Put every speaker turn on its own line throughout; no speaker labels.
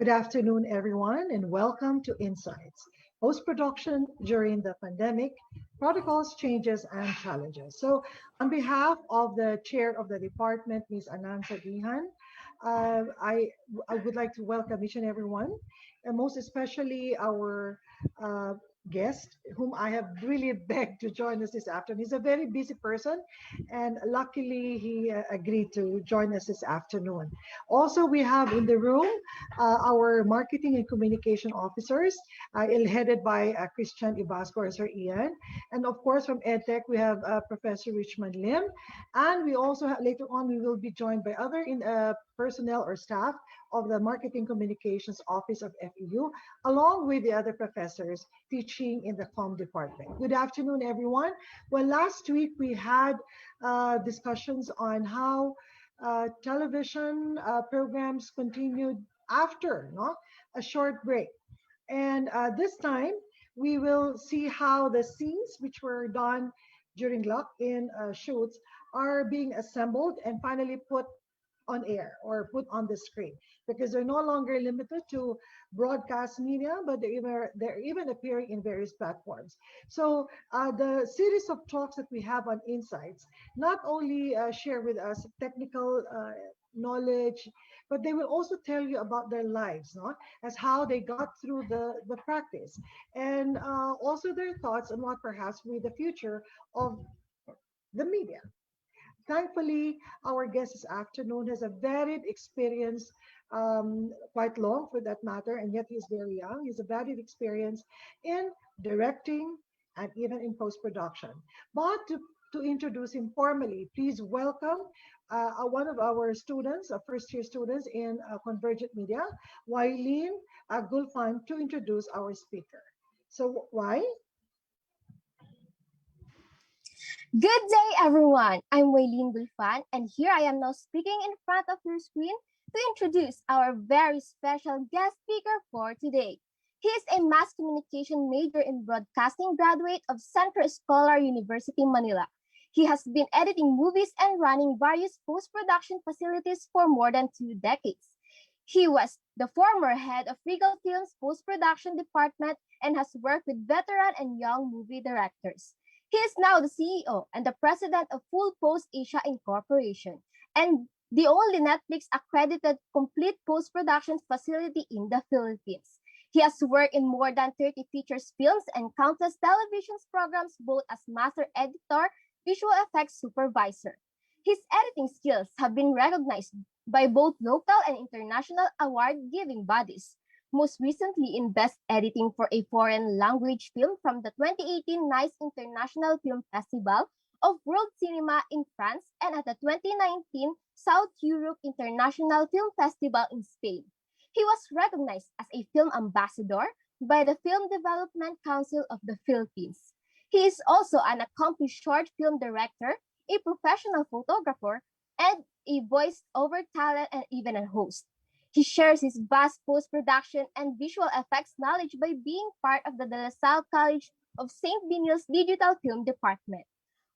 Good afternoon, everyone, and welcome to Insights, post production during the pandemic, protocols, changes, and challenges. So, on behalf of the chair of the department, Ms. Anansa Gihan, uh, I, I would like to welcome each and everyone, and most especially our uh, guest, whom I have really begged to join us this afternoon. He's a very busy person, and luckily he agreed to join us this afternoon. Also, we have in the room our marketing and communication officers, headed by Christian Ibasco or Sir Ian. And of course, from EdTech, we have Professor Richmond Lim. And we also have, later on, we will be joined by other personnel or staff of the Marketing Communications Office of FEU, along with the other professors teaching in the COM department. Good afternoon, everyone. Well, last week we had discussions on how television programs continued after a short break. And this time, we will see how the scenes which were done during lock-in shoots are being assembled and finally put on air or put on the screen, because they're no longer limited to broadcast media, but they're even appearing in various platforms. So the series of talks that we have on Insights not only share with us technical knowledge, but they will also tell you about their lives, no? As how they got through the practice, and also their thoughts on what perhaps will be the future of the media. Thankfully, our guest this afternoon has a varied experience, quite long for that matter, and yet he's very young. He's a varied experience in directing and even in post-production. But to introduce him formally, please welcome one of our students, first-year students in Convergent Media, Wileen Gulfan, to introduce our speaker. So, why?
Good day, everyone. I'm Waylene Gulfan, and here I am now speaking in front of your screen to introduce our very special guest speaker for today. He is a mass communication major in broadcasting graduate of Central Scholar University, Manila. He has been editing movies and running various post-production facilities for more than 2 decades. He was the former head of Regal Films post-production department and has worked with veteran and young movie directors. He is now the CEO and the president of Full Post Asia Incorporation and the only Netflix accredited complete post-production facility in the Philippines. He has worked in more than 30 features films and countless television programs both as master editor, visual effects supervisor. His editing skills have been recognized by both local and international award-giving bodies, most recently in Best Editing for a Foreign Language Film from the 2018 Nice International Film Festival of World Cinema in France and at the 2019 South Europe International Film Festival in Spain. He was recognized as a film ambassador by the Film Development Council of the Philippines. He is also an accomplished short film director, a professional photographer, and a voice-over talent and even a host. He shares his vast post-production and visual effects knowledge by being part of the De La Salle College of St. Benil's Digital Film Department.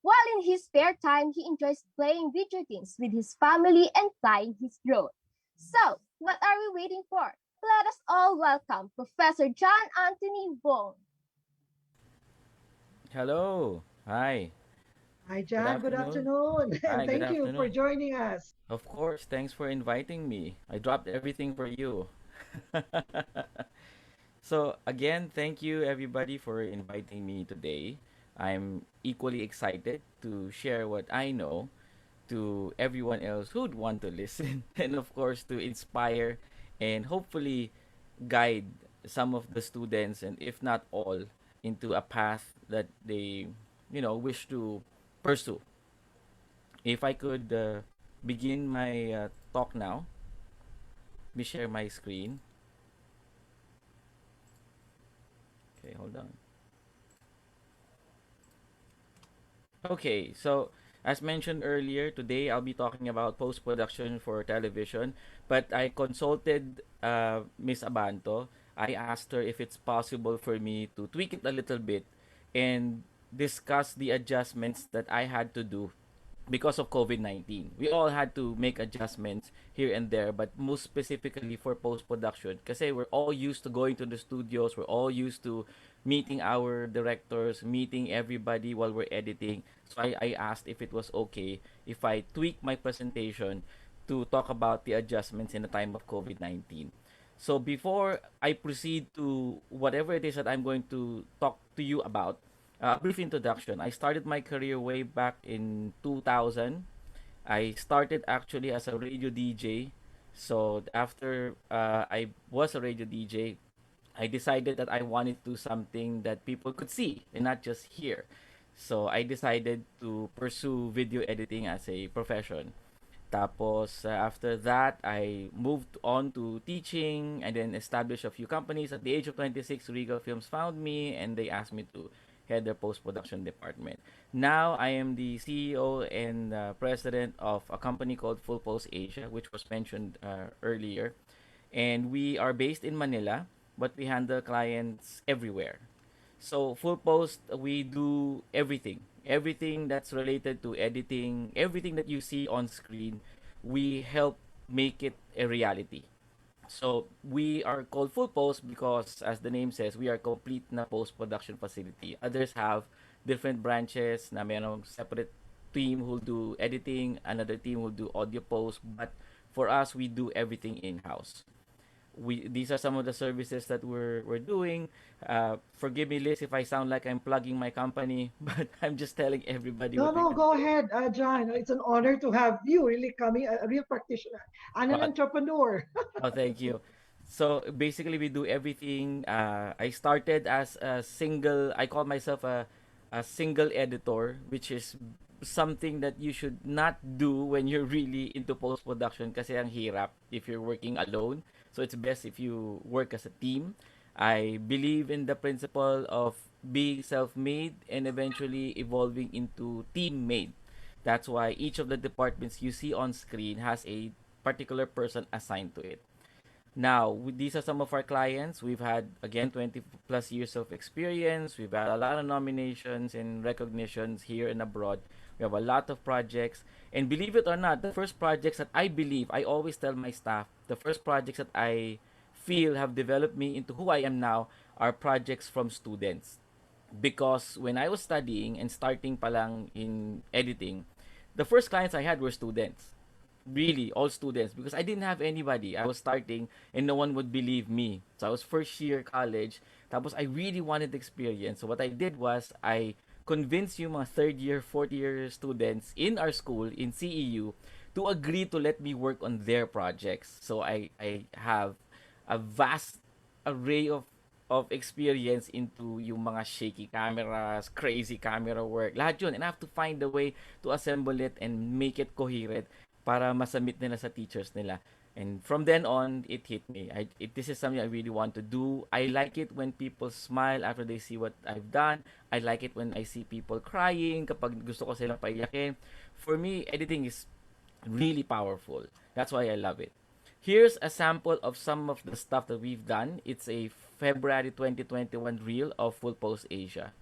While in his spare time, he enjoys playing video games with his family and flying his drone. So, what are we waiting for? Let us all welcome Professor John Anthony Wong.
Hello. Hi.
Hi,
Good
Jan. Good
afternoon.
afternoon, and
Hi, good
thank you for
afternoon.
joining us.
Of course, thanks for inviting me. I dropped everything for you. So, again, thank you everybody for inviting me today. I'm equally excited to share what I know to everyone else who'd want to listen, and of course, to inspire and hopefully guide some of the students, and if not all, into a path that they, wish to pursue. If I could begin my talk now, let me share my screen. Okay, hold on. Okay, so as mentioned earlier, today I'll be talking about post production for television. But I consulted Miss Abanto. I asked her if it's possible for me to tweak it a little bit and discuss the adjustments that I had to do because of COVID-19. We all had to make adjustments here and there, but most specifically for post-production kasi we're all used to going to the studios, we're all used to meeting our directors, meeting everybody while we're editing. So I asked if it was okay if I tweak my presentation to talk about the adjustments in the time of COVID-19. So before I proceed to whatever it is that I'm going to talk to you about, a brief introduction. I started my career way back in 2000. I started actually as a radio DJ. So after I was a radio DJ, I decided that I wanted to do something that people could see and not just hear. So I decided to pursue video editing as a profession. Tapos, after that, I moved on to teaching and then established a few companies. At the age of 26, Regal Films found me and they asked me to head their post-production department. Now, I am the CEO and president of a company called Full Post Asia, which was mentioned earlier. And we are based in Manila, but we handle clients everywhere. So full post, we do everything. Everything that's related to editing, everything that you see on screen, we help make it a reality. So we are called full post because as the name says, we are complete na post production facility. Others have different branches na mayroong separate team who do editing, another team who do audio post, but for us we do everything in-house. These are some of the services that we're doing. Forgive me, Liz, if I sound like I'm plugging my company, but I'm just telling everybody
No,
what we
no,
can.
go ahead, John. It's an honor to have you really coming, a real practitioner and an
Uh,
entrepreneur.
oh, thank you. So basically, we do everything. I started as a single. I call myself a single editor, which is something that you should not do when you're really into post production kasi ang hirap if you're working alone. So it's best if you work as a team. I believe in the principle of being self-made and eventually evolving into team-made. That's why each of the departments you see on screen has a particular person assigned to it. Now, these are some of our clients. We've had, again, 20 plus years of experience. We've had a lot of nominations and recognitions here and abroad. We have a lot of projects. And believe it or not, the first projects that I believe, I always tell my staff, the first projects that I feel have developed me into who I am now are projects from students. Because when I was studying and starting palang in editing, the first clients I had were students, really all students, because I didn't have anybody. I was starting and no one would believe me. So I was first year college. Tapos I really wanted experience. So what I did was I convinced yung mga third year, fourth year students in our school in CEU to agree to let me work on their projects. So I have a vast array of experience into yung mga shaky cameras, crazy camera work, lahat yun. And I have to find a way to assemble it and make it coherent para masubmit nila sa teachers nila. And from then on, it hit me. This is something I really want to do. I like it when people smile after they see what I've done. I like it when I see people crying kapag gusto ko silang paiyakin. For me, editing is really powerful. That's why I love it. Here's a sample of some of the stuff that we've done. It's a February 2021 reel of Full Post Asia.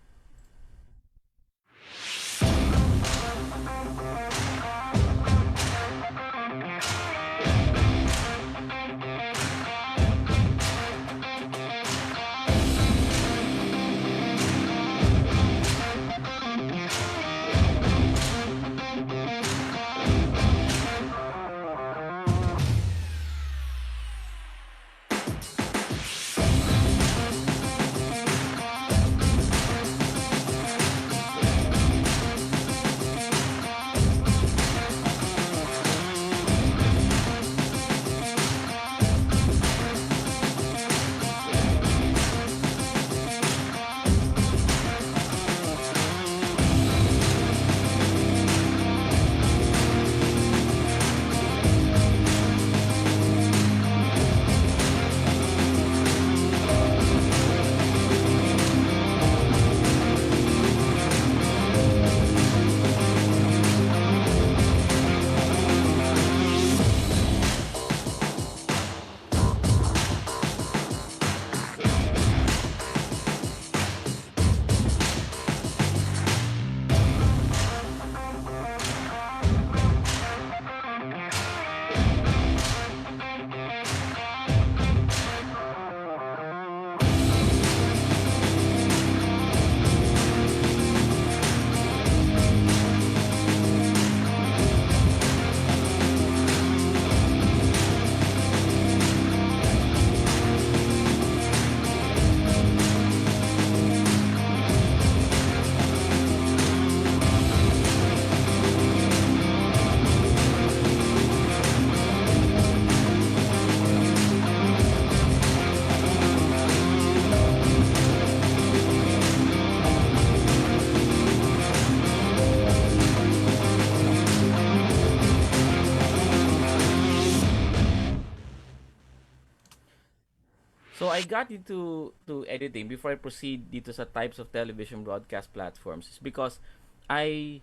So I got into to editing before I proceed dito sa types of television broadcast platforms is because I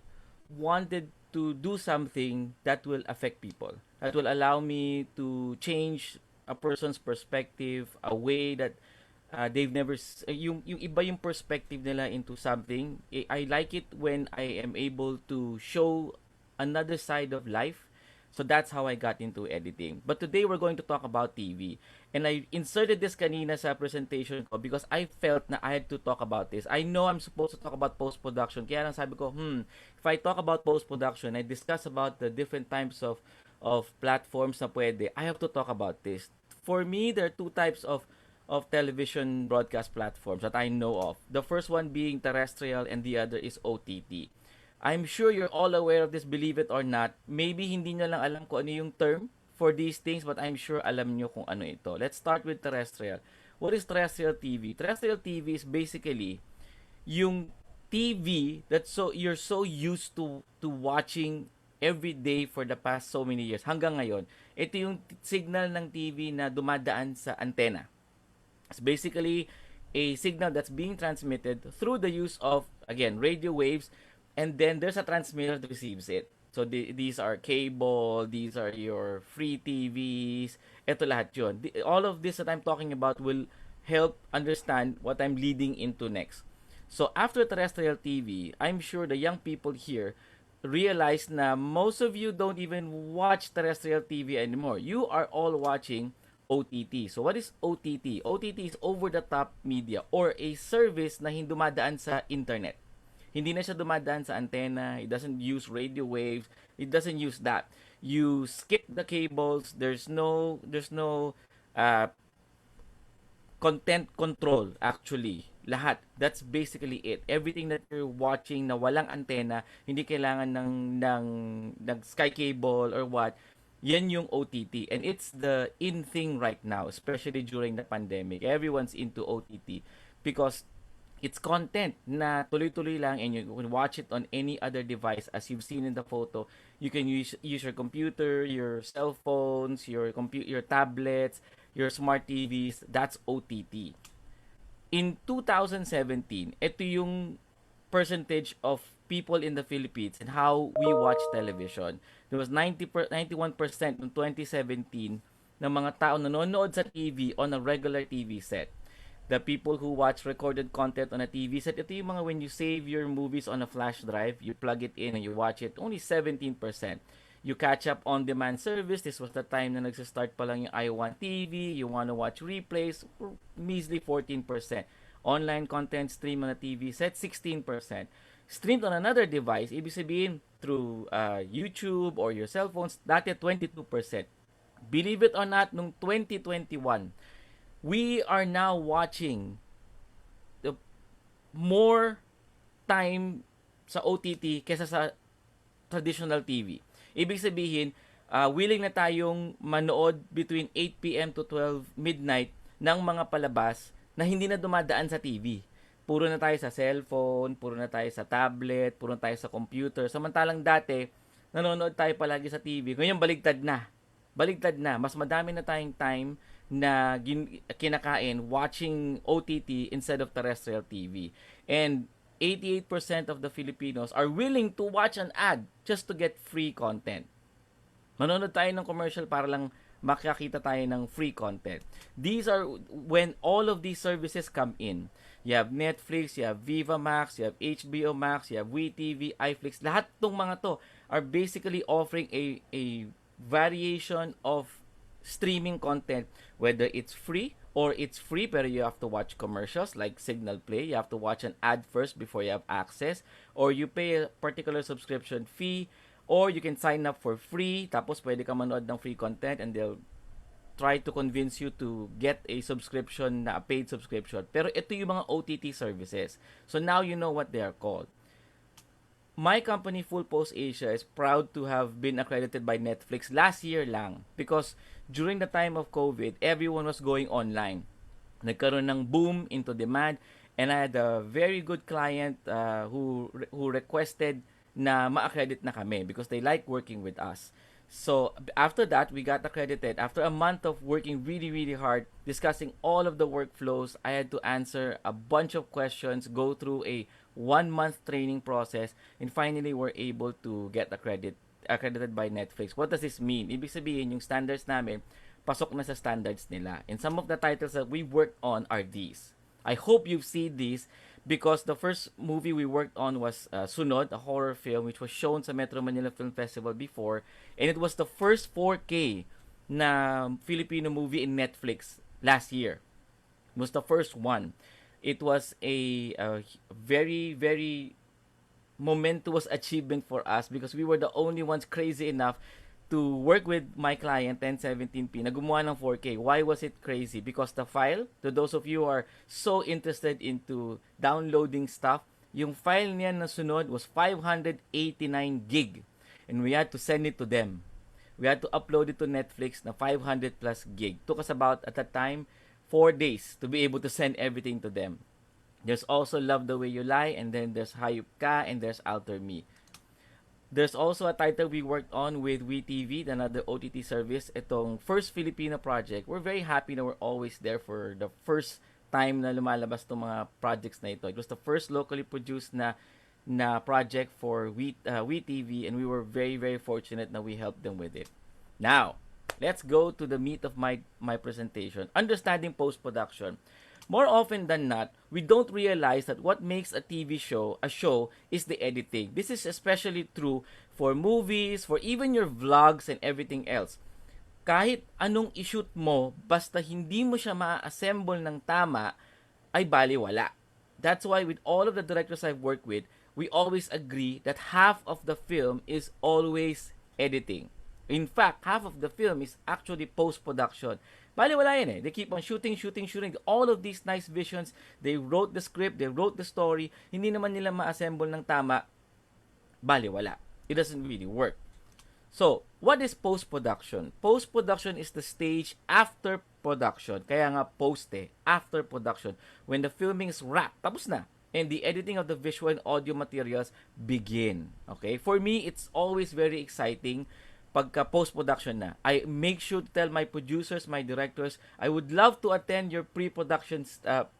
wanted to do something that will affect people, that will allow me to change a person's perspective, a way that they've never yung iba yung perspective nila into something. I like it when I am able to show another side of life. So that's how I got into editing. But today we're going to talk about TV. And I inserted this kanina sa presentation ko because I felt na I had to talk about this. I know I'm supposed to talk about post-production. Kaya lang sabi ko, if I talk about post-production, I discuss about the different types of platforms na pwede, I have to talk about this. For me, there are two types of television broadcast platforms that I know of. The first one being terrestrial and the other is OTT. I'm sure you're all aware of this, believe it or not. Maybe hindi nyo lang alam kung ano yung term for these things, but I'm sure alam nyo kung ano ito. Let's start with terrestrial. What is terrestrial TV? Terrestrial TV is basically yung TV that you're so used to watching every day for the past so many years hanggang ngayon. Ito yung signal ng TV na dumadaan sa antena. It's basically a signal that's being transmitted through the use of, again, radio waves, and then there's a transmitter that receives it. So these are cable, these are your free TVs, eto lahat yun. All of this that I'm talking about will help understand what I'm leading into next. So after terrestrial TV, I'm sure the young people here realize na most of you don't even watch terrestrial TV anymore. You are all watching OTT. So what is OTT? OTT is over-the-top media or a service na hindi dumadaan sa internet. Hindi na siya dumadaan sa antenna. It doesn't use radio waves. It doesn't use that. You skip the cables. There's no uh, content control actually. Lahat. That's basically it. Everything that you're watching na walang antenna, hindi kailangan ng sky cable or what. Yan yung OTT. And it's the in thing right now, especially during the pandemic. Everyone's into OTT because it's content na tuloy-tuloy lang and you can watch it on any other device as you've seen in the photo. You can use your computer, your cell phones, your tablets, your smart TVs. That's OTT. In 2017, ito yung percentage of people in the Philippines and how we watch television. There was 91% noong 2017 ng mga tao nanonood sa TV on a regular TV set. The people who watch recorded content on a TV set, ito yung mga when you save your movies on a flash drive, you plug it in and you watch it, only 17%. You catch up on demand service, this was the time na nagsistart pa lang yung I Want TV, you wanna watch replays, measly 14%. Online content stream on a TV set, 16%. Streamed on another device, ibig sabihin through YouTube or your cell phones, dati 22%. Believe it or not, nung 2021, we are now watching the more time sa OTT kesa sa traditional TV. Ibig sabihin, willing na tayong manood between 8 p.m. to 12 midnight ng mga palabas na hindi na dumadaan sa TV. Puro na tayo sa cellphone, puro na tayo sa tablet, puro na tayo sa computer. Samantalang dati, nanonood tayo palagi sa TV. Ngayon, baligtad na. Baligtad na. Mas madami na tayong time na kinakain watching OTT instead of terrestrial TV. And 88% of the Filipinos are willing to watch an ad just to get free content. Manonood tayo ng commercial para lang makakita tayo ng free content. These are when all of these services come in. You have Netflix, you have Viva Max, you have HBO Max, you have WeTV, iFlix. Lahat tong mga to are basically offering a variation of streaming content, whether it's free or it's free pero you have to watch commercials like Signal Play. You have to watch an ad first before you have access, or you pay a particular subscription fee, or you can sign up for free tapos pwede ka manood ng free content and they'll try to convince you to get a subscription na a paid subscription. Pero ito yung mga OTT services. So now you know what they are called. My company, Full Post Asia, is proud to have been accredited by Netflix last year lang because during the time of COVID, everyone was going online. Nagkaroon ng boom into demand, and I had a very good client who requested na ma-accredit na kami because they like working with us. So after that, we got accredited. After a month of working really, really hard, discussing all of the workflows, I had to answer a bunch of questions, go through a 1 month training process, and finally we're able to get accredited by Netflix. What does this mean? Ibig sabihin, yung standards namin, pasok na sa standards nila. And some of the titles that we worked on are these. I hope you've seen these because the first movie we worked on was Sunod, a horror film which was shown sa Metro Manila Film Festival before, and it was the first 4K na Filipino movie in Netflix last year. It was the first one. It was a very, very momentous achievement for us because we were the only ones crazy enough to work with my client 1070p na gumawa ng 4K. Why was it crazy? Because the file, to those of you who are so interested into downloading stuff, yung file niya na sunod was 589 gig. And we had to send it to them. We had to upload it to Netflix na 500 plus gig. Took us about, at that time, 4 days to be able to send everything to them. There's also Love the Way You Lie, and then there's Hayop Ka, and there's Alter Me. There's also a title we worked on with WeTV, another OTT service. Itong first Filipino project. We're very happy na we're always there for the first time na lumalabas itong mga projects na ito. It was the first locally produced na project for WeTV, and we were very, very fortunate na we helped them with it. Now, let's go to the meat of my presentation. Understanding post-production. More often than not, we don't realize that what makes a TV show a show is the editing. This is especially true for movies, for even your vlogs and everything else. Kahit anong i-shoot mo, basta hindi mo siya ma-assemble ng tama, ay baliwala. That's why with all of the directors I've worked with, we always agree that half of the film is always editing. In fact, half of the film is actually post-production. Baliwala yan eh. They keep on shooting. All of these nice visions, they wrote the script, they wrote the story, hindi naman nila ma-assemble ng tama, baliwala. It doesn't really work. So, what is post-production? Post-production is the stage after production. Kaya nga post after production. When the filming is wrapped, tapos na. And the editing of the visual and audio materials begin. Okay? For me, it's always very exciting pagka post-production na. I make sure to tell my producers, my directors, I would love to attend your pre-production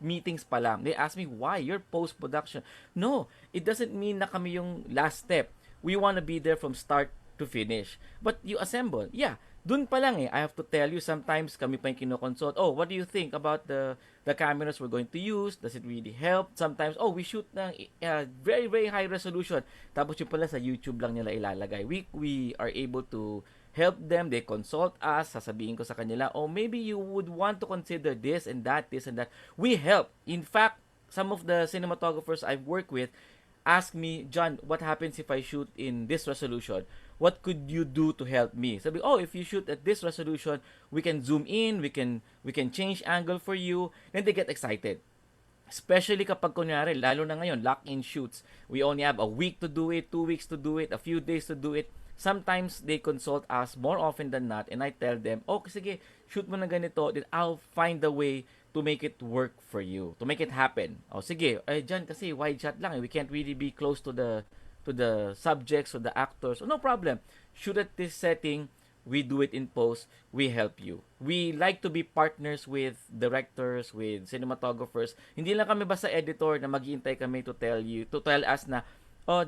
meetings pa lang. They ask me, why? You're post-production. No, it doesn't mean na kami yung last step. We want to be there from start to finish. But you assemble. Yeah, dun pa lang I have to tell you, sometimes kami pa yung kinoconsult. Oh, what do you think about the cameras we're going to use? Does it really help? Sometimes, we shoot ng very, very high resolution. Tapos yung pala sa YouTube lang nila ilalagay. We are able to help them. They consult us. Sasabihin ko sa kanila, maybe you would want to consider this and that. We help. In fact, some of the cinematographers I've worked with ask me, John, what happens if I shoot in this resolution? What could you do to help me? Sabi, if you shoot at this resolution, we can zoom in, we can change angle for you. Then they get excited. Especially kapag kunyari, lalo na ngayon, lock-in shoots. We only have a week to do it, 2 weeks to do it, a few days to do it. Sometimes they consult us more often than not, and I tell them, sige, shoot mo na ganito, then I'll find a way to make it work for you, to make it happen. Sige, dyan kasi wide shot lang, we can't really be close to the subjects or the actors. No problem. Shoot at this setting, we do it in post, we help you. We like to be partners with directors, with cinematographers. Hindi lang kami basta editor na maghihintay kami to tell us na,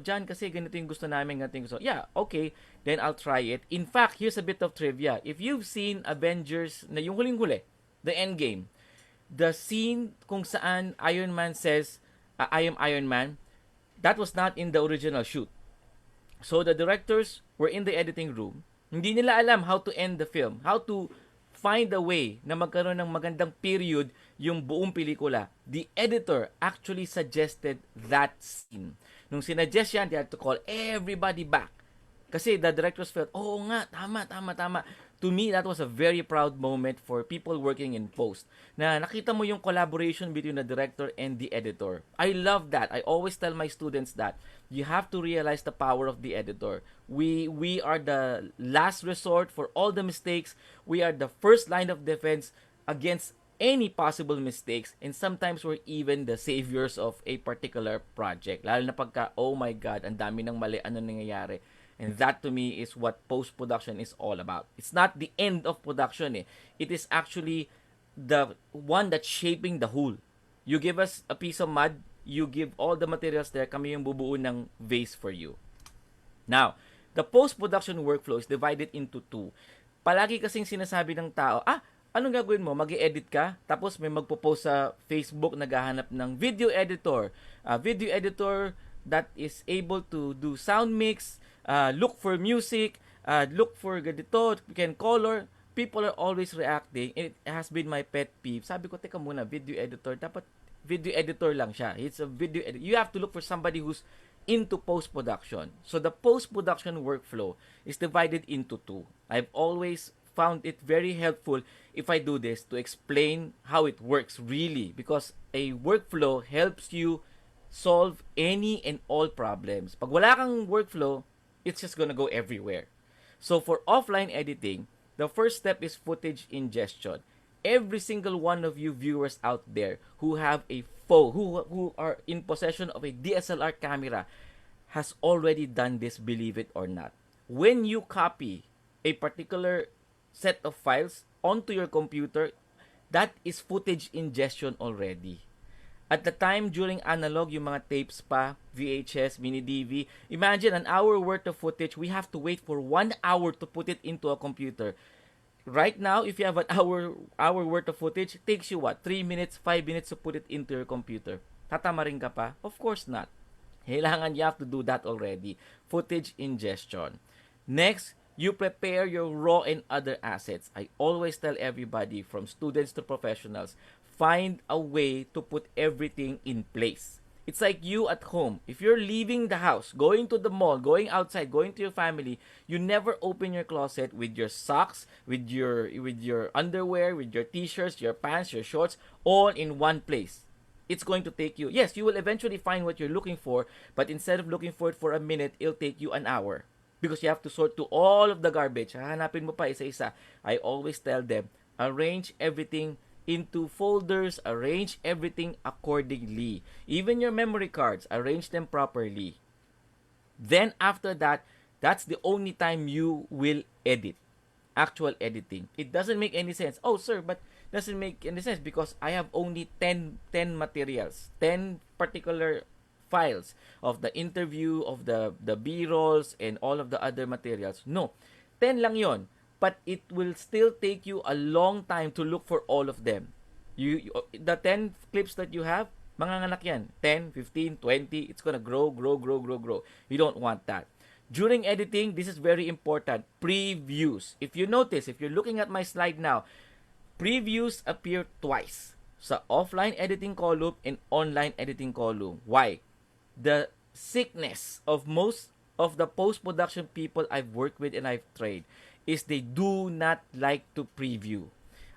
John, kasi ganito yung gusto namin, ganito yung gusto. Yeah, okay, then I'll try it. In fact, here's a bit of trivia. If you've seen Avengers, na yung huling-huli, the Endgame, the scene kung saan Iron Man says, I am Iron Man, that was not in the original shoot. So the directors were in the editing room. Hindi nila alam how to end the film, how to find a way na magkaroon ng magandang period yung buong pelikula. The editor actually suggested that scene. Nung sinuggest yan, they had to call everybody back. Kasi the directors felt, nga, tama. To me, that was a very proud moment for people working in post. Na nakita mo yung collaboration between the director and the editor. I love that. I always tell my students that. You have to realize the power of the editor. We are the last resort for all the mistakes. We are the first line of defense against any possible mistakes, and sometimes we're even the saviors of a particular project. Lalo na pagka, oh my God, ang dami ng mali, ano nangyayari. And that to me is what post-production is all about. It's not the end of production eh. It is actually the one that's shaping the whole. You give us a piece of mud, you give all the materials there, kami yung bubuo ng vase for you. Now, the post-production workflow is divided into two. Palagi kasing sinasabi ng tao, anong gagawin mo? Mag-i-edit ka, tapos may magpo-post sa Facebook, naghahanap ng video editor. Video editor that is able to do sound mix, look for music, look for ganito, can color. People are always reacting. It has been my pet peeve. Sabi ko, teka muna, video editor, dapat video editor lang siya. It's a video editor. You have to look for somebody who's into post-production. So the post-production workflow is divided into two. I've always found it very helpful if I do this to explain how it works really, because a workflow helps you solve any and all problems. Pag wala kang workflow, it's just gonna go everywhere. So for offline editing, the first step is footage ingestion. Every single one of you viewers out there who have a phone, who are in possession of a DSLR camera, has already done this, believe it or not. When you copy a particular set of files onto your computer, that is footage ingestion already. At the time, during analog, yung mga tapes pa, VHS, mini-DV, imagine an hour worth of footage, we have to wait for 1 hour to put it into a computer. Right now, if you have an hour worth of footage, it takes you what? 3 minutes, 5 minutes to put it into your computer. Tatama rin ka pa? Of course not. Kailangan you have to do that already. Footage ingestion. Next, you prepare your raw and other assets. I always tell everybody, from students to professionals, find a way to put everything in place. It's like you at home. If you're leaving the house, going to the mall, going outside, going to your family, you never open your closet with your socks, with your underwear, with your t-shirts, your pants, your shorts, all in one place. It's going to take you, yes, you will eventually find what you're looking for, but instead of looking for it for a minute, it'll take you an hour. Because you have to sort through all of the garbage. Hahanapin mo pa isa-isa. I always tell them, arrange everything into folders, arrange everything accordingly. Even your memory cards, arrange them properly. Then after that, that's the only time you will edit. Actual editing. It doesn't make any sense. Oh, sir, but doesn't make any sense because I have only 10 materials, 10 particular files of the interview, of the B-rolls, and all of the other materials. No, 10 lang yon. But it will still take you a long time to look for all of them. The 10 clips that you have, manganganak yan. 10, 15, 20, it's gonna grow. You don't want that. During editing, this is very important. Previews. If you notice, if you're looking at my slide now, previews appear twice. Sa offline editing column and online editing column. Why? The sickness of most of the post-production people I've worked with and I've trained is they do not like to preview.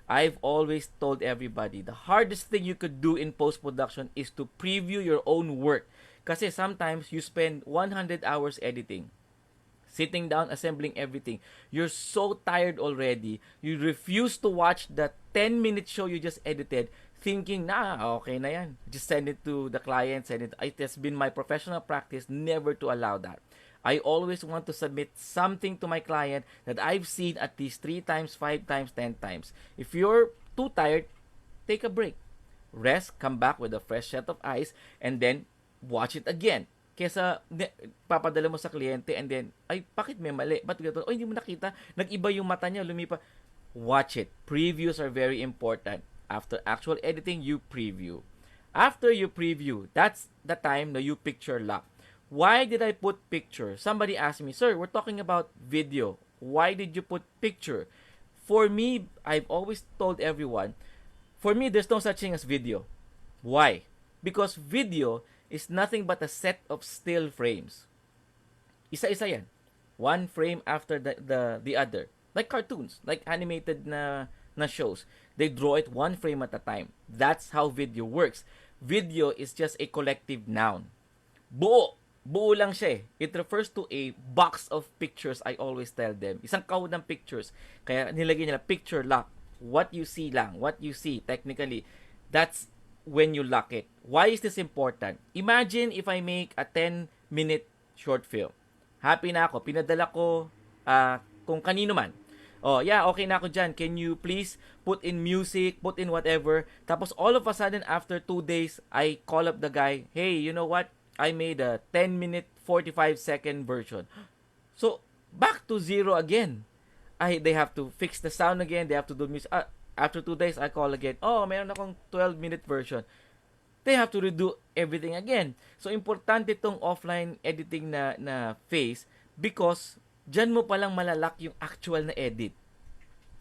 I've always told everybody, the hardest thing you could do in post-production is to preview your own work. Kasi sometimes you spend 100 hours editing, sitting down, assembling everything. You're so tired already. You refuse to watch the 10-minute show you just edited, thinking, okay na yan. Just send it to the client, send it. It has been my professional practice never to allow that. I always want to submit something to my client that I've seen at least 3 times, 5 times, 10 times. If you're too tired, take a break. Rest, come back with a fresh set of eyes, and then watch it again. Kesa papadala mo sa kliyente and then, bakit may mali? Ba't ganito? Hindi mo nakita. Nag-iba yung mata niya, lumipa. Watch it. Previews are very important. After actual editing, you preview. After you preview, that's the time na you picture lock. Why did I put picture? Somebody asked me, sir, we're talking about video. Why did you put picture? For me, I've always told everyone, for me, there's no such thing as video. Why? Because video is nothing but a set of still frames. Isa-isa yan. One frame after the other. Like cartoons, like animated na shows. They draw it one frame at a time. That's how video works. Video is just a collective noun. Buo lang siya eh. It refers to a box of pictures, I always tell them. Isang kahon ng pictures. Kaya nilagay nila picture lock. What you see lang. What you see, technically. That's when you lock it. Why is this important? Imagine if I make a 10-minute short film. Happy na ako. Pinadala ko kung kanino man. Oh, yeah, okay na ako dyan. Can you please put in music, put in whatever? Tapos all of a sudden, after 2 days, I call up the guy, hey, you know what? I made a 10-minute, 45-second version. So, back to zero again. They have to fix the sound again. They have to do music. After 2 days, I call again. Oh, meron akong 12-minute version. They have to redo everything again. So, importante itong offline editing na phase because dyan mo palang malalak yung actual na edit.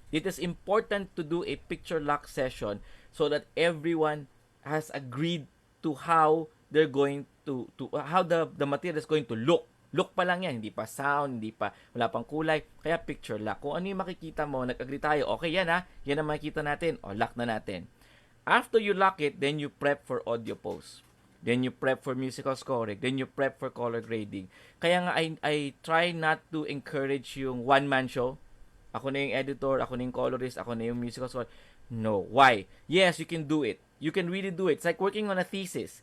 It is important to do a picture lock session so that everyone has agreed to how they're going to how the material is going to look. Look pa lang yan, hindi pa sound, hindi pa, wala pang kulay, kaya picture lock. Kung ano yung makikita mo, nag-agree tayo, okay yan ha, yan ang makikita natin, o lock na natin. After you lock it, then you prep for audio post. Then you prep for musical scoring. Then you prep for color grading. Kaya nga, I try not to encourage yung one-man show. Ako na yung editor, ako na yung colorist, ako na yung musical score. No. Why? Yes, you can do it. You can really do it. It's like working on a thesis.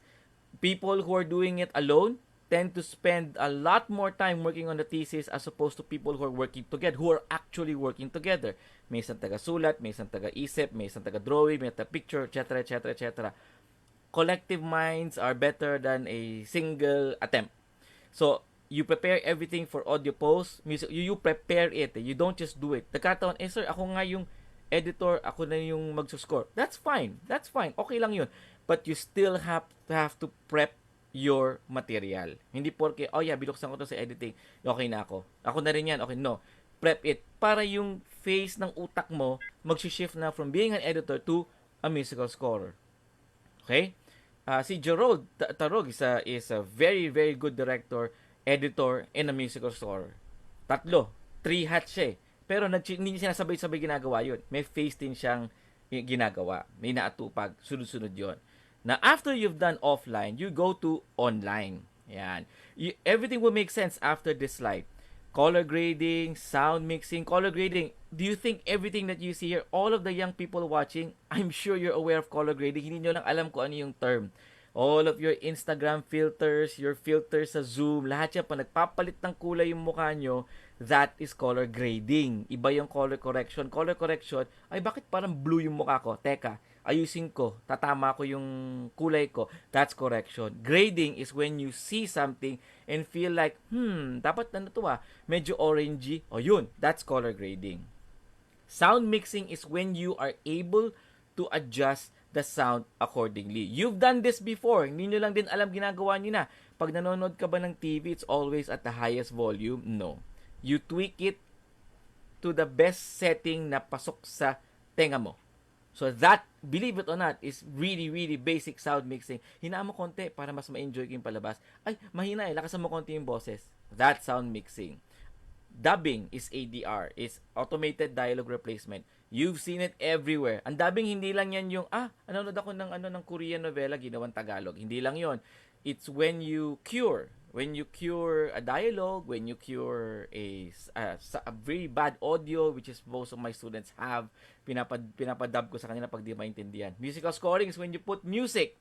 People who are doing it alone tend to spend a lot more time working on the thesis as opposed to people who are working together, who are actually working together. May isang taga-sulat, may isang taga-isip, may isang taga-drawing, may taga-picture, etc., etc., etc. Collective minds are better than a single attempt. So, you prepare everything for audio post, music, you prepare it. You don't just do it. Nagkataon, sir, ako nga yung editor, ako na yung magsuscore. That's fine. That's fine. Okay lang yun. But you still have to prep your material. Hindi porke, oh yeah, binuksan ko to sa editing, okay na ako. Ako na rin yan, okay, no. Prep it para yung phase ng utak mo mag-shift na from being an editor to a musical scorer. Okay? Si Gerald Tarog is a very, very good director, editor, and a musical scorer. 3 hats siya eh. Pero hindi niya sinasabay-sabay ginagawa yun. May phase din siyang ginagawa. May naatupag. Sunod-sunod yun. Now, after you've done offline, you go to online. Yan. Everything will make sense after this slide. Color grading, sound mixing, color grading. Do you think everything that you see here, all of the young people watching, I'm sure you're aware of color grading. Hindi nyo lang alam kung ano yung term. All of your Instagram filters, your filters sa Zoom, lahat yan, pag nagpapalit ng kulay yung mukha nyo, that is color grading. Iba yung color correction. Color correction, ay bakit parang blue yung mukha ko? Teka, ayusin ko, tatama ko yung kulay ko. That's correction. Grading is when you see something and feel like, dapat ano to medyo orangey. O yun, that's color grading. Sound mixing is when you are able to adjust the sound accordingly. You've done this before. Hindi nyo lang din alam ginagawa nyo na. Pag nanonood ka ba ng TV, it's always at the highest volume? No. You tweak it to the best setting na pasok sa tenga mo. So that, believe it or not, is really, really basic sound mixing. Hinaan mo konti para mas ma-enjoy ko yung palabas. Ay, mahina eh. Lakasan mo konti yung boses. That's sound mixing. Dubbing is ADR, is automated dialogue replacement. You've seen it everywhere. Ang dubbing, hindi lang yan yung, nanonood ako ng Korean novela, ginawang Tagalog. Hindi lang yon. It's when you cure a dialogue, when you cure a very bad audio, which is most of my students have, pinapadub ko sa kanila pag di maintindihan. Musical scoring is when you put music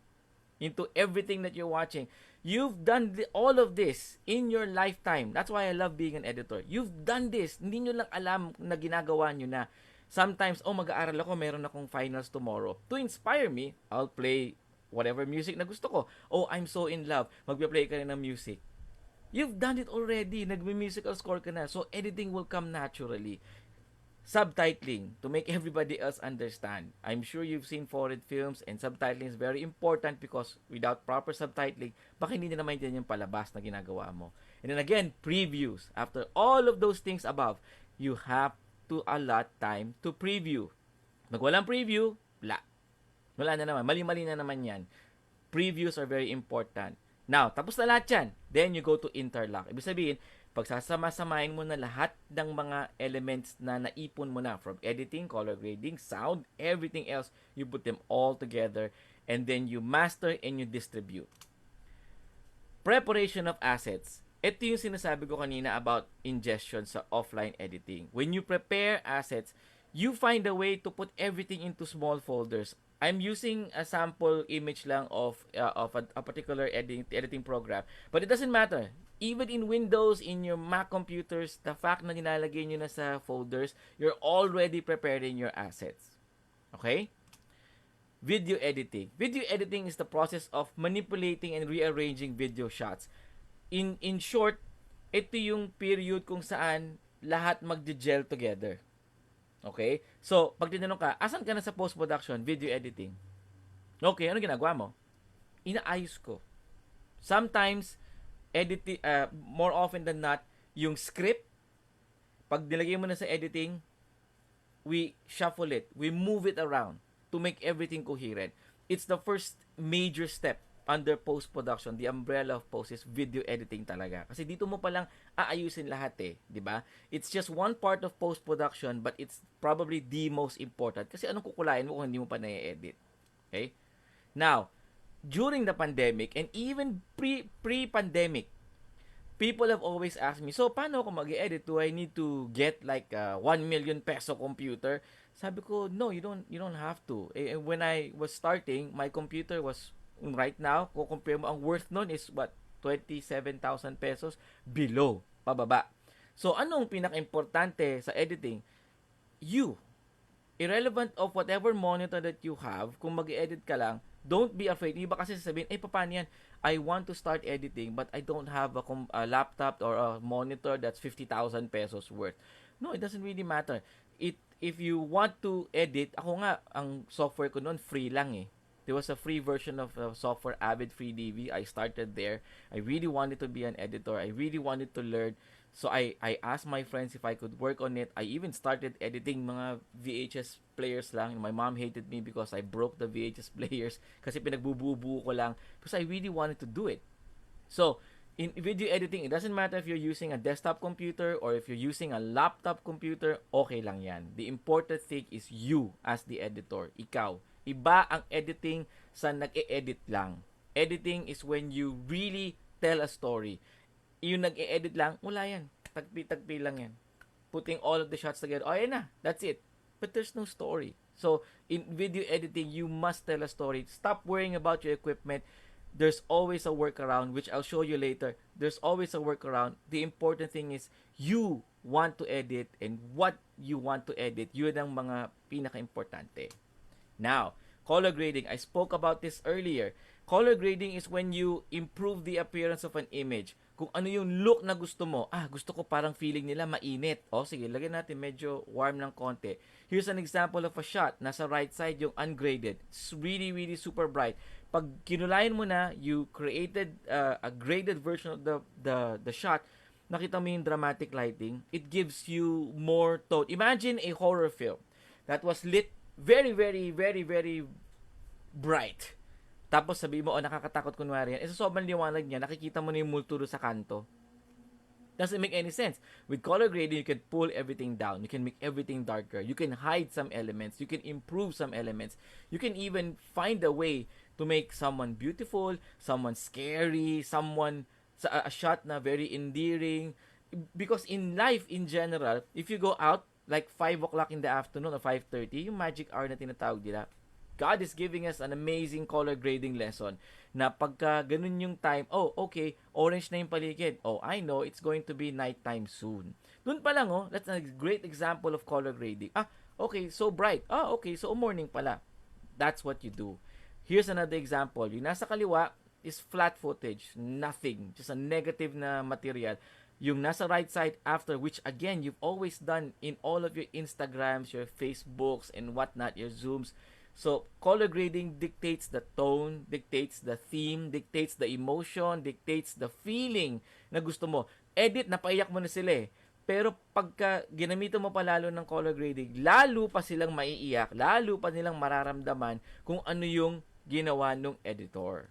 into everything that you're watching. You've done all of this in your lifetime. That's why I love being an editor. You've done this. Hindi nyo lang alam na ginagawa nyo na. Sometimes, mag-aaral ako, meron akong finals tomorrow. To inspire me, I'll play whatever music na gusto ko. Oh, I'm so in love. Magpe-play ka rin ng music. You've done it already. Nagme-musical score ka na. So, editing will come naturally. Subtitling, to make everybody else understand. I'm sure you've seen foreign films, and subtitling is very important because without proper subtitling, baka hindi na maintindihan yung palabas na ginagawa mo. And then again, previews. After all of those things above, you have to allot time to preview. Walang preview, wala na naman. Mali-mali na naman yan. Previews are very important. Now, tapos na lahat yan. Then you go to interlock. Ibig sabihin, pagsasama-samahin mo na lahat ng mga elements na naipon mo na from editing, color grading, sound, everything else, you put them all together and then you master and you distribute. Preparation of assets. Ito yung sinasabi ko kanina about ingestion sa offline editing. When you prepare assets, you find a way to put everything into small folders. I'm using a sample image lang of a particular editing program, but it doesn't matter. Even in Windows, in your Mac computers, the fact na nilalagay nyo na sa folders, you're already preparing your assets. Okay? Video editing. Video editing is the process of manipulating and rearranging video shots. In short, ito yung period kung saan lahat magje-gel together. Okay? So, pag tinanong ka, asan ka na sa post-production? Video editing. Okay, ano ginagawa mo? Inaayos ko. Sometimes, more often than not, yung script, pag nilagay mo na sa editing, we shuffle it. We move it around to make everything coherent. It's the first major step under post-production. The umbrella of post is video editing talaga. Kasi dito mo palang aayusin lahat eh. Di ba? It's just one part of post-production but it's probably the most important. Kasi anong kukulain mo kung hindi mo pa na-edit? Okay? Now, during the pandemic and even pre-pandemic, people have always asked me, so paano ako mag-edit? Do I need to get like a 1 million peso computer? Sabi ko, no, you don't have to. When I was starting, my computer was right now, kung compare mo, ang worth nun is what? 27,000 pesos below, pababa. So, anong pinaka-importante sa editing? You. Irrelevant of whatever monitor that you have, kung mag-edit ka lang, don't be afraid. Iba kasi sasabihin, paano yan? I want to start editing but I don't have a laptop or a monitor that's 50,000 pesos worth. No, it doesn't really matter. If you want to edit, ako nga, ang software ko noon, free lang eh. There was a free version of software, Avid Free DV. I started there. I really wanted to be an editor. I really wanted to learn. So I asked my friends if I could work on it. I even started editing mga VHS players lang. My mom hated me because I broke the VHS players kasi pinagbubuo ko lang because I really wanted to do it. So, in video editing, it doesn't matter if you're using a desktop computer or if you're using a laptop computer, okay lang yan. The important thing is you as the editor, ikaw. Iba ang editing sa nag-e-edit lang. Editing is when you really tell a story. Yung nag-e-edit lang, wala yan. Tagpi-tagpi lang yan. Putting all of the shots together, oh, yan na. That's it. But there's no story. So, in video editing, you must tell a story. Stop worrying about your equipment. There's always a workaround, which I'll show you later. There's always a workaround. The important thing is, you want to edit and what you want to edit. Yun ang mga pinaka-importante. Now, color grading. I spoke about this earlier. Color grading is when you improve the appearance of an image. Kung ano yung look na gusto mo. Gusto ko parang feeling nila mainit. Sige, lagyan natin medyo warm ng konti. Here's an example of a shot. Nasa right side yung ungraded. It's really, really super bright. Pag kinulayan mo na, you created a graded version of the shot, nakita mo yung dramatic lighting, it gives you more tone. Imagine a horror film that was lit very, very, very, very bright. Tapos sabihin mo, nakakatakot kunwari yan. Sa sobrang liwanag niya, nakikita mo na yung multo sa kanto. Doesn't make any sense. With color grading, you can pull everything down. You can make everything darker. You can hide some elements. You can improve some elements. You can even find a way to make someone beautiful, someone scary, a shot na very endearing. Because in life, in general, if you go out, like 5 o'clock in the afternoon or 5:30, yung magic hour na tinatawag nila, God is giving us an amazing color grading lesson na pagka ganun yung time, okay, orange na yung paligid. I know it's going to be nighttime soon. Doon pa lang, that's a great example of color grading. Okay, so bright. Okay, so morning pala. That's what you do. Here's another example. Yung nasa kaliwa is flat footage. Nothing. Just a negative na material. Yung nasa right side after, which again, you've always done in all of your Instagrams, your Facebooks, and whatnot, your Zooms. So, color grading dictates the tone, dictates the theme, dictates the emotion, dictates the feeling na gusto mo. Edit, napaiyak mo na sila eh. Pero pagka ginamitan mo pa lalo ng color grading, lalo pa silang maiiyak, lalo pa nilang mararamdaman kung ano yung ginawa ng editor.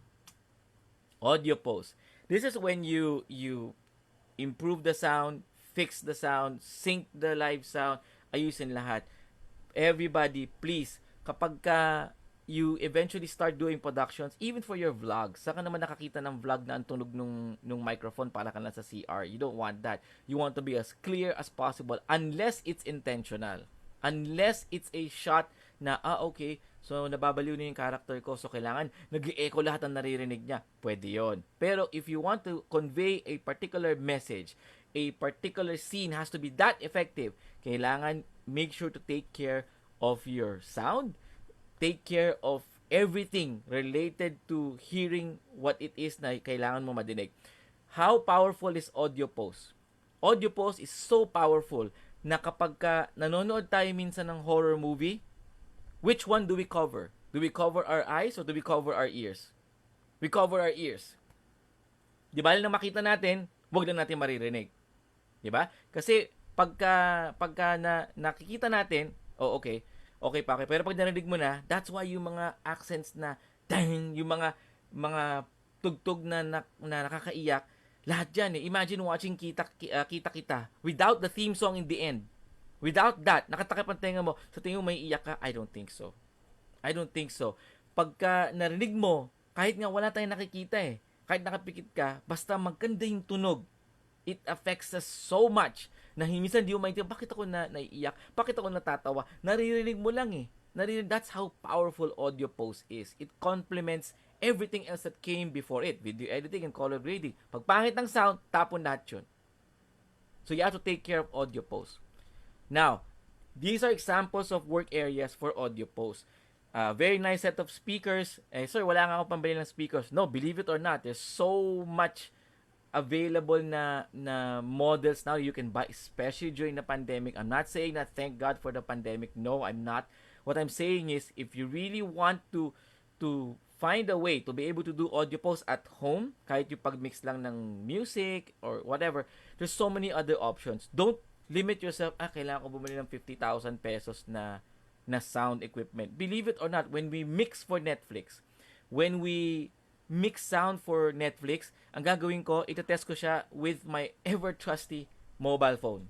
Audio post. This is when you improve the sound, fix the sound, sync the live sound, ayusin lahat. Everybody, please, kapag you eventually start doing productions, even for your vlogs, saka naman nakakita ng vlog na ang tunog nung microphone para ka lang sa CR. You don't want that. You want to be as clear as possible unless it's intentional. Unless it's a shot na, okay, so nababaliw na yung character ko, so kailangan nag-echo lahat ng naririnig niya. Pwede yon. Pero if you want to convey a particular message, a particular scene has to be that effective, kailangan make sure to take care of your sound, take care of everything related to hearing what it is na kailangan mo madinig. How powerful is audio post? Audio post is so powerful na kapag ka nanonood tayo minsan ng horror movie, which one do we cover? Do we cover our eyes or do we cover our ears? We cover our ears. Di ba? Na makita natin, wag na natin maririnig. Di ba? Kasi pagka nakikita natin, okay, okay pa okay. Pero pag narinig mo na, that's why yung mga accents na dang, yung mga tugtog na nakakaiyak, lahat yan eh. Imagine watching kita without the theme song in the end. Without that, nakatakip ang tenga mo, sa tingin mo may iyak ka? I don't think so. I don't think so. Pagka narinig mo, kahit nga wala tayong nakikita eh, kahit nakapikit ka, basta maganda yung tunog, it affects us so much na minsan di mo maintindihan, bakit ako naiiyak? Bakit ako natatawa? Naririnig mo lang eh. That's how powerful audio post is. It complements everything else that came before it. Video editing and color grading. Pag pangit ng sound, tapon lahat yun. So you have to take care of audio post. Now, these are examples of work areas for audio post. Very nice set of speakers. Sir, wala nga ako pambili ng speakers. No, believe it or not, there's so much available na models now you can buy, especially during the pandemic. I'm not saying that thank God for the pandemic. No, I'm not. What I'm saying is, if you really want to find a way to be able to do audio post at home, kahit yung pag-mix lang ng music or whatever, there's so many other options. Don't limit yourself, kailangan ko bumili ng 50,000 pesos na sound equipment. Believe it or not, when we mix for Netflix, when we mix sound for Netflix, ang gagawin ko, itetest ko siya with my ever-trusty mobile phone.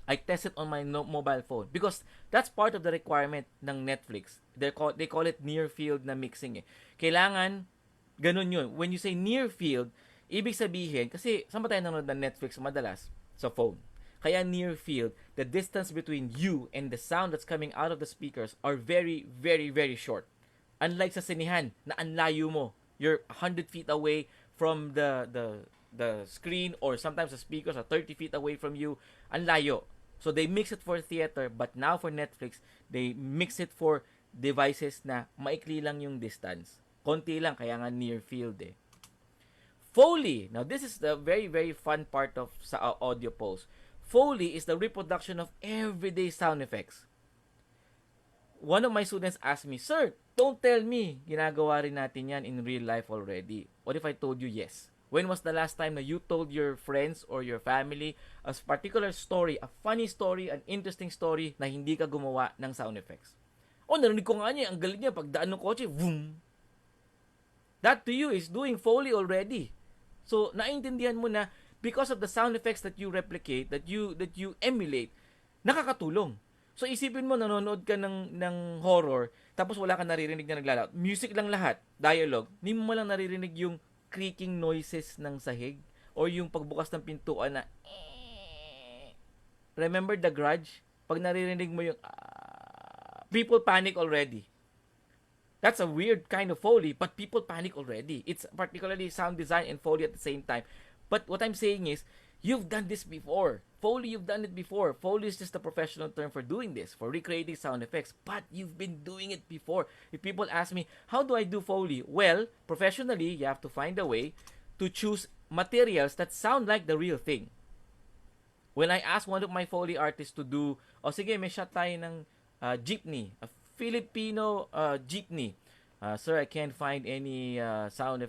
I test it on my mobile phone because that's part of the requirement ng Netflix. They call it near field na mixing eh. Kailangan ganun yun. When you say near field, ibig sabihin, kasi saan ba tayo nanonood ng Netflix madalas? Sa phone. Kaya near field, the distance between you and the sound that's coming out of the speakers are very, very, very short. Unlike sa sinihan, na ang layo mo. You're 100 feet away from the screen, or sometimes the speakers are 30 feet away from you. Ang layo. So they mix it for theater, but now for Netflix, they mix it for devices na maikli lang yung distance. Konti lang, kaya nga near field eh. Foley. Now this is the very, very fun part of sa audio post. Foley is the reproduction of everyday sound effects. One of my students asked me, Sir, don't tell me, ginagawa rin natin yan in real life already. What if I told you yes? When was the last time na you told your friends or your family a particular story, a funny story, an interesting story na hindi ka gumawa ng sound effects? Narinig ko nga niya, ang galing niya, pagdaan ng kotse, boom! That to you is doing Foley already. So, naintindihan mo na because of the sound effects that you replicate, that you emulate, nakakatulong. So, isipin mo, nanonood ka ng horror, tapos wala ka naririnig na naglalawat. Music lang lahat, dialogue, hindi mo lang naririnig yung creaking noises ng sahig or yung pagbukas ng pintuan na remember The Grudge? Pag naririnig mo yung people panic already. That's a weird kind of Foley, but people panic already. It's particularly sound design and Foley at the same time. But what I'm saying is, you've done this before. Foley, you've done it before. Foley is just a professional term for doing this, for recreating sound effects. But you've been doing it before. If people ask me, how do I do Foley? Well, professionally, you have to find a way to choose materials that sound like the real thing. When I asked one of my Foley artists to do, sige, may shot tayo ng jeepney, a Filipino jeepney. Sir, I can't find any sound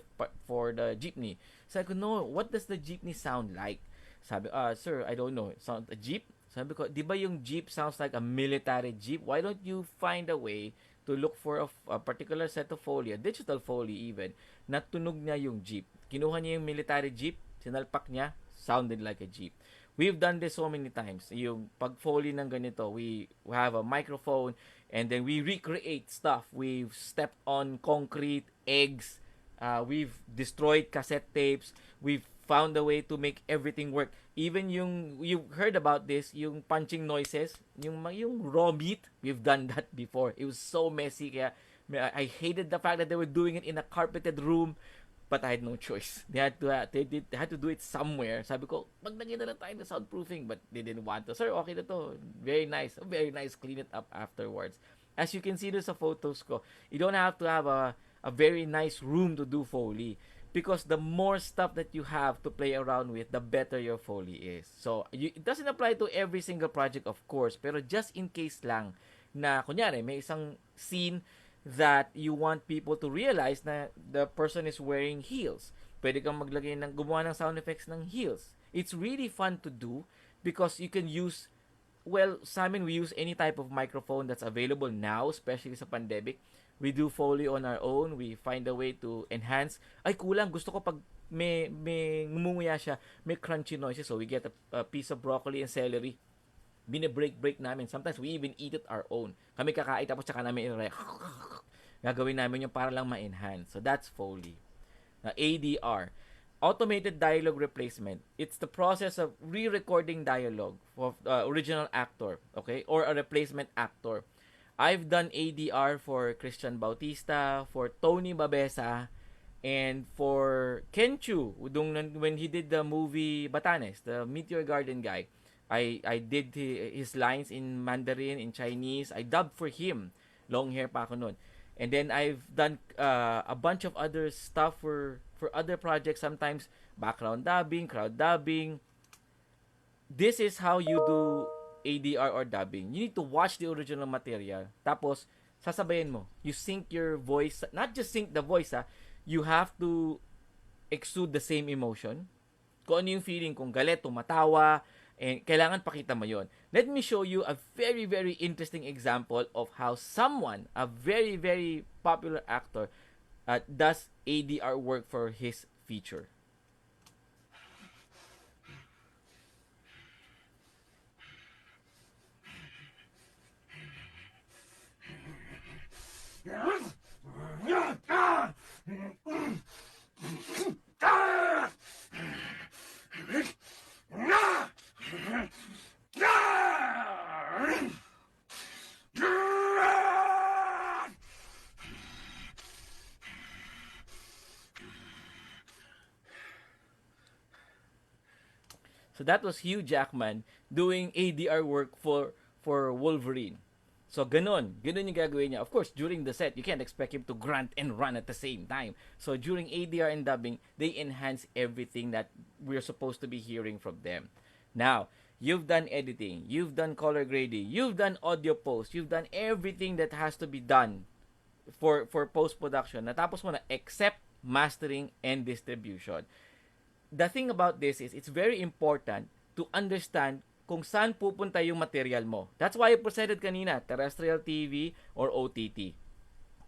for the jeepney. Sabi ko, no, what does the jeepney sound like? Sabi, sir, I don't know. Sound a jeep? Sabi ko, di ba yung jeep sounds like a military jeep? Why don't you find a way to look for a particular set of Foley, a digital Foley even, na tunog niya yung jeep. Kinuha niya yung military jeep, sinalpak niya, sounded like a jeep. We've done this so many times. Yung pag-Foley ng ganito, we have a microphone and then we recreate stuff. We've stepped on concrete, eggs, we've destroyed cassette tapes, we've found a way to make everything work. Even yung you heard about this, yung punching noises, yung raw meat, we've done that before. It was so messy kaya I hated the fact that they were doing it in a carpeted room, but I had no choice. They had to do it somewhere. Sabi ko, maglagay na lang tayo ng soundproofing, but they didn't want to. Sir, okay na to. Very nice. Very nice. Clean it up afterwards. As you can see doon sa photos ko, you don't have to have a very nice room to do Foley, because the more stuff that you have to play around with, the better your Foley is. So, it doesn't apply to every single project, of course, pero just in case lang na, kunyari, may isang scene that you want people to realize na the person is wearing heels. Pwede kang maglagay ng, gumawa ng sound effects ng heels. It's really fun to do because you can use, well, sa amin, we use any type of microphone that's available now, especially sa pandemic. We do Foley on our own. We find a way to enhance. Ay, kulang. Gusto ko pag may ngumunguya siya, may crunchy noises. So, we get a piece of broccoli and celery. Bine-break namin. Sometimes, we even eat it our own. Kami kakain, tapos saka namin gagawin namin yung para lang ma-enhance. So, that's Foley. ADR. Automated dialogue replacement. It's the process of re-recording dialogue of original actor, okay, or a replacement actor. I've done ADR for Christian Bautista, for Tony Babesa, and for Ken Chu, when he did the movie Batanes, the Meteor Garden guy. I did his lines in Mandarin, in Chinese. I dubbed for him. Long hair pa ako nun. And then I've done a bunch of other stuff for other projects, sometimes background dubbing, crowd dubbing. This is how you do ADR or dubbing. You need to watch the original material. Tapos, sasabayin mo. You sync your voice. Not just sync the voice, ha. You have to exude the same emotion. Kung ano yung feeling, kung galit, tumatawa, and kailangan pakita mo yon. Let me show you a very, very interesting example of how someone, a very, very popular actor, does ADR work for his feature. So that was Hugh Jackman doing ADR work for Wolverine. So ganun yung gagawin niya. Of course, during the set, you can't expect him to grunt and run at the same time. So during ADR and dubbing, they enhance everything that we're supposed to be hearing from them. Now, you've done editing, you've done color grading, you've done audio post, you've done everything that has to be done for post-production. Natapos mo na except mastering and distribution. The thing about this is it's very important to understand kung saan pupunta yung material mo. That's why I presented kanina, terrestrial TV or OTT.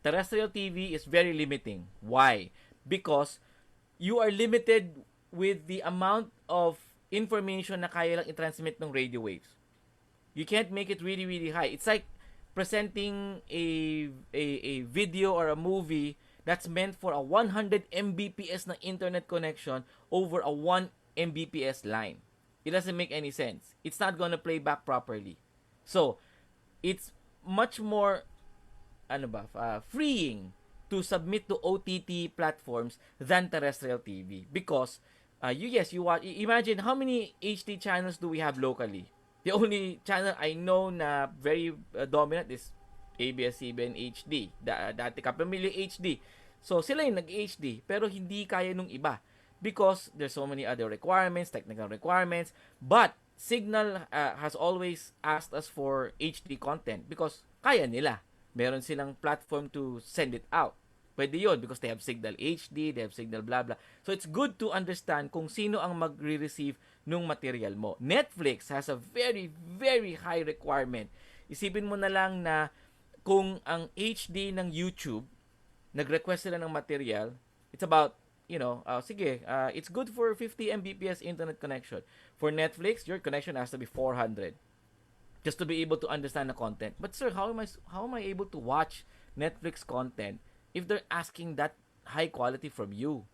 Terrestrial TV is very limiting. Why? Because you are limited with the amount of information na kaya lang i-transmit ng radio waves. You can't make it really, really high. It's like presenting a video or a movie that's meant for a 100 Mbps na internet connection over a 1 Mbps line. It doesn't make any sense. It's not gonna play back properly. So, it's much more freeing to submit to OTT platforms than terrestrial TV because you watch. Imagine how many HD channels do we have locally? The only channel I know na very dominant is ABS-CBN HD. Dati Kapamilya HD. So, sila yung nag-HD, pero hindi kaya nung iba. Because there's so many other requirements, technical requirements. But, Signal has always asked us for HD content because kaya nila. Meron silang platform to send it out. Pwede yun because they have Signal HD, they have Signal blah blah. So, it's good to understand kung sino ang magre-receive nung material mo. Netflix has a very, very high requirement. Isipin mo na lang na kung ang HD ng YouTube, nag-request sila ng material, it's about, it's good for 50 Mbps internet connection. For Netflix, your connection has to be 400 just to be able to understand the content. But sir, how am I able to watch Netflix content if they're asking that high quality from you?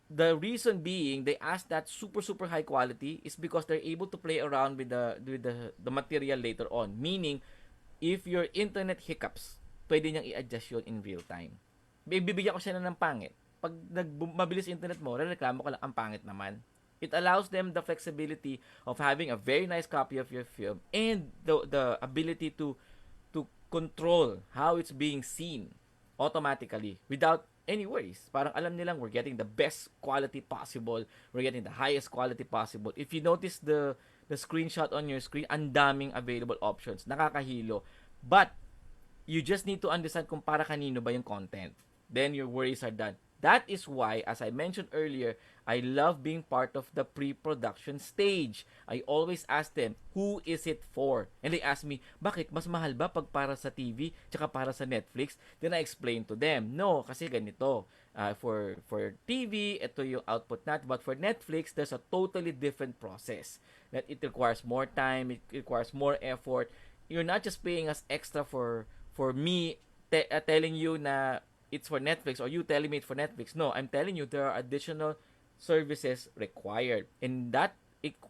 the reason being they ask that super high quality is because they're able to play around with the material later on. Meaning, if your internet hiccups, pwede niyang i-adjust yun in real time. Bibigyan ko siya ng pangit. Pag mabilis internet mo, reklamo ko lang ang pangit naman. It allows them the flexibility of having a very nice copy of your film and the ability to control how it's being seen automatically without any worries. Parang alam nilang we're getting the best quality possible. We're getting the highest quality possible. If you notice the screenshot on your screen, ang daming available options. Nakakahilo. But you just need to understand kung para kanino ba yung content. Then your worries are done. That is why, as I mentioned earlier, I love being part of the pre-production stage. I always ask them, who is it for? And they ask me, bakit? Mas mahal ba pag para sa TV tsaka para sa Netflix? Then I explain to them, no, kasi ganito. For TV, ito yung output natin. But for Netflix, there's a totally different process. That it requires more time, it requires more effort. You're not just paying us extra for me telling you na it's for Netflix or you telling me it's for Netflix. No, I'm telling you there are additional services required. And that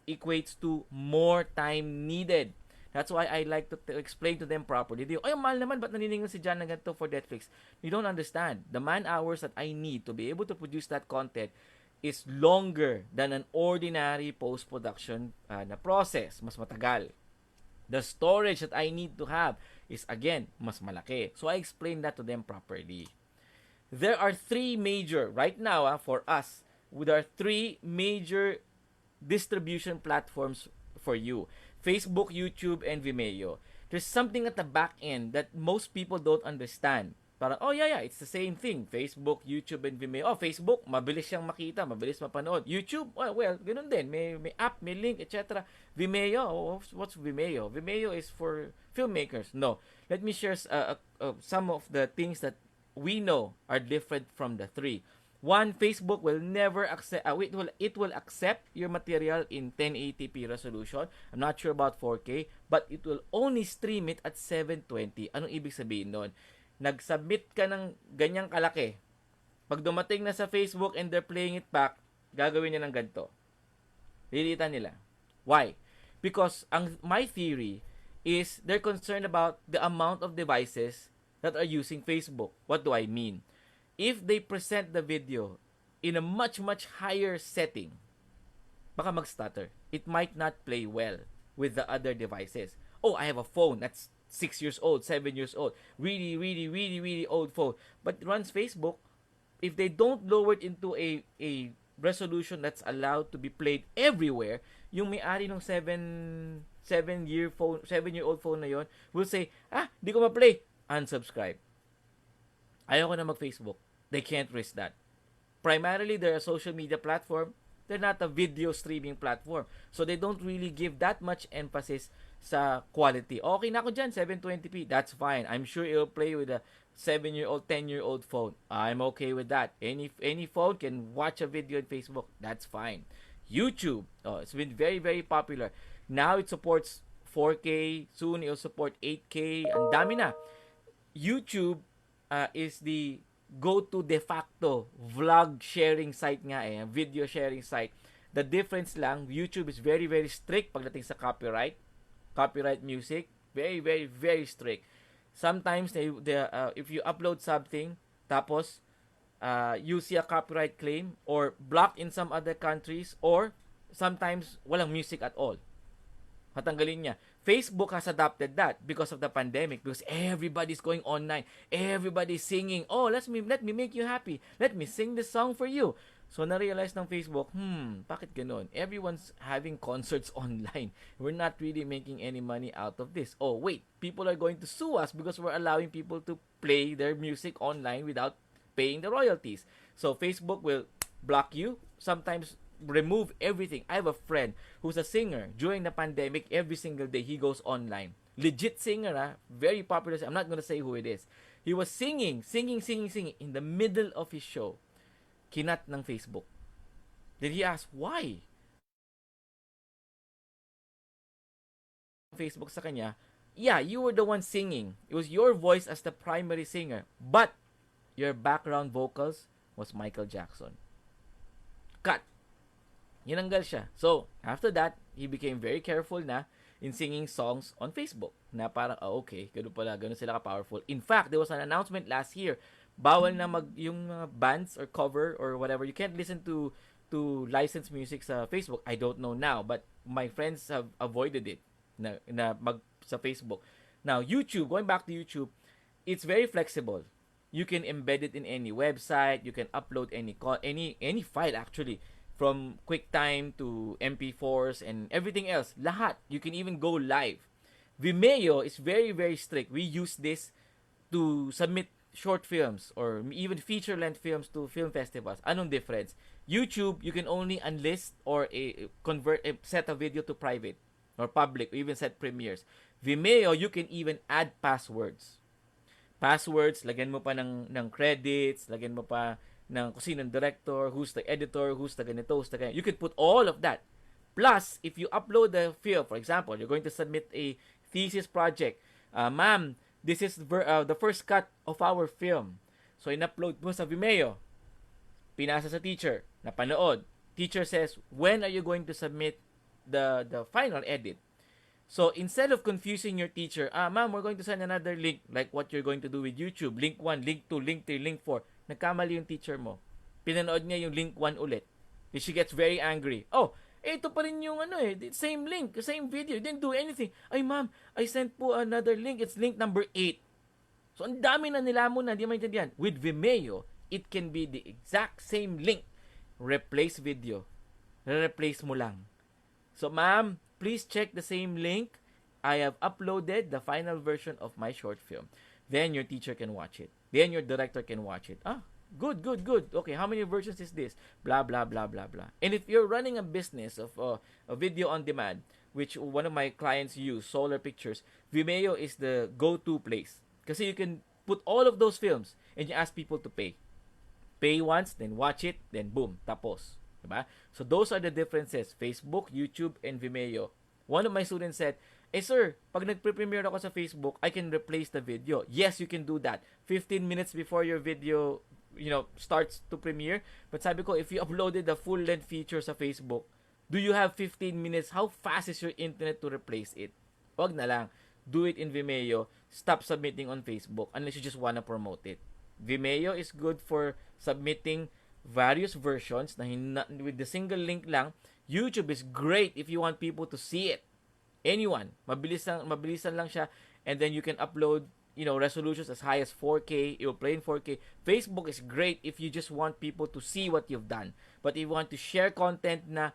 equates to more time needed. That's why I like to explain to them properly. They, ay, mahal naman, ba't naniningil si John na ganito for Netflix? You don't understand. The man hours that I need to be able to produce that content is longer than an ordinary post-production na process. Mas matagal. The storage that I need to have is, again, mas malaki. So I explain that to them properly. There are three major, right now for us, there are three major distribution platforms for you. Facebook, YouTube, and Vimeo. There's something at the back end that most people don't understand. Parang, oh yeah, it's the same thing. Facebook, YouTube, and Vimeo. Oh, Facebook, mabilis siyang makita, mabilis mapanood. YouTube, well, ganun din. May app, may link, etc. Vimeo, what's Vimeo? Vimeo is for filmmakers. No. Let me share some of the things that we know are different from the three. One, Facebook will never accept, it will accept your material in 1080p resolution. I'm not sure about 4K, but it will only stream it at 720. Anong ibig sabihin nun? Nag-submit ka ng ganyang kalaki. Pag dumating na sa Facebook and they're playing it back, gagawin niya ng ganito. Lilitan nila. Why? Because my theory is they're concerned about the amount of devices that are using Facebook. What do I mean? If they present the video in a much higher setting, baka mag-stutter. It might not play well with the other devices. Oh, I have a phone that's 6 years old, 7 years old. Really old phone. But runs Facebook. If they don't lower it into a resolution that's allowed to be played everywhere, yung may-ari ng 7-year-old phone na yon will say, di ko ma-play. Unsubscribe. Ayaw ko na mag-Facebook. They can't risk that. Primarily, they're a social media platform. They're not a video streaming platform. So they don't really give that much emphasis sa quality. Okay na ako dyan, 720p. That's fine. I'm sure it'll play with a 7-year-old, 10-year-old phone. I'm okay with that. Any phone can watch a video on Facebook. That's fine. YouTube. It's been very popular. Now it supports 4K. Soon it'll support 8K. Ang dami na. YouTube is the go-to de facto vlog sharing site nga video sharing site. The difference lang, YouTube is very strict pagdating sa copyright music, very strict. Sometimes if you upload something tapos you see a copyright claim or blocked in some other countries or sometimes walang music at all. Matanggalin niya. Facebook has adopted that because of the pandemic, because everybody's going online, everybody's singing. Oh, let me make you happy. Let me sing this song for you. So na-realize ng Facebook, bakit ganun? Everyone's having concerts online. We're not really making any money out of this. Oh, wait, people are going to sue us because we're allowing people to play their music online without paying the royalties. So Facebook will block you, sometimes remove everything. I have a friend who's a singer. During the pandemic, every single day he goes online. Legit singer, very popular. I'm not gonna say who it is. He was singing in the middle of his show. Kinat ng Facebook. Then he asked, why? Facebook sa kanya, yeah, you were the one singing. It was your voice as the primary singer. But your background vocals was Michael Jackson. cut. Tinanggal siya. So, after that, he became very careful na in singing songs on Facebook. Na parang, okay, ganun pala, ganun sila ka-powerful. In fact, there was an announcement last year, bawal na yung bands or cover or whatever. You can't listen to licensed music sa Facebook. I don't know now, but my friends have avoided it na mag sa Facebook. Now, YouTube, going back to YouTube, it's very flexible. You can embed it in any website, you can upload any file actually, from QuickTime to MP4s and everything else. Lahat. You can even go live. Vimeo is very, very strict. We use this to submit short films or even feature-length films to film festivals. Anong difference? YouTube, you can only unlist or convert set a video to private or public, or even set premieres. Vimeo, you can even add passwords. Passwords, lagyan mo pa ng credits, lagyan mo pa ng kung sino ng director, who's the editor, who's the ganito, who's the ganito. You could put all of that. Plus, if you upload the film, for example, you're going to submit a thesis project. Ma'am, this is the first cut of our film. So, in-upload mo sa Vimeo. Pinasa sa teacher. Napanood. Teacher says, when are you going to submit the final edit? So, instead of confusing your teacher, ma'am, we're going to send another link like what you're going to do with YouTube. Link 1, link 2, link 3, link 4. Nagkamali yung teacher mo. Pinanood niya yung link 1 ulit. And she gets very angry. Oh, ito pa rin yung same link, same video. You didn't do anything. Ay, ma'am, I sent po another link. It's link number 8. So, ang dami na nila mo na, di maintindihan. With Vimeo, it can be the exact same link. Replace video. Replace mo lang. So, ma'am, please check the same link. I have uploaded the final version of my short film. Then your teacher can watch it. Then your director can watch it. Good. Okay, how many versions is this? Blah, blah, blah, blah, blah. And if you're running a business of a video on demand, which one of my clients use, Solar Pictures, Vimeo is the go-to place. Kasi you can put all of those films and you ask people to pay. Pay once, then watch it, then boom, tapos. Diba? So those are the differences. Facebook, YouTube, and Vimeo. One of my students said, sir, pag nagpre-premiere ako sa Facebook, I can replace the video. Yes, you can do that. 15 minutes before your video, starts to premiere. But sabi ko, if you uploaded the full-length feature sa Facebook, do you have 15 minutes? How fast is your internet to replace it? Wag na lang. Do it in Vimeo. Stop submitting on Facebook unless you just wanna promote it. Vimeo is good for submitting various versions na with the single link lang. YouTube is great if you want people to see it. Anyone, mabilisan lang siya, and then you can upload, resolutions as high as 4K. It will play in 4K. Facebook is great if you just want people to see what you've done. But if you want to share content na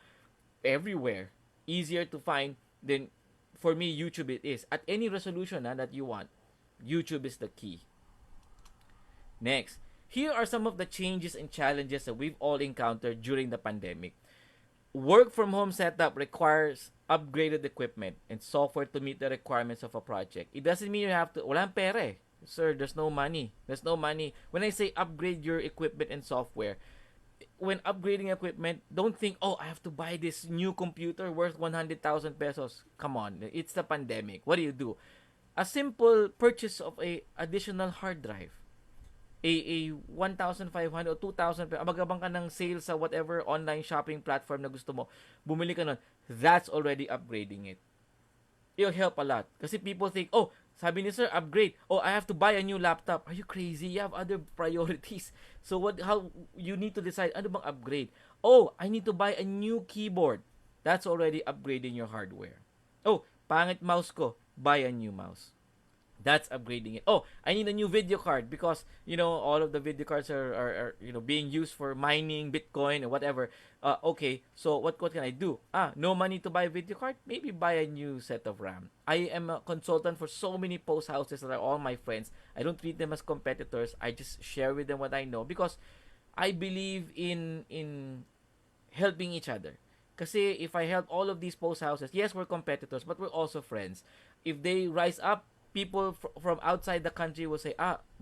everywhere, easier to find, then for me, YouTube it is. At any resolution that you want, YouTube is the key. Next, here are some of the changes and challenges that we've all encountered during the pandemic. Work from home setup requires upgraded equipment and software to meet the requirements of a project. It doesn't mean you have to, walang pera. Sir, there's no money. When I say upgrade your equipment and software, when upgrading equipment, don't think, I have to buy this new computer worth 100,000 pesos. Come on, it's the pandemic. What do? A simple purchase of a additional hard drive. A 1,500 or 2,000 pesos, abang ka ng sale sa whatever online shopping platform na gusto mo, bumili ka nun, that's already upgrading it. It'll help a lot. Kasi people think, sabi ni sir, upgrade. I have to buy a new laptop. Are you crazy? You have other priorities. So how you need to decide, ano bang upgrade? I need to buy a new keyboard. That's already upgrading your hardware. Pangit mouse ko, buy a new mouse. That's upgrading it. I need a new video card because, all of the video cards are being used for mining, Bitcoin, or whatever. Okay, so what can I do? No money to buy a video card? Maybe buy a new set of RAM. I am a consultant for so many post houses that are all my friends. I don't treat them as competitors. I just share with them what I know because I believe in helping each other. Kasi if I help all of these post houses, yes, we're competitors, but we're also friends. If they rise up, people from outside the country will say,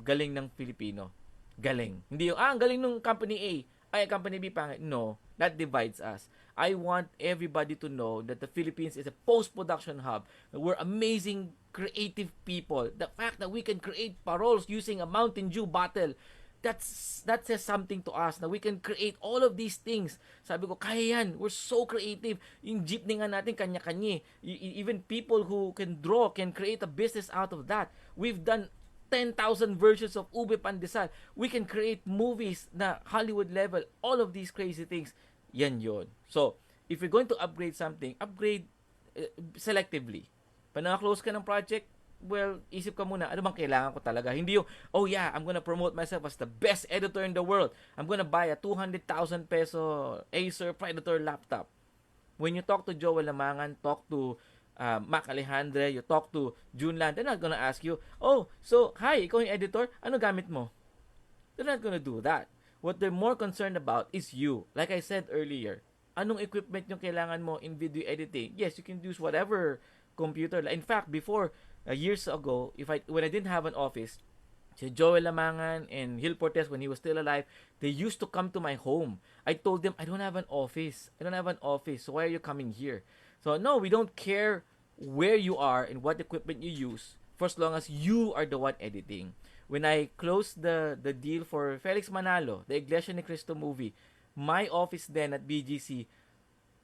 galing ng Filipino. Galing. Hindi yung, galing ng company A. Ay, company B pangit. No, that divides us. I want everybody to know that the Philippines is a post-production hub. We're amazing, creative people. The fact that we can create paroles using a Mountain Dew bottle, that says something to us na we can create all of these things. Sabi ko, kaya yan. We're so creative. Yung jeepney nga natin, kanya-kanya. Even people who can draw can create a business out of that. We've done 10,000 versions of Ube Pandesal. We can create movies na Hollywood level. All of these crazy things. Yan yon. So, if you're going to upgrade something, upgrade selectively. Pag naka-close ka ng project, well, isip ka muna, ano bang kailangan ko talaga? Hindi yung, oh yeah, I'm gonna promote myself as the best editor in the world. I'm gonna buy a 200,000 peso Acer Predator laptop. When you talk to Joel Lamangan, talk to Mac Alejandre, you talk to Junland, they're not gonna ask you, oh, so, hi, ikaw yung editor, ano gamit mo? They're not gonna do that. What they're more concerned about is you. Like I said earlier, anong equipment yung kailangan mo in video editing? Yes, you can use whatever computer. In fact, before, years ago, when I didn't have an office, si Joel Lamangan and Gil Portes, when he was still alive, they used to come to my home. I told them, I don't have an office. So why are you coming here? So no, we don't care where you are and what equipment you use, for as long as you are the one editing. When I closed the deal for Felix Manalo, the Iglesia ni Cristo movie, my office then at BGC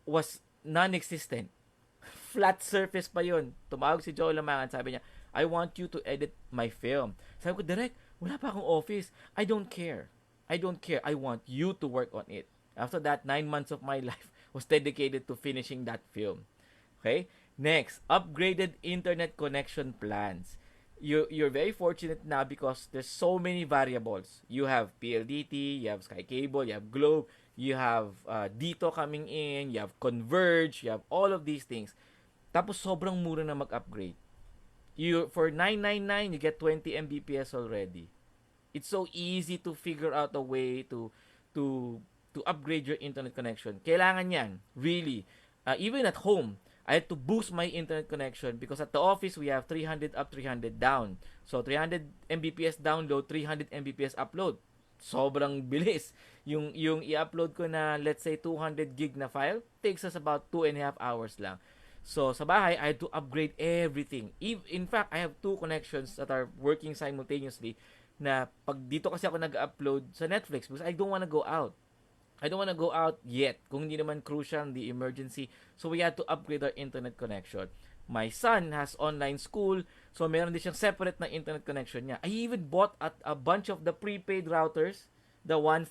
was non-existent. Flat surface pa yun. Tumawag si Joel Lamangan, sabi niya, I want you to edit my film. Sabi ko, Direk, wala pa akong office. I don't care. I want you to work on it. After that, 9 months of my life was dedicated to finishing that film. Okay? Next, upgraded internet connection plans. You're very fortunate now because there's so many variables. You have PLDT, you have Sky Cable, you have Globe, you have Dito coming in, you have Converge, you have all of these things. Tapos sobrang mura na mag-upgrade. For $999, you get 20 Mbps already. It's so easy to figure out a way to upgrade your internet connection. Kailangan yan, really. Even at home, I had to boost my internet connection because at the office, we have 300 up, 300 down. So, 300 Mbps download, 300 Mbps upload. Sobrang bilis. Yung i-upload ko na, let's say, 200 gig na file, takes us about 2.5 hours lang. So, sa bahay, I had to upgrade everything. In fact, I have 2 connections that are working simultaneously na pag dito kasi ako nag-upload sa Netflix because I don't wanna go out. I don't want to go out yet kung hindi naman crucial, the emergency. So we had to upgrade our internet connection. My son has online school, so meron din siyang separate na internet connection niya. I even bought a bunch of the prepaid routers, the 1.5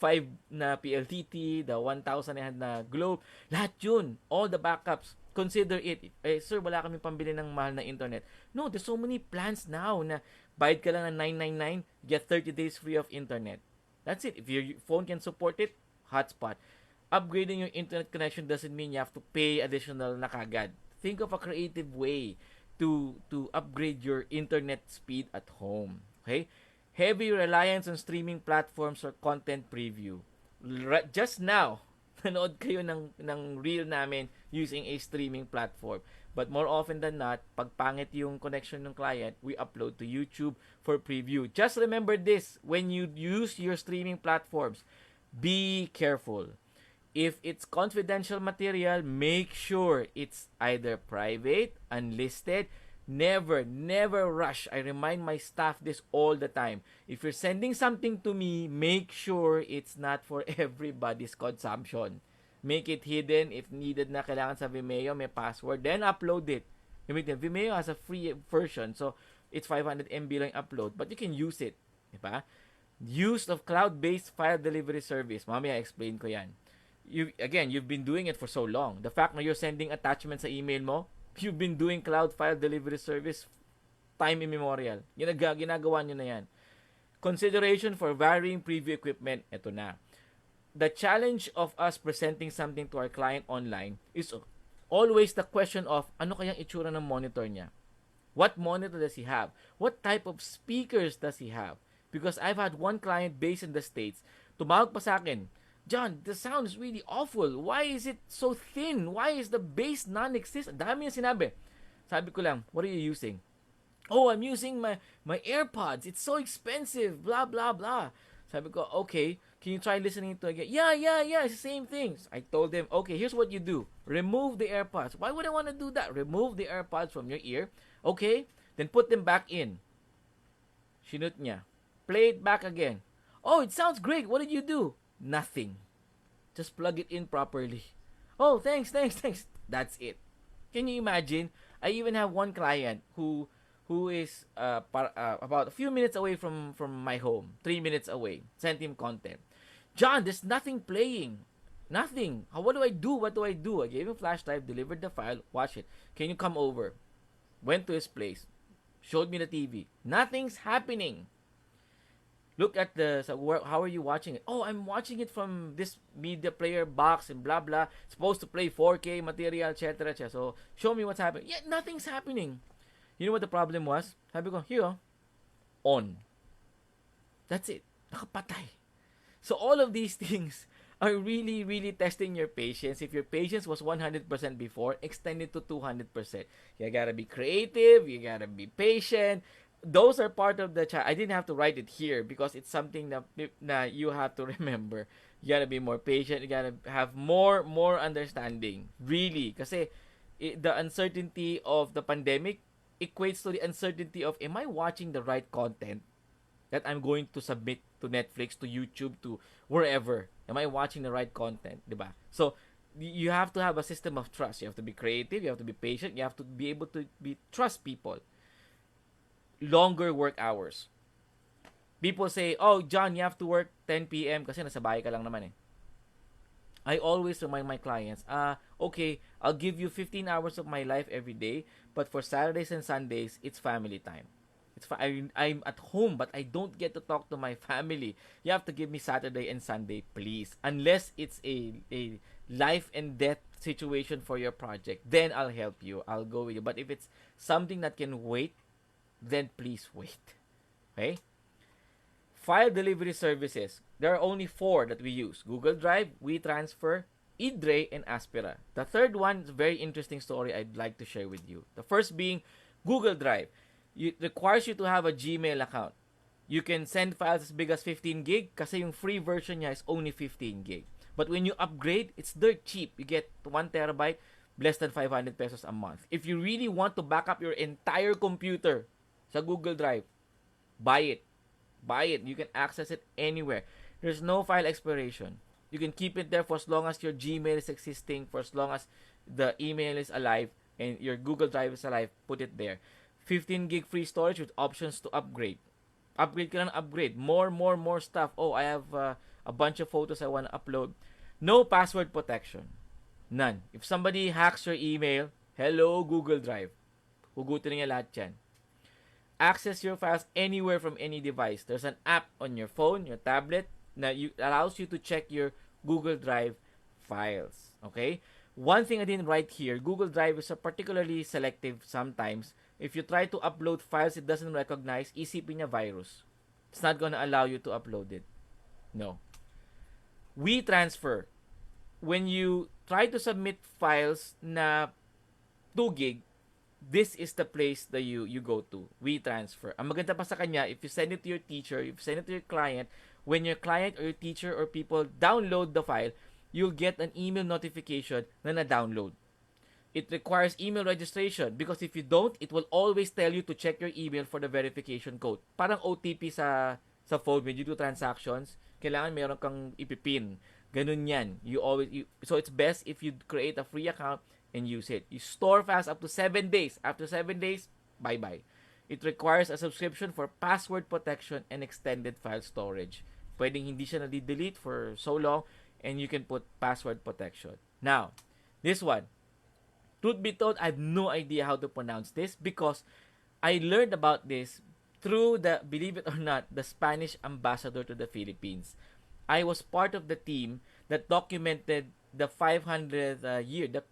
na PLDT, the 1,000 na Globe, lahat yun, all the backups. Consider it. Sir, wala kami pambili ng mahal na internet. No, there's so many plans now na bayad ka lang ng $999, get 30 days free of internet. That's it. If your phone can support it, hotspot. Upgrading your internet connection doesn't mean you have to pay additional na kagad. Think of a creative way to upgrade your internet speed at home. Okay? Heavy reliance on streaming platforms or content preview. Just now, nanood kayo ng reel namin using a streaming platform. But more often than not, pag pangit yung connection ng client, we upload to YouTube for preview. Just remember this, when you use your streaming platforms, be careful. If it's confidential material, make sure it's either private, unlisted. Never rush. I remind my staff this all the time. If you're sending something to me, make sure it's not for everybody's consumption. Make it hidden. If needed na kailangan sa Vimeo, may password, then upload it. Vimeo has a free version, so it's 500 MB lang upload, but you can use it. Diba? Use of cloud-based file delivery service. Mamaya explain ko yan. You've been doing it for so long. The fact na you're sending attachments sa email mo, you've been doing cloud file delivery service time immemorial. Ginagawa nyo na yan. Consideration for varying preview equipment. Ito na. The challenge of us presenting something to our client online is always the question of ano kayang itsura ng monitor niya? What monitor does he have? What type of speakers does he have? Because I've had one client based in the States, tumawag pa sa akin, John, the sound is really awful. Why is it so thin? Why is the bass non-existent? Dami yung sinabi. Sabi ko lang, what are you using? Oh, I'm using my AirPods. It's so expensive. Blah, blah, blah. Sabi ko, okay, can you try listening to it again? Yeah, it's the same things. I told them, okay, here's what you do. Remove the AirPods. Why would I want to do that? Remove the AirPods from your ear. Okay, then put them back in. Sinut niya. Play it back again. Oh, it sounds great. What did you do? Nothing. Just plug it in properly. Oh, thanks, thanks, thanks. That's it. Can you imagine? I even have one client who is about a few minutes away from my home, 3 minutes away. Sent him content. John, there's nothing playing. Nothing. What do I do? What do I do? I gave him flash drive, delivered the file, watch it. Can you come over? Went to his place, showed me the TV. Nothing's happening. Look at the so how are you watching it? Oh, I'm watching it from this media player box and blah blah. Supposed to play 4K material, etc. etc. So show me what's happening. Yeah, nothing's happening. You know what the problem was? Sabi ko, here, on. That's it. Nakapatay. So all of these things are really, really testing your patience. If your patience was 100% before, extend it to 200%. You gotta be creative. You gotta be patient. Those are part of the chat. I didn't have to write it here because it's something that you have to remember. You gotta be more patient. You gotta have more understanding. Really, kasi the uncertainty of the pandemic equates to the uncertainty of, am I watching the right content that I'm going to submit to Netflix, to YouTube, to wherever? Am I watching the right content, diba? So you have to have a system of trust. You have to be creative. You have to be patient. You have to be able to trust people. Longer work hours. People say, "Oh, John, you have to work 10 p.m. kasi nasa bahay ka lang naman eh." I always remind my clients, okay, I'll give you 15 hours of my life every day, but for Saturdays and Sundays, it's family time. I'm at home, but I don't get to talk to my family. You have to give me Saturday and Sunday, please. Unless it's a life and death situation for your project, then I'll help you. I'll go with you. But if it's something that can wait, then please wait. Okay? File delivery services. There are only 4 that we use. Google Drive, WeTransfer, Idre, and Aspera. The third one is a very interesting story I'd like to share with you. The first being Google Drive. It requires you to have a Gmail account. You can send files as big as 15 gig kasi yung free version niya is only 15 gig. But when you upgrade, it's dirt cheap. You get 1 terabyte, less than 500 pesos a month. If you really want to back up your entire computer sa Google Drive, buy it. Buy it. You can access it anywhere. There's no file expiration. You can keep it there for as long as your Gmail is existing, for as long as the email is alive, and your Google Drive is alive. Put it there. 15 gig free storage with options to upgrade. Upgrade ka lang, upgrade. More stuff. Oh, I have a bunch of photos I want to upload. No password protection. None. If somebody hacks your email, hello Google Drive. Hugutin niya lahat yan. Access your files anywhere from any device. There's an app on your phone, your tablet, that allows you to check your Google Drive files. Okay? One thing I didn't write here, Google Drive is particularly selective sometimes. If you try to upload files it doesn't recognize, isipin niya virus. It's not gonna allow you to upload it. No. WeTransfer. When you try to submit files na 2 gig, this is the place that you go to. WeTransfer. Ang maganda pa sa kanya, if you send it to your teacher, if you send it to your client, when your client or your teacher or people download the file, you'll get an email notification na na-download. It requires email registration because if you don't, it will always tell you to check your email for the verification code. Parang OTP sa phone when you do transactions, kailangan meron kang ipipin. Ganun yan. So it's best if you create a free account and use it. You store files up to 7 days. After 7 days, bye-bye. It requires a subscription for password protection and extended file storage. Pwedeng hindi siya na-delete for so long and you can put password protection. Now, this one. Truth be told, I have no idea how to pronounce this because I learned about this through believe it or not, the Spanish ambassador to the Philippines. I was part of the team that documented the 500th year, the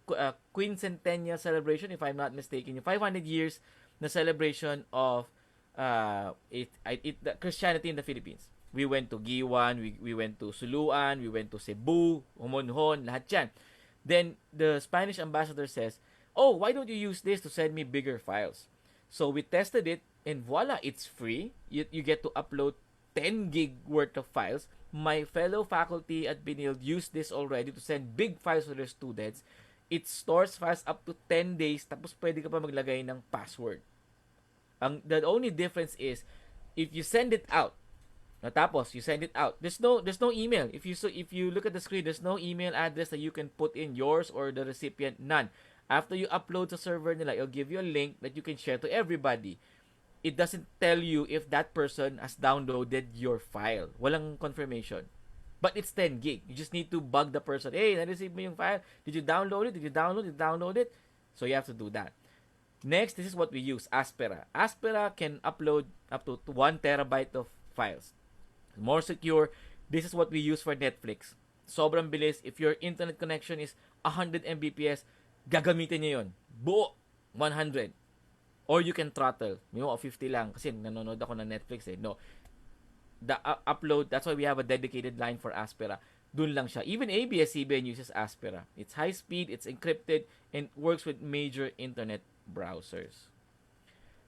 quincentennial celebration, if I'm not mistaken, the 500 years na celebration of the Christianity in the Philippines. We went to Giwan, we went to Suluan, we went to Cebu, Umonhon, lahat yan. Then the Spanish ambassador says, "Oh, why don't you use this to send me bigger files?" So we tested it, and voila, it's free. You get to upload 10 gig worth of files. My fellow faculty at Benilde used this already to send big files to their students. It stores files up to 10 days, tapos pwede ka pa maglagay ng password. The only difference is, if you send it out, Tapos you send it out. There's no email. If you look at the screen, there's no email address that you can put in, yours or the recipient. None. After you upload sa server nila, it'll give you a link that you can share to everybody. It doesn't tell you if that person has downloaded your file. Walang confirmation. But it's 10 gig. You just need to bug the person. Hey, na-receive mo yung file? Did you download it? Did you download it? So you have to do that. Next, this is what we use, Aspera. Aspera can upload up to 1 terabyte of files. More secure. This is what we use for Netflix. Sobrang bilis. If your internet connection is 100 Mbps, gagamitin niyo yun. Buo, 100. Or you can throttle. 50 lang. Kasi nanonood ako ng Netflix eh. No. The upload, that's why we have a dedicated line for Aspera. Dun lang siya. Even ABS-CBN uses Aspera. It's high speed, it's encrypted, and works with major internet browsers.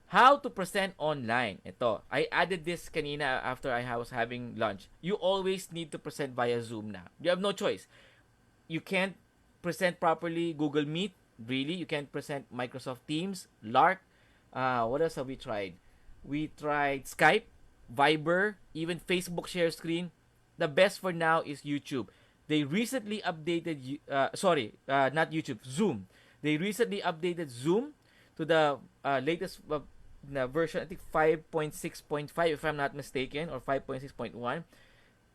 How to present online. Ito, I added this kanina after I was having lunch. You always need to present via Zoom na. You have no choice. You can't present properly Google Meet. Really, you can't present Microsoft Teams, Lark. What else have we tried? We tried Skype, Viber, even Facebook share screen. The best for now is YouTube. They recently updated, not YouTube, Zoom. They recently updated Zoom to the latest version, I think 5.6.5 if I'm not mistaken, or 5.6.1.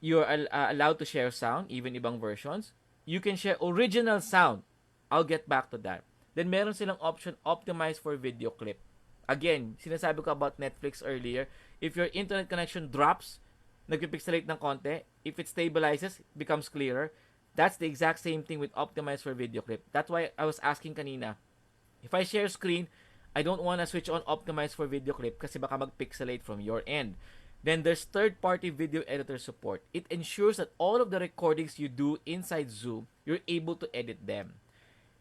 You're allowed to share sound, even ibang versions. You can share original sound. I'll get back to that. Then meron silang option optimize for video clip. Again, sinasabi ko about Netflix earlier. If your internet connection drops, nagpipixelate ng konti. If it stabilizes, it becomes clearer. That's the exact same thing with optimize for video clip. That's why I was asking kanina, if I share screen, I don't want to switch on optimize for video clip kasi baka mag-pixelate from your end. Then there's third-party video editor support. It ensures that all of the recordings you do inside Zoom, you're able to edit them.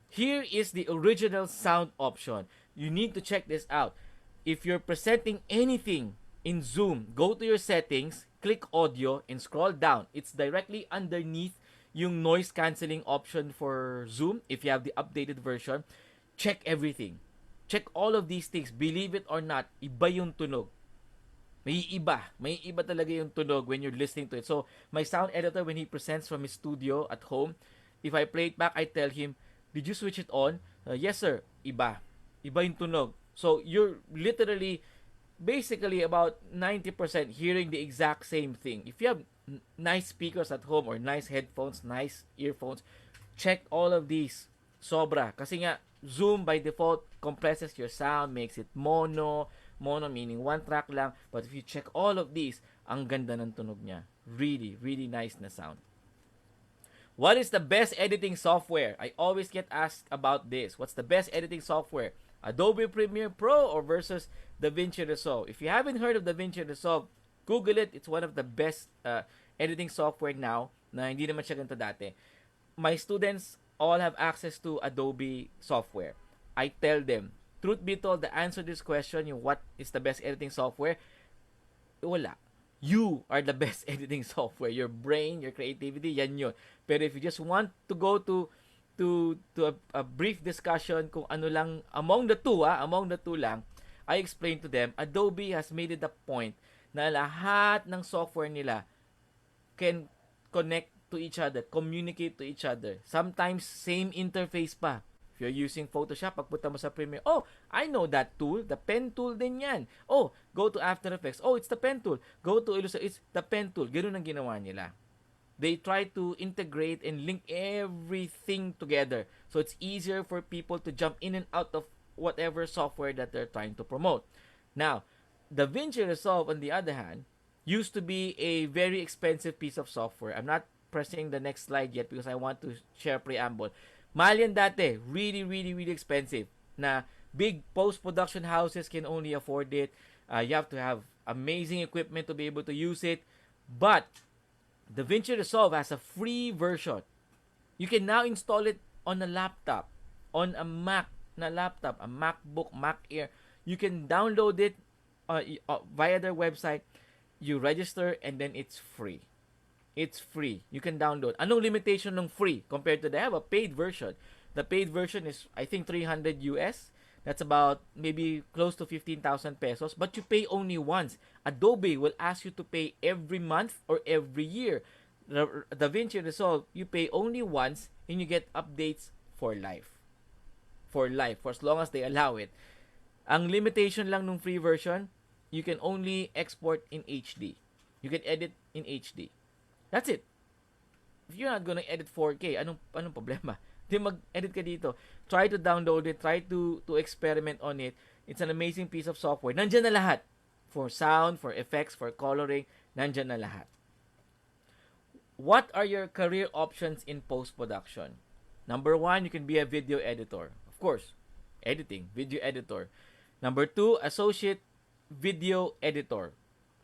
Here is the original sound option. You need to check this out. If you're presenting anything in Zoom, go to your settings, click audio, and scroll down. It's directly underneath yung noise cancelling option for Zoom. If you have the updated version, check everything. Check all of these things. Believe it or not, iba yung tunog. May iba talaga yung tunog when you're listening to it. So, my sound editor, when he presents from his studio at home, if I play it back, I tell him, did you switch it on? Yes, sir. Iba yung tunog. So, you're literally, basically about 90% hearing the exact same thing. If you have nice speakers at home or nice headphones, nice earphones, check all of these. Sobra. Kasi nga, Zoom by default compresses your sound, makes it mono meaning one track lang. But if you check all of these, ang ganda ng tunog niya. Really, really nice na sound. What is the best editing software? I always get asked about this. What's the best editing software? Adobe Premiere Pro or versus DaVinci Resolve? If you haven't heard of DaVinci Resolve, Google it. It's one of the best editing software now na hindi naman siya ganito dati. My students all have access to Adobe software. I tell them, truth be told, the answer to this question, yung what is the best editing software, wala. You are the best editing software. Your brain, your creativity, yan yun. Pero if you just want to go to a brief discussion kung ano lang among the two lang, I explain to them, Adobe has made it a point na lahat ng software nila can connect to each other, communicate to each other. Sometimes same interface pa. If you're using Photoshop, pagpunta mo sa Premiere, oh, I know that tool, the pen tool din yan. Oh, go to After Effects, oh, it's the pen tool. Go to Illustrator, it's the pen tool. Ganun ang ginawa nila. They try to integrate and link everything together. So it's easier for people to jump in and out of whatever software that they're trying to promote. Now, DaVinci Resolve, on the other hand, used to be a very expensive piece of software. I'm not pressing the next slide yet because I want to share preamble. Mahal yan dati. Really, really, really expensive. Na big post-production houses can only afford it. You have to have amazing equipment to be able to use it. But DaVinci Resolve has a free version. You can now install it on a laptop, on a Mac na laptop, a MacBook, Mac Air. You can download it via their website. You register and then it's free. It's free. You can download. Anong limitation ng free compared to they have a paid version? The paid version is I think $300 US. That's about maybe close to 15,000 pesos, but you pay only once. Adobe will ask you to pay every month or every year. DaVinci Resolve, you pay only once and you get updates for life. For life, for as long as they allow it. Ang limitation lang nung free version, you can only export in HD. You can edit in HD. That's it. If you're not gonna edit 4K, anong problema? Di mag-edit ka dito. Try to download it, try to experiment on it. It's an amazing piece of software. Nandiyan na lahat. For sound, for effects, for coloring, nandiyan na lahat. What are your career options in post-production? Number one, you can be a video editor. Of course, editing, video editor. Number two, associate video editor.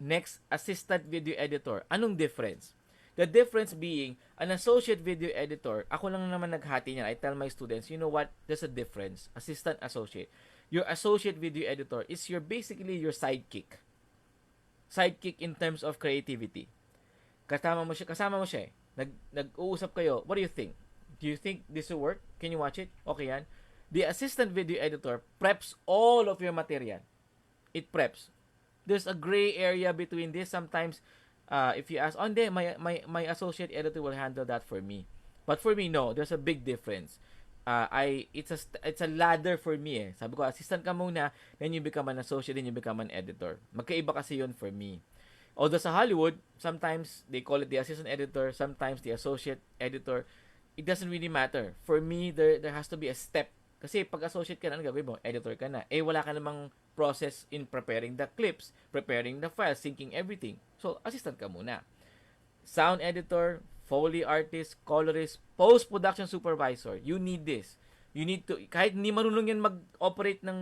Next, assistant video editor. Anong difference? The difference being, an associate video editor, ako lang naman naghati niyan. I tell my students, you know what? There's a difference. Assistant, associate. Your associate video editor is basically your sidekick. Sidekick in terms of creativity. Kasama mo siya eh. Nag-uusap kayo. What do you think? Do you think this will work? Can you watch it? Okay yan. The assistant video editor preps all of your material. It preps. There's a gray area between this. Sometimes, if you ask, hindi, my associate editor will handle that for me. But for me, no. There's a big difference. It's a ladder for me eh. Sabi ko, assistant ka muna, then you become an associate, then you become an editor. Magkaiba kasi yun for me. Although sa Hollywood, sometimes they call it the assistant editor, sometimes the associate editor. It doesn't really matter. For me, there has to be a step. Kasi pag associate ka na, ano gagawin mo? Editor ka na. Eh, wala ka namang process in preparing the clips, preparing the files, syncing everything. So, assistant ka muna. Sound editor, Foley artist, colorist, post-production supervisor. You need this. You need to, kahit hindi marunong yan mag-operate ng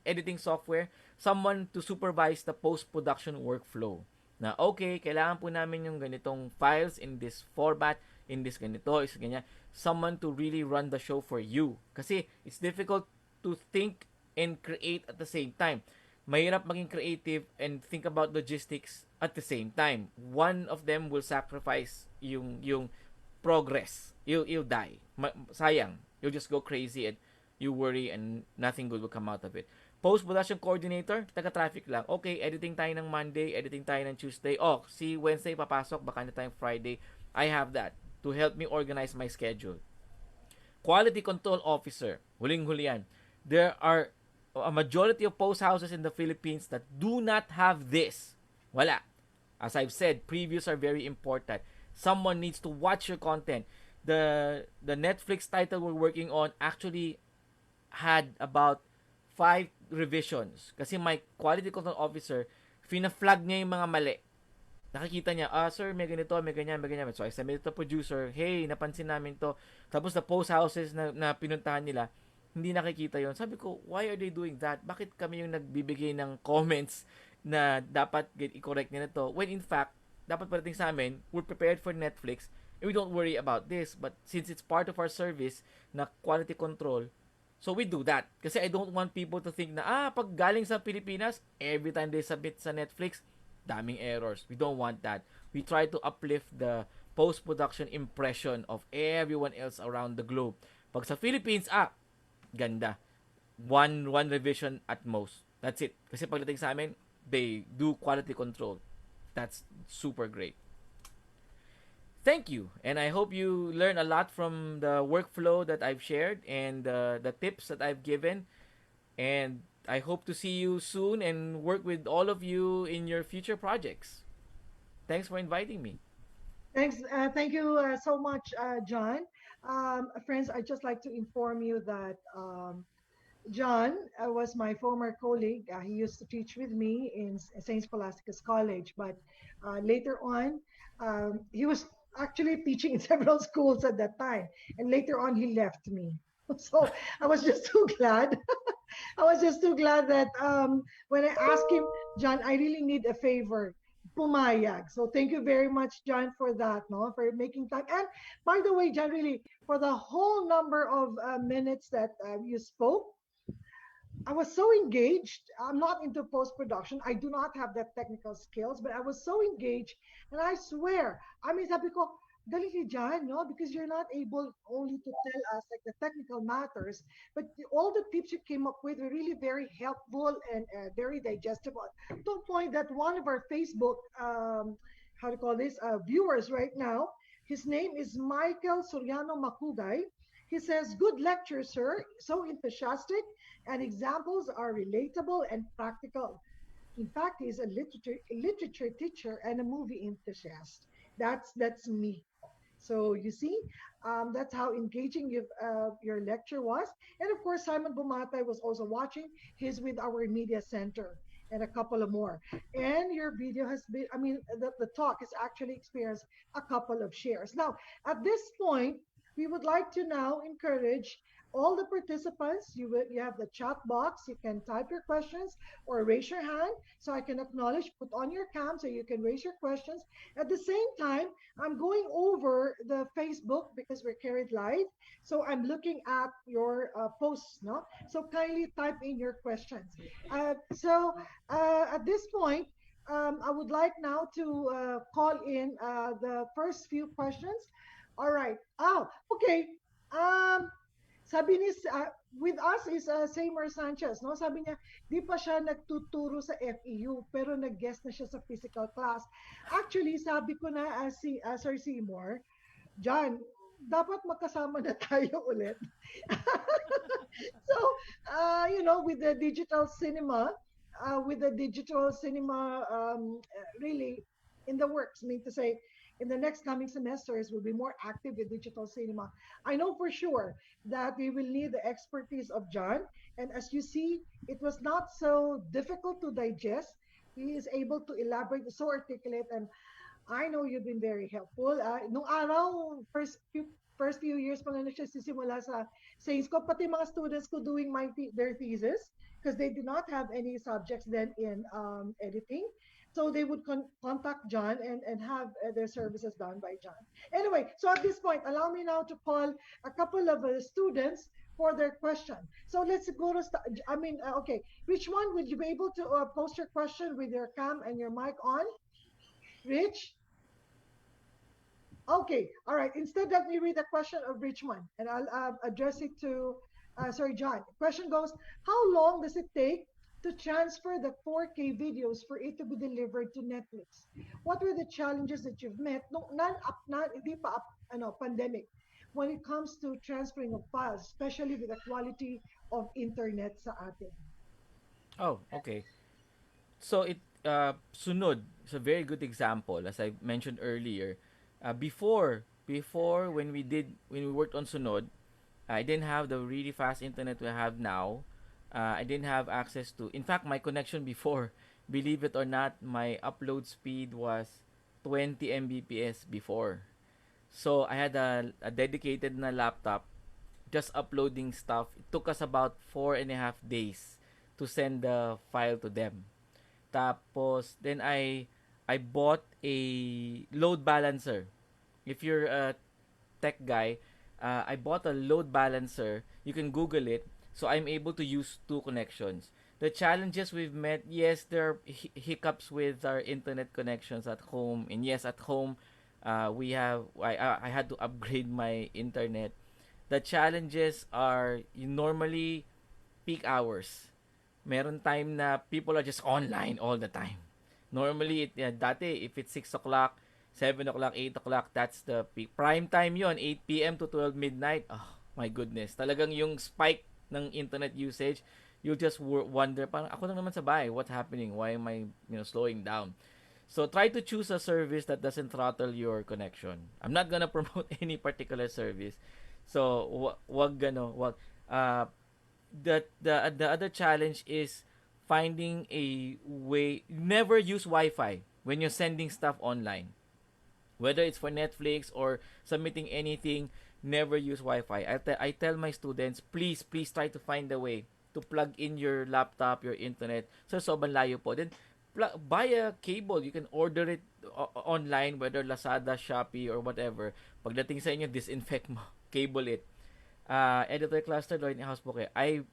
editing software, someone to supervise the post-production workflow. Na okay, kailangan po namin yung ganitong files in this format, in this ganito, is ganyan. Someone to really run the show for you. Kasi it's difficult to think and create at the same time. Mahirap maging creative and think about logistics at the same time. One of them will sacrifice yung progress. You'll die. Sayang. You'll just go crazy and you worry and nothing good will come out of it. Post-production coordinator, taga-traffic lang. Okay, editing tayo ng Monday, editing tayo ng Tuesday. Oh, si Wednesday papasok, baka na tayong Friday. I have that to help me organize my schedule. Quality control officer, huling-huli yan. There are a majority of post houses in the Philippines that do not have this. Wala. As I've said, previews are very important. Someone needs to watch your content. The Netflix title we're working on actually had about 5 revisions. Kasi my quality control officer, fina-flag niya yung mga mali. Nakikita niya, sir, may ganito, may ganyan, may ganyan. So, I submitted to producer, hey, napansin namin to. Tapos, the post houses na pinuntahan nila, hindi nakikita yon. Sabi ko, why are they doing that? Bakit kami yung nagbibigay ng comments na dapat i-correct nila to? When in fact, dapat parating sa amin, we're prepared for Netflix, and we don't worry about this. But since it's part of our service na quality control, so we do that. Kasi I don't want people to think na, pag galing sa Pilipinas, every time they submit sa Netflix, daming errors. We don't want that. We try to uplift the post-production impression of everyone else around the globe. Pag sa Philippines, ganda. One revision at most. That's it. Kasi pagdating sa amin, they do quality control. That's super great. Thank you. And I hope you learn a lot from the workflow that I've shared and the tips that I've given. And I hope to see you soon and work with all of you in your future projects. Thanks for inviting me.
Thanks. Thank you so much, John. Friends, I'd just like to inform you that John was my former colleague. He used to teach with me in St. Scholastica's College, but later on, he was actually teaching in several schools at that time. And later on, he left me. So I was just too glad. I was just too glad that when I asked him, John, I really need a favor. Pumayag. So thank you very much, John, for that, no, for making time. And by the way, John, really for the whole number of minutes that you spoke, I was so engaged. I'm not into post production. I do not have that technical skills, but I was so engaged, and I swear, I mean, sabi ko, galing ni John, no? Because you're not able only to tell us like the technical matters, but all the tips you came up with were really very helpful and very digestible. To a point that one of our Facebook, how to call this, viewers right now, his name is Michael Soriano Makugay. He says, "Good lecture, sir. So enthusiastic, and examples are relatable and practical. In fact, he's a literature teacher and a movie enthusiast. That's me. So you see, that's how engaging your lecture was. And of course, Simon Bumatay was also watching. He's with our media center and a couple of more. And your video has been, I mean, the talk has actually experienced a couple of shares. Now, at this point, we would like to now encourage all the participants. You have the chat box. You can type your questions or raise your hand so I can acknowledge. Put on your cam so you can raise your questions. At the same time, I'm going over the Facebook because we're carried live. So I'm looking at your posts, no? So kindly type in your questions. At this point, I would like now to call in the first few questions. All right. Oh, okay. Um, sabi ni, with us is Seymour Sanchez, no? Sabi niya, di pa siya nagtuturo sa FEU, pero nag-guest na siya sa physical class. Actually, sabi ko na si Sir Seymour, John, dapat magkasama na tayo ulit. So, with the digital cinema, really in the works, I mean to say, in the next coming semesters, we'll be more active with digital cinema. I know for sure that we will need the expertise of John. And as you see, it was not so difficult to digest. He is able to elaborate, so articulate, and I know you've been very helpful. Nung araw, first few years pa lang na siya sisimula sa Saints ko, pati mga students ko doing their thesis because they did not have any subjects then in editing. So they would contact John and have their services done by John. Anyway, so at this point, allow me now to call a couple of students for their question. So let's go to, okay, which one would you be able to post your question with your cam and your mic on? Rich? Okay, all right. Instead, let me read the question of Richmond, and I'll address it to, sorry, John. Question goes, how long does it take to transfer the 4K videos for it to be delivered to Netflix? What were the challenges that you've met? No, hindi pa pandemic, when it comes to transferring of files, especially with the quality of internet sa atin.
Oh, okay. So Sunod is a very good example, as I mentioned earlier. Before when we worked on Sunod, I didn't have the really fast internet we have now. I didn't have access to. In fact, my connection before, believe it or not, my upload speed was 20 Mbps before. So I had a dedicated na laptop just uploading stuff. It took us about 4.5 days to send the file to them. Tapos, then I bought a load balancer. If you're a tech guy, I bought a load balancer. You can Google it. So I'm able to use two connections. The challenges we've met, yes, there are hiccups with our internet connections at home. And yes, at home, I had to upgrade my internet. The challenges are normally peak hours. Meron time na people are just online all the time. Normally, dati, if it's 6 o'clock, 7 o'clock, 8 o'clock, that's the peak. Prime time yon, 8 p.m. to 12 midnight. Oh, my goodness. Talagang yung spike ng internet usage, you'll just wonder, parang ako lang naman sa bahay, what's happening? Why am I, slowing down? So, try to choose a service that doesn't throttle your connection. I'm not gonna promote any particular service. So, wag, the other challenge is finding a way. Never use Wi-Fi when you're sending stuff online, whether it's for Netflix or submitting anything. Never use Wi-Fi. I tell my students, please try to find a way to plug in your laptop, your internet. So sobrang layo po, then buy a cable. You can order it online, whether Lazada, Shopee, or whatever. Pagdating sa inyo, disinfect mo, cable it. Editor cluster, learning house po kayo. I